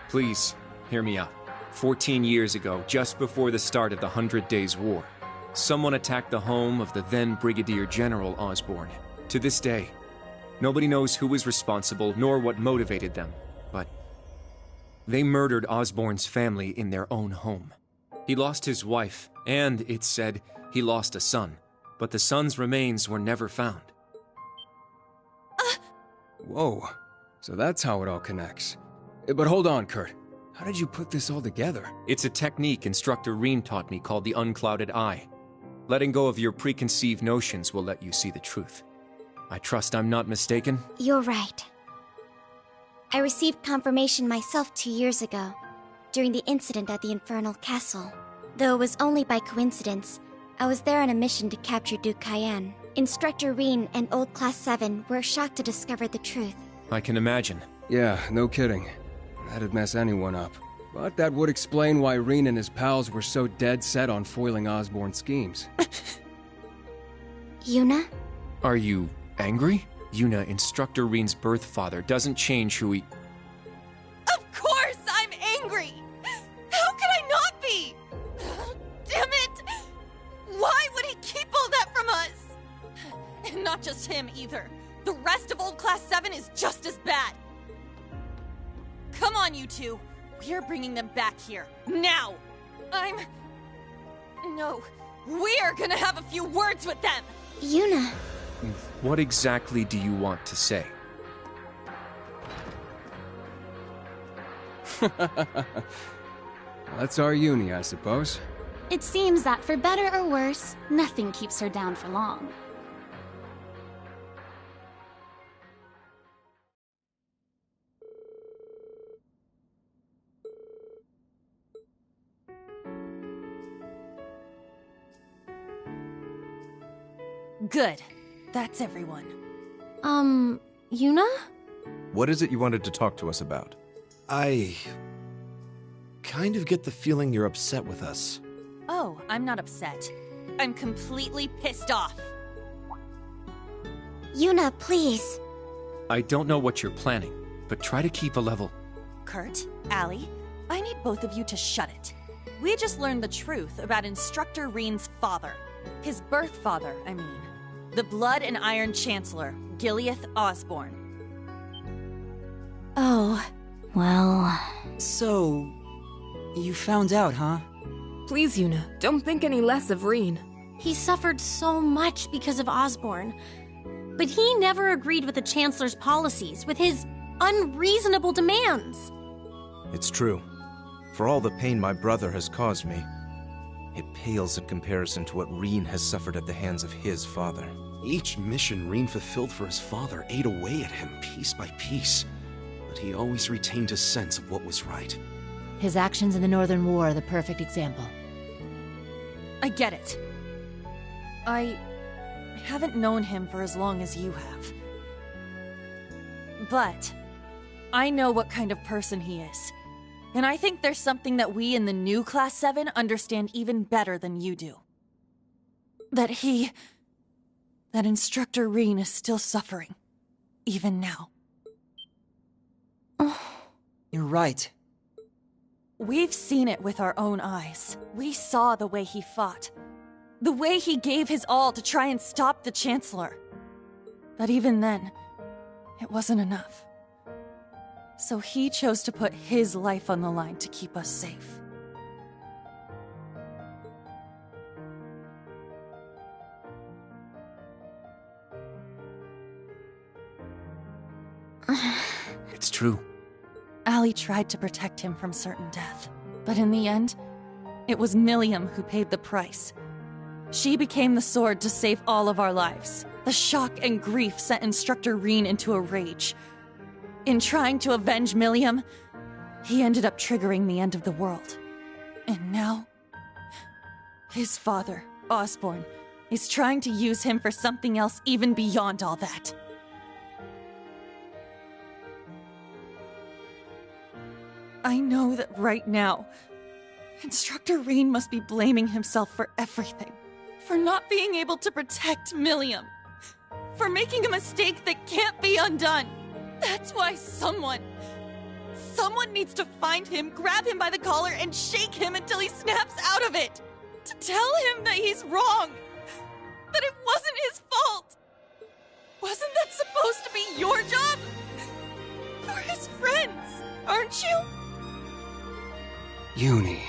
Speaker 19: Please, hear me out. 14 years ago, just before the start of the 100 Days War, someone attacked the home of the then Brigadier General Osborn. To this day, nobody knows who was responsible nor what motivated them, but they murdered Osborn's family in their own home. He lost his wife, and, it's said, he lost a son, but the son's remains were never found.
Speaker 23: Whoa. So that's how it all connects. But hold on, Kurt. How did you put this all together?
Speaker 19: It's a technique Instructor Reen taught me called the Unclouded Eye. Letting go of your preconceived notions will let you see the truth. I trust I'm not mistaken?
Speaker 6: You're right. I received confirmation myself 2 years ago, during the incident at the Infernal Castle. Though it was only by coincidence, I was there on a mission to capture Duke Cayenne. Instructor Reen and Old Class 7 were shocked to discover the truth.
Speaker 19: I can imagine.
Speaker 23: Yeah, no kidding. That'd mess anyone up. But that would explain why Reen and his pals were so dead set on foiling Osborn's schemes.
Speaker 6: Yuna?
Speaker 19: Are you angry? Yuna, Instructor Reen's birth father, doesn't change who he...
Speaker 1: Of course I'm angry! How could I not be? Damn it! Why would he keep all that from us? And not just him, either. The rest of Old Class 7 is just as bad. Come on, you two. We're bringing them back here. Now! No. We're gonna have a few words with them!
Speaker 6: Yuna.
Speaker 19: What exactly do you want to say?
Speaker 23: That's our uni, I suppose.
Speaker 8: It seems that for better or worse, nothing keeps her down for long.
Speaker 1: Good. That's everyone.
Speaker 8: Yuna?
Speaker 24: What is it you wanted to talk to us about?
Speaker 10: I kind of get the feeling you're upset with us.
Speaker 1: Oh, I'm not upset. I'm completely pissed off.
Speaker 6: Yuna, please.
Speaker 19: I don't know what you're planning, but try to keep a level.
Speaker 1: Kurt, Allie, I need both of you to shut it. We just learned the truth about Instructor Reen's father. His birth father, I mean. The Blood and Iron Chancellor, Gileath Osborn.
Speaker 16: Oh, well...
Speaker 9: So... you found out, huh?
Speaker 15: Please, Yuna, don't think any less of Reen.
Speaker 8: He suffered so much because of Osborn. But he never agreed with the Chancellor's policies, with his unreasonable demands.
Speaker 24: It's true. For all the pain my brother has caused me, it pales in comparison to what Reen has suffered at the hands of his father.
Speaker 10: Each mission Reen fulfilled for his father ate away at him piece by piece. But
Speaker 24: but he always retained a sense of what was right.
Speaker 12: His actions in the Northern War are the perfect example.
Speaker 1: I get it. I haven't known him for as long as you have. But I know what kind of person he is. And I think there's something that we in the new Class 7 understand even better than you do. That Instructor Reen is still suffering. Even now.
Speaker 9: You're right.
Speaker 1: We've seen it with our own eyes. We saw the way he fought. The way he gave his all to try and stop the Chancellor. But even then, it wasn't enough. So he chose to put his life on the line to keep us safe.
Speaker 24: It's true.
Speaker 1: Allie tried to protect him from certain death. But in the end, it was Milliam who paid the price. She became the sword to save all of our lives. The shock and grief sent Instructor Reen into a rage. In trying to avenge Milliam, he ended up triggering the end of the world. And now, his father, Osborn, is trying to use him for something else even beyond all that. I know that right now, Instructor Reen must be blaming himself for everything. For not being able to protect Milliam. For making a mistake that can't be undone. That's why someone needs to find him, grab him by the collar, and shake him until he snaps out of it. To tell him that he's wrong. That it wasn't his fault. Wasn't that supposed to be your job? You're his friends, aren't you?
Speaker 23: Uni.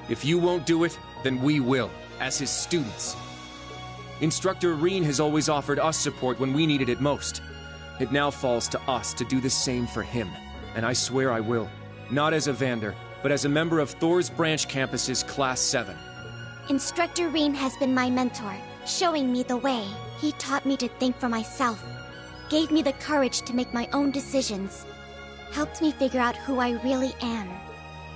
Speaker 19: If you won't do it, then we will, as his students. Instructor Reen has always offered us support when we needed it most. It now falls to us to do the same for him, and I swear I will. Not as a Vander, but as a member of Thor's Branch Campus's Class 7.
Speaker 6: Instructor Reen has been my mentor, showing me the way. He taught me to think for myself, gave me the courage to make my own decisions, helped me figure out who I really am.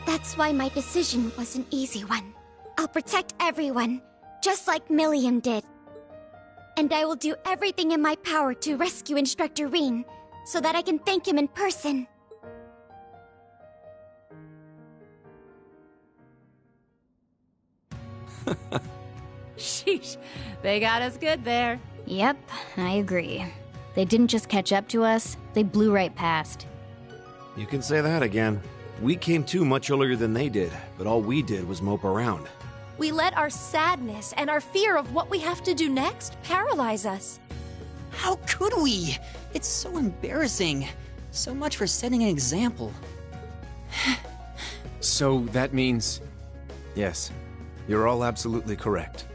Speaker 6: That's why my decision was an easy one. I'll protect everyone, just like Milliam did. And I will do everything in my power to rescue Instructor Reen, so that I can thank him in person.
Speaker 12: Sheesh, they got us good there.
Speaker 14: Yep, I agree. They didn't just catch up to us, they blew right past.
Speaker 10: You can say that again. We came to much earlier than they did, but all we did was mope around.
Speaker 20: We let our sadness and our fear of what we have to do next paralyze us.
Speaker 9: How could we? It's so embarrassing. So much for setting an example.
Speaker 19: So that means...
Speaker 24: Yes, you're all absolutely correct.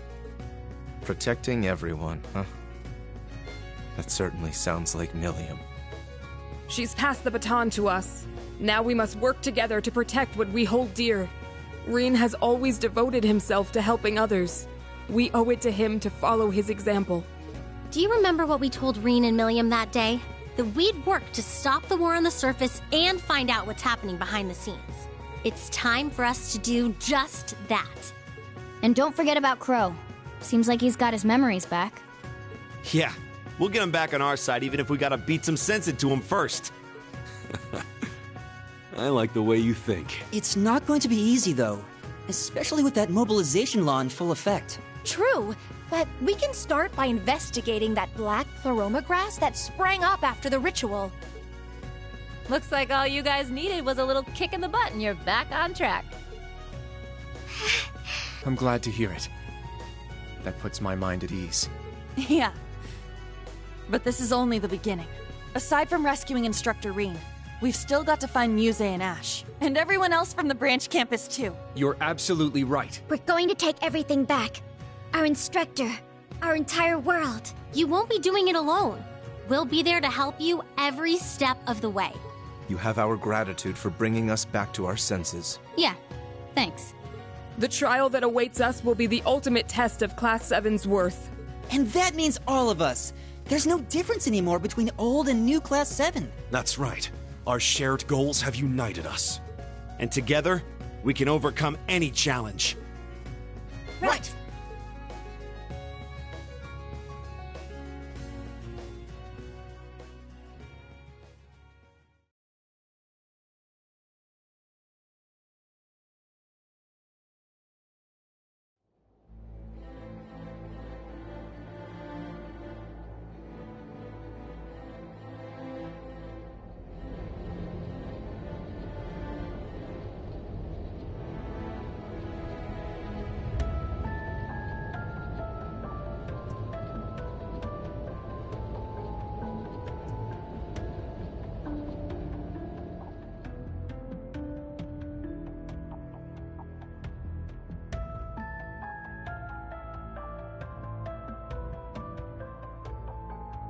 Speaker 24: Protecting everyone, huh? That certainly sounds like Milliam.
Speaker 15: She's passed the baton to us. Now we must work together to protect what we hold dear. Reen has always devoted himself to helping others. We owe it to him to follow his example.
Speaker 18: Do you remember what we told Reen and Milliam that day? That we'd work to stop the war on the surface and find out what's happening behind the scenes. It's time for us to do just that.
Speaker 14: And don't forget about Crow. Seems like he's got his memories back.
Speaker 10: Yeah, we'll get him back on our side even if we gotta beat some sense into him first. I like the way you think.
Speaker 9: It's not going to be easy, though. Especially with that mobilization law in full effect.
Speaker 20: True, but we can start by investigating that black pleroma grass that sprang up after the ritual.
Speaker 12: Looks like all you guys needed was a little kick in the butt and you're back on track.
Speaker 19: I'm glad to hear it. That puts my mind at ease.
Speaker 1: Yeah. But this is only the beginning. Aside from rescuing Instructor Reen, we've still got to find Muse and Ash. And everyone else from the branch campus, too.
Speaker 19: You're absolutely right.
Speaker 6: We're going to take everything back. Our instructor, our entire world.
Speaker 18: You won't be doing it alone. We'll be there to help you every step of the way.
Speaker 24: You have our gratitude for bringing us back to our senses.
Speaker 14: Yeah, thanks.
Speaker 15: The trial that awaits us will be the ultimate test of Class 7's worth.
Speaker 9: And that means all of us. There's no difference anymore between old and new Class 7.
Speaker 4: That's right. Our shared goals have united us.
Speaker 10: And together, we can overcome any challenge.
Speaker 9: Right!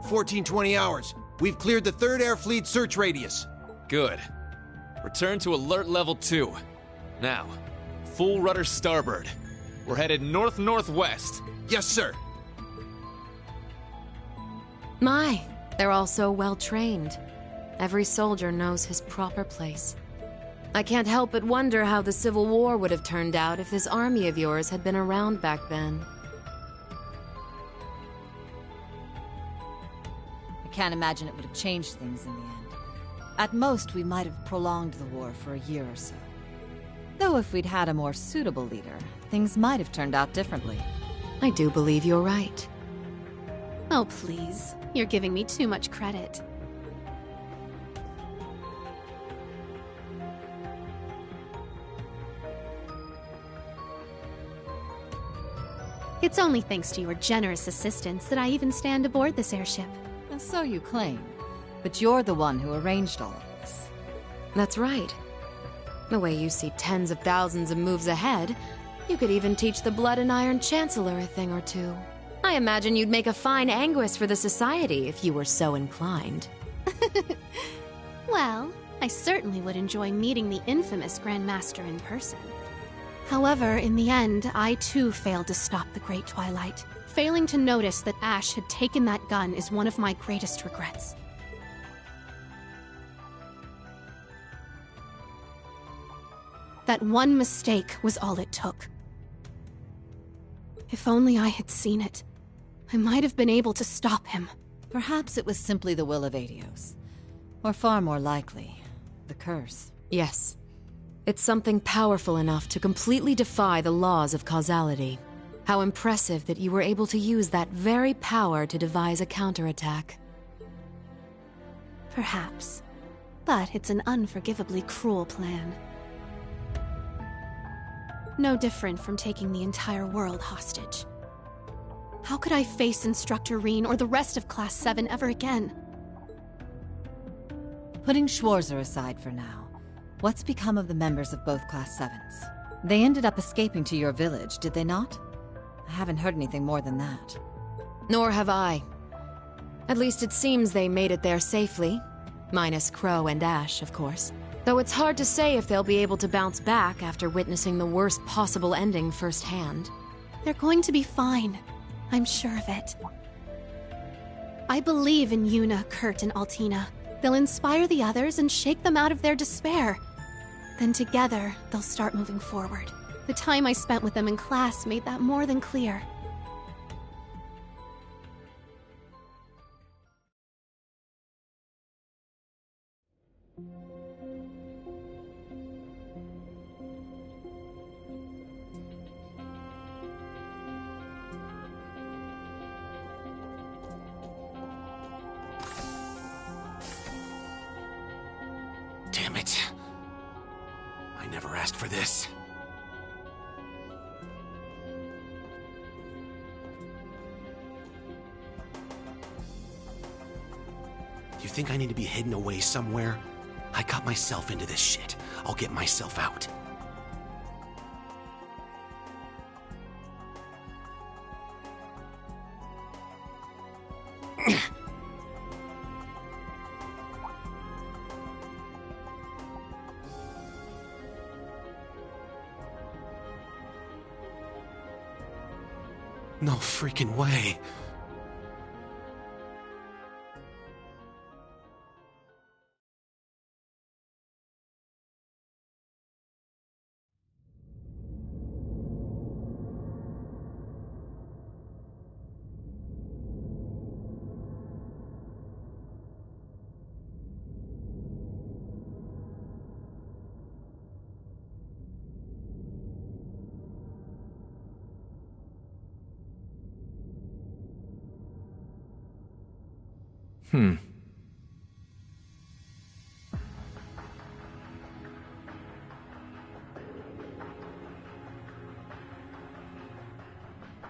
Speaker 11: $1420 hours. We've cleared the 3rd Air Fleet search radius.
Speaker 5: Good. Return to alert level 2. Now, full rudder starboard. We're headed north-northwest.
Speaker 11: Yes, sir.
Speaker 13: My, they're all so well trained. Every soldier knows his proper place. I can't help but wonder how the Civil War would have turned out if this army of yours had been around back then.
Speaker 21: Can't imagine it would have changed things in the end. At most, we might have prolonged the war for a year or so. Though if we'd had a more suitable leader, things might have turned out differently.
Speaker 13: I do believe you're right.
Speaker 8: Oh, please. You're giving me too much credit. It's only thanks to your generous assistance that I even stand aboard this airship.
Speaker 21: So you claim. But you're the one who arranged all of this.
Speaker 13: That's right. The way you see tens of thousands of moves ahead, you could even teach the Blood and Iron Chancellor a thing or two. I imagine you'd make a fine Anguis for the Society if you were so inclined.
Speaker 8: Well, I certainly would enjoy meeting the infamous Grand Master in person. However, in the end, I too failed to stop the Great Twilight. Failing to notice that Ash had taken that gun is one of my greatest regrets. That one mistake was all it took. If only I had seen it, I might have been able to stop him.
Speaker 21: Perhaps it was simply the will of Adios. Or far more likely, the curse.
Speaker 13: Yes. It's something powerful enough to completely defy the laws of causality. How impressive that you were able to use that very power to devise a counterattack.
Speaker 8: Perhaps. But it's an unforgivably cruel plan. No different from taking the entire world hostage. How could I face Instructor Reen or the rest of Class 7 ever again?
Speaker 21: Putting Schwarzer aside for now, what's become of the members of both Class 7s? They ended up escaping to your village, did they not? I haven't heard anything more than that.
Speaker 13: Nor have I. At least it seems they made it there safely. Minus Crow and Ash, of course. Though it's hard to say if they'll be able to bounce back after witnessing the worst possible ending firsthand.
Speaker 8: They're going to be fine. I'm sure of it. I believe in Yuna, Kurt, and Altina. They'll inspire the others and shake them out of their despair. Then together, they'll start moving forward. The time I spent with them in class made that more than clear.
Speaker 4: Damn it. I never asked for this. You think I need to be hidden away somewhere? I got myself into this shit. I'll get myself out. No freaking way.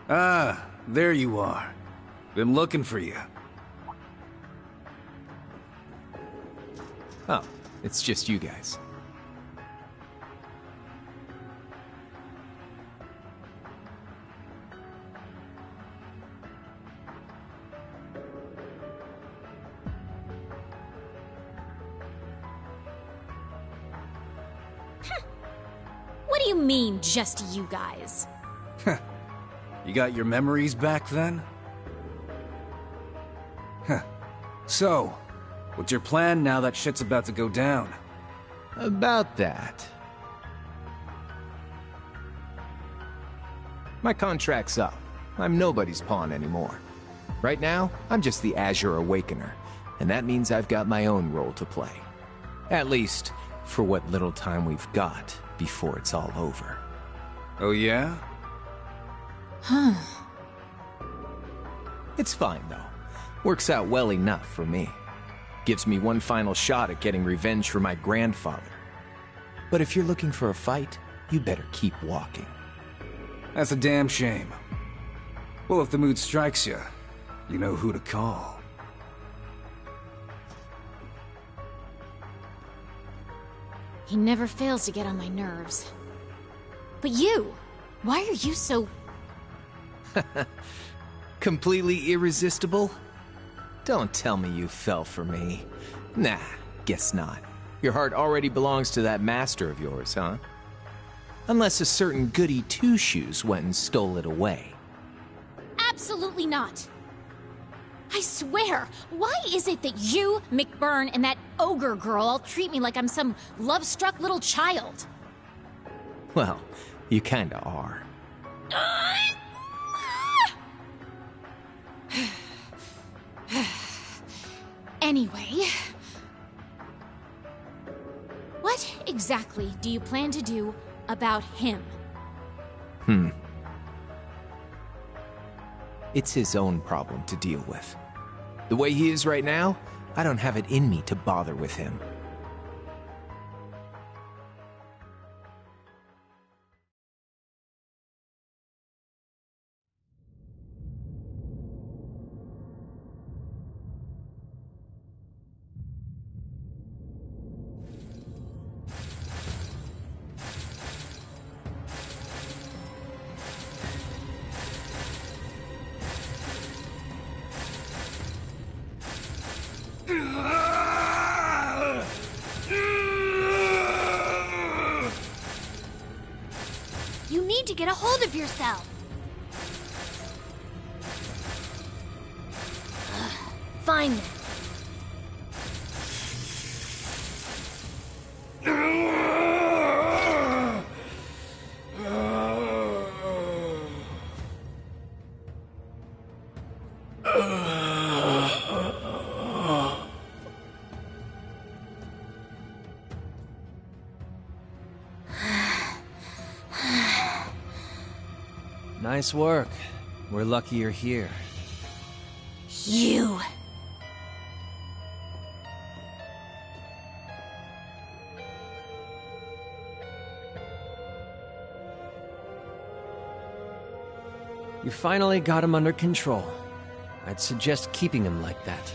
Speaker 3: Ah, there you are. Been looking for you.
Speaker 19: Oh, it's just you guys.
Speaker 20: What do you mean, just you guys?
Speaker 3: You got your memories back then? Huh. So, what's your plan now that shit's about to go down?
Speaker 19: About that. My contract's up. I'm nobody's pawn anymore. Right now, I'm just the Azure Awakener, and that means I've got my own role to play. At least, for what little time we've got before it's all over.
Speaker 3: Oh yeah?
Speaker 19: Huh. It's fine, though. Works out well enough for me. Gives me one final shot at getting revenge for my grandfather. But if you're looking for a fight, you better keep walking.
Speaker 3: That's a damn shame. Well, if the mood strikes you, you know who to call.
Speaker 20: He never fails to get on my nerves. But you, why are you so...
Speaker 19: Completely irresistible? Don't tell me you fell for me. Nah, guess not. Your heart already belongs to that master of yours, huh? Unless a certain goody two-shoes went and stole it away.
Speaker 20: Absolutely not. I swear, why is it that you, McBurn, and that ogre girl all treat me like I'm some love-struck little child?
Speaker 19: Well, you kinda are.
Speaker 20: Anyway... What exactly do you plan to do about him?
Speaker 19: It's his own problem to deal with. The way he is right now, I don't have it in me to bother with him.
Speaker 6: You need to get a hold of yourself. Fine then.
Speaker 23: Nice work. We're lucky you're here.
Speaker 6: You.
Speaker 23: You finally got him under control. I'd suggest keeping him like that.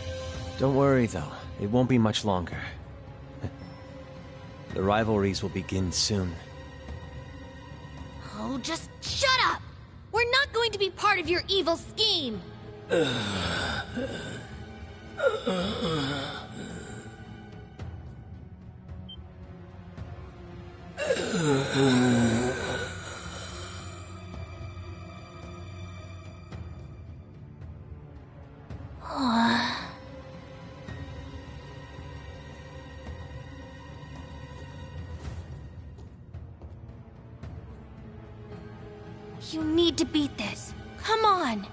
Speaker 23: Don't worry, though. It won't be much longer. The rivalries will begin soon.
Speaker 6: Oh, just shut up! We're not going to be part of your evil scheme! You need to beat this. Come on!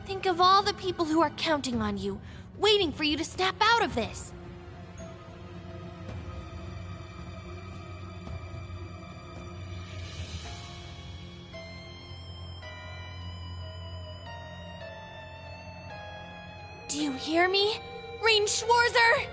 Speaker 6: Think of all the people who are counting on you, waiting for you to snap out of this. Do you hear me?
Speaker 20: Reen Schwarzer!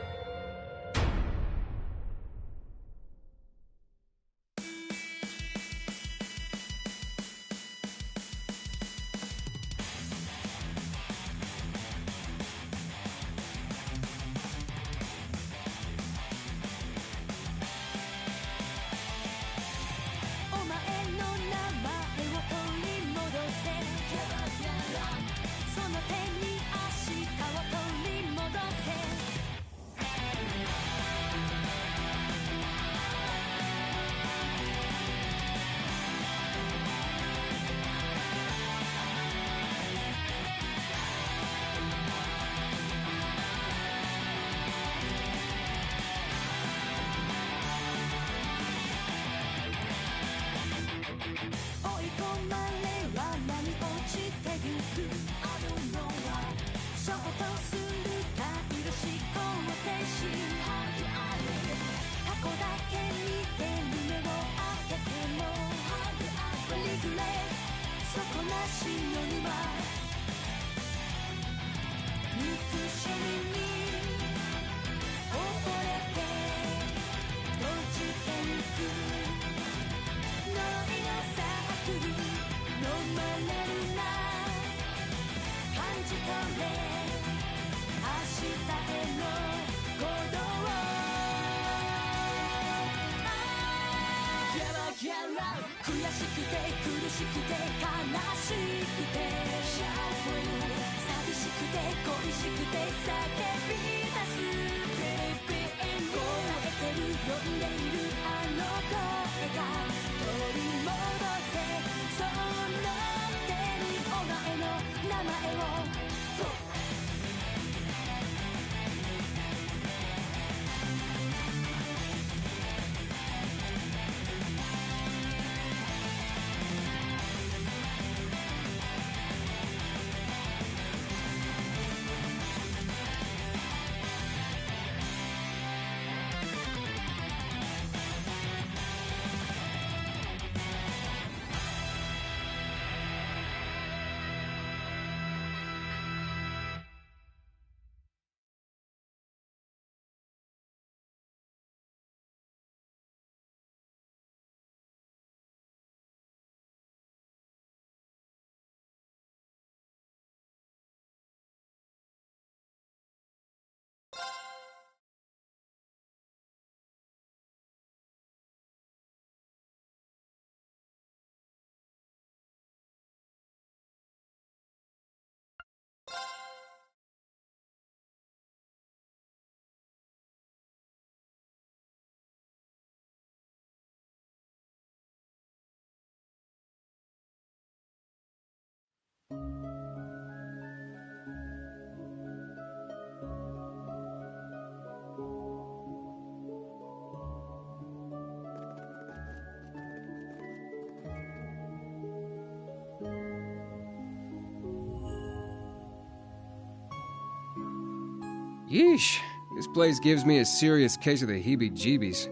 Speaker 23: Yeesh. This place gives me a serious case of the heebie-jeebies.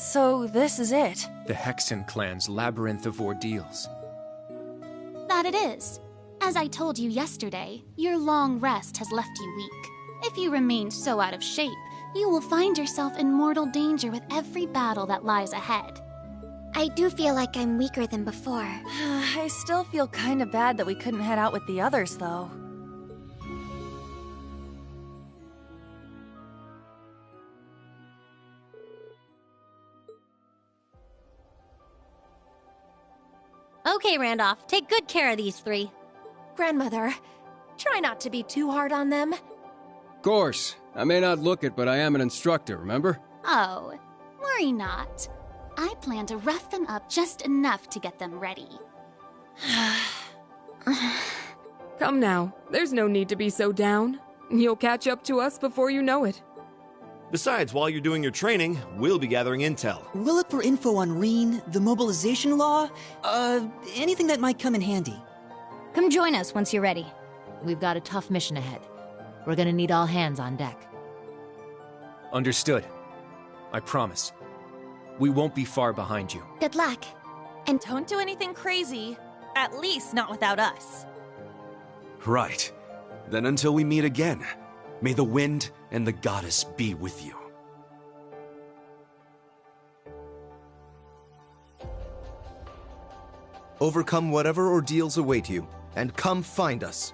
Speaker 1: So this is it?
Speaker 19: The Hexen clan's labyrinth of ordeals.
Speaker 6: That it is. As I told you yesterday, your long rest has left you weak. If you remain so out of shape, you will find yourself in mortal danger with every battle that lies ahead.
Speaker 18: I do feel like I'm weaker than before.
Speaker 1: I still feel kinda bad that we couldn't head out with the others, though.
Speaker 2: Okay, Randolph, take good care of these three.
Speaker 7: Grandmother, try not to be too hard on them.
Speaker 23: Course. I may not look it, but I am an instructor, remember?
Speaker 6: Oh, worry not. I plan to rough them up just enough to get them ready.
Speaker 15: Come now, there's no need to be so down. You'll catch up to us before you know it.
Speaker 10: Besides, while you're doing your training, we'll be gathering intel.
Speaker 9: We'll look for info on Reen, the mobilization law, anything that might come in handy.
Speaker 12: Come join us once you're ready. We've got a tough mission ahead. We're gonna need all hands on deck.
Speaker 19: Understood. I promise. We won't be far behind you.
Speaker 18: Good luck.
Speaker 1: And don't do anything crazy. At least not without us.
Speaker 24: Right. Then until we meet again, may the wind
Speaker 4: and the goddess be with you.
Speaker 24: Overcome whatever ordeals await you, and come find us.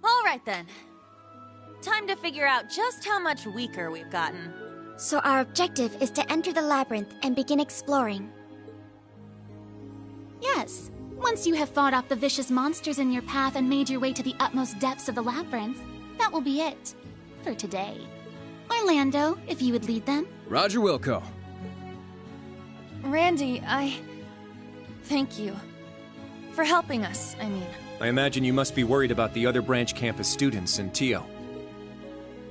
Speaker 1: All right then. Time to figure out just how much weaker we've gotten.
Speaker 6: So our objective is to enter the labyrinth and begin exploring.
Speaker 20: Yes. Once you have fought off the vicious monsters in your path and made your way to the utmost depths of the labyrinth, that will be it. For today. Orlando, if you would lead them.
Speaker 23: Roger Wilco.
Speaker 1: Randy, thank you. For helping us, I mean.
Speaker 19: I imagine you must be worried about the other branch campus students and Tio.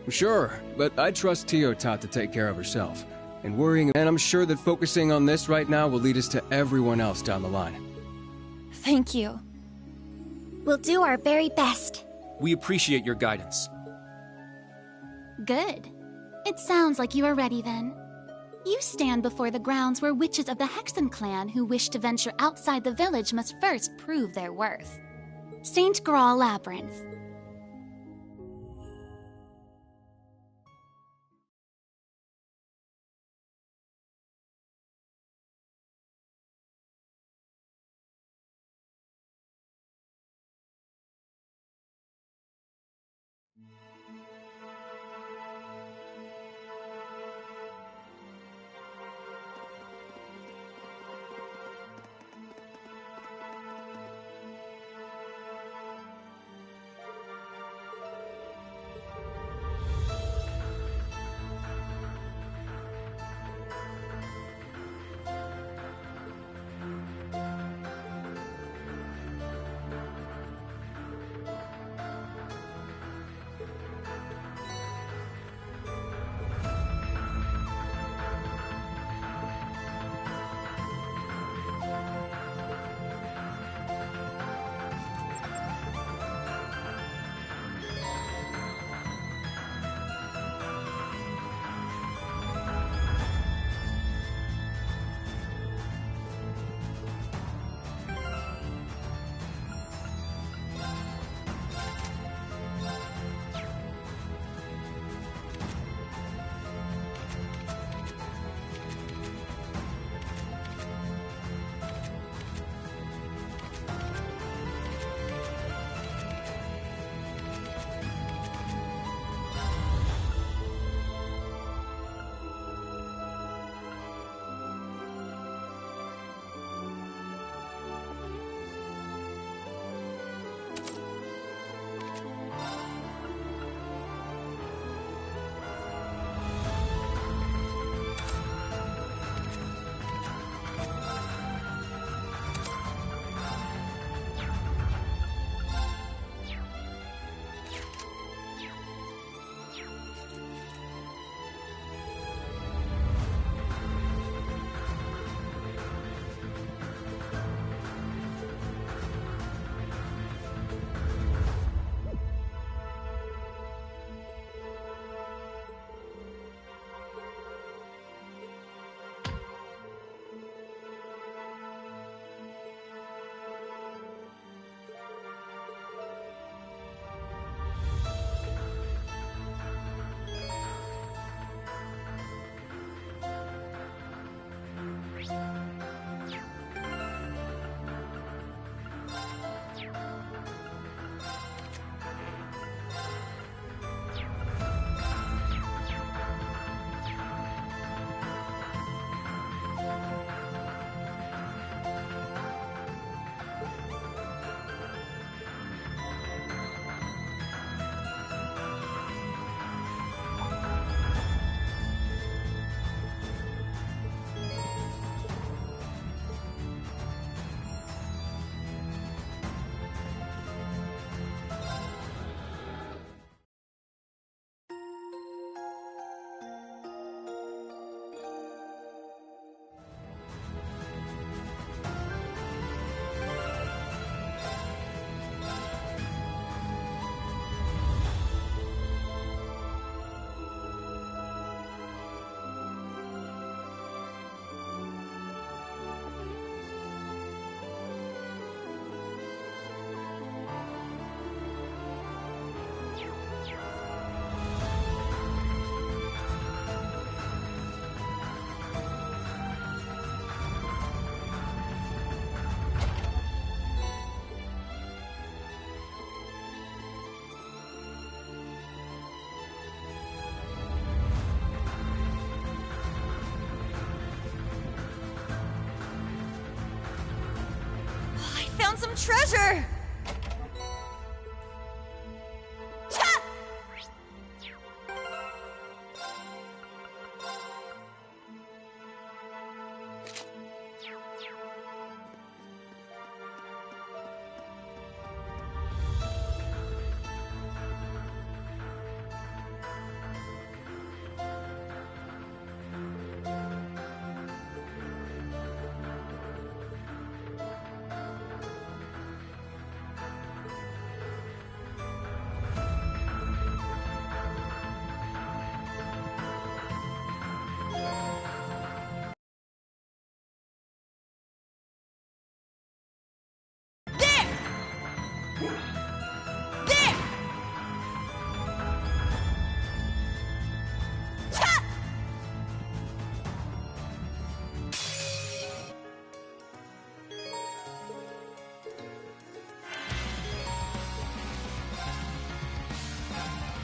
Speaker 23: Sure, but I trust Tio Tot to take care of herself. And I'm sure that focusing on this right now will lead us to everyone else down the line.
Speaker 1: Thank you.
Speaker 6: We'll do our very best.
Speaker 19: We appreciate your guidance.
Speaker 20: Good. It sounds like you are ready then. You stand before the grounds where witches of the Hexen clan who wish to venture outside the village must first prove their worth. St. Graal Labyrinth.
Speaker 1: treasure! Cha!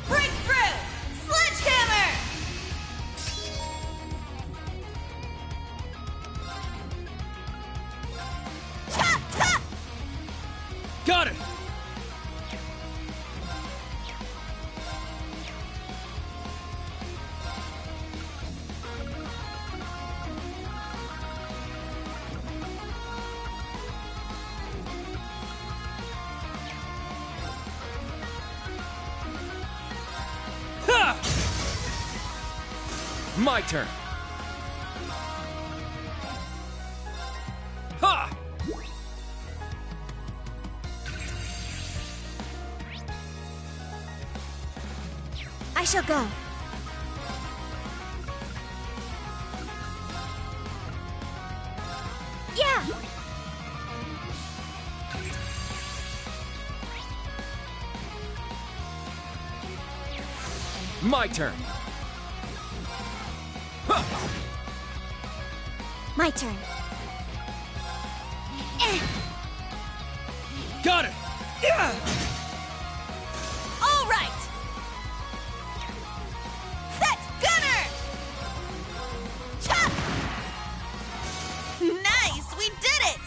Speaker 1: Breakthrough! Sledgehammer! Cha! Ta!
Speaker 23: Got it! Ha! My turn. Ha!
Speaker 18: I shall go. Yeah!
Speaker 23: My turn. Ha!
Speaker 18: My turn.
Speaker 23: Got it! Yeah!
Speaker 1: All right! Set gunner! Cha! Nice! We did it!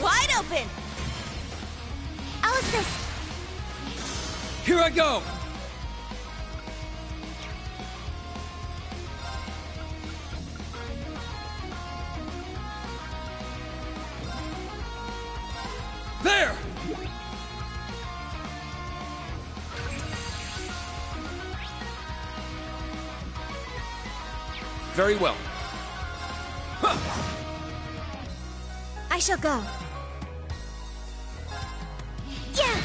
Speaker 1: Wide open!
Speaker 18: I'll assist.
Speaker 23: Here I go! There! Very well. Huh.
Speaker 18: I shall go. Yeah!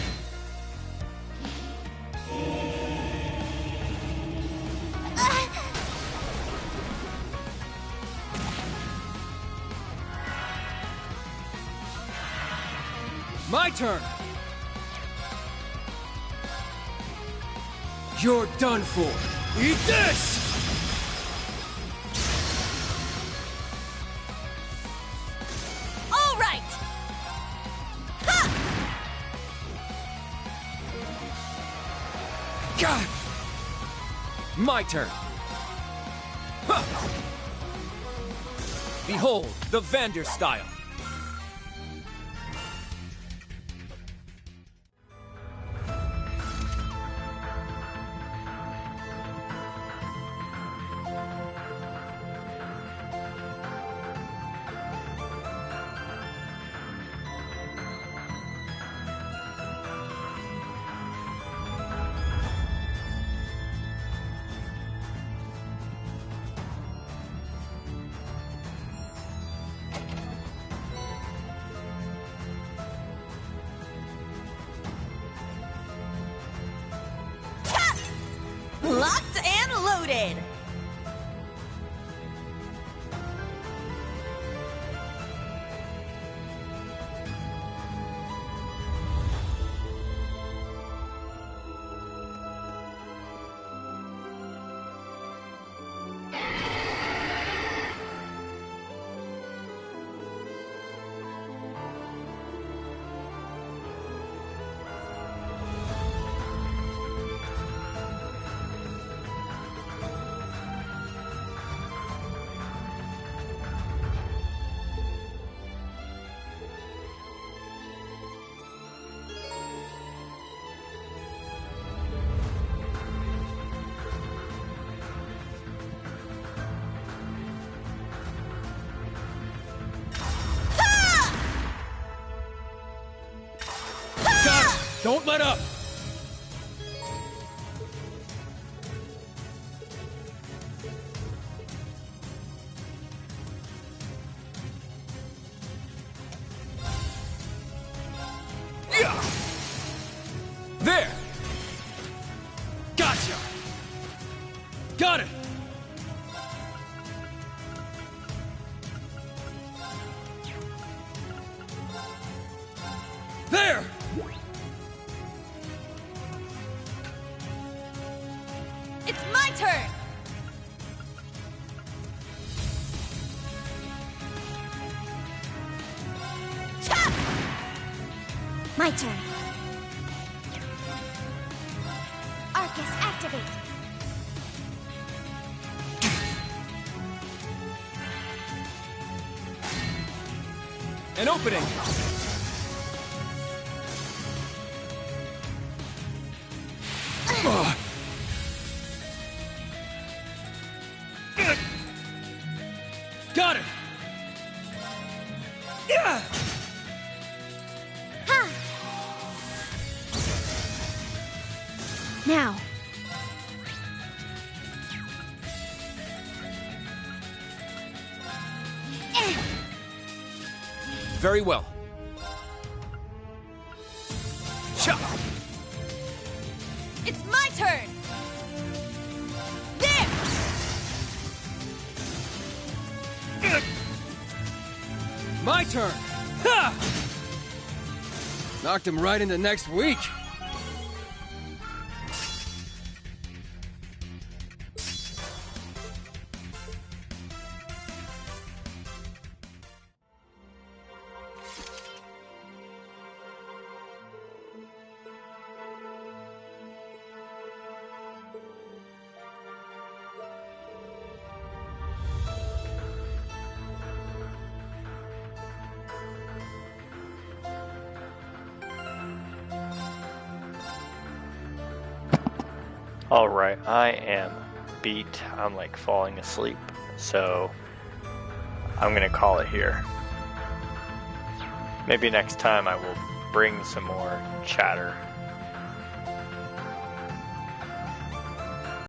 Speaker 23: My turn! You're done for! Eat this!
Speaker 6: All right!
Speaker 23: God! My turn! Huh. Behold, the Vander style!
Speaker 6: Locked and loaded!
Speaker 23: Don't let up! There! Gotcha! Got it! There!
Speaker 6: It's my turn! Cha!
Speaker 18: My turn. Arcus, activate.
Speaker 23: An opening! Got it! Yeah!
Speaker 18: Ha! Now.
Speaker 23: Very well. Cha!
Speaker 6: It's my turn! There!
Speaker 23: My turn! Ha! Knocked him right into next week.
Speaker 14: Alright, I am beat. I'm like falling asleep, so I'm gonna call it here. Maybe next time I will bring some more chatter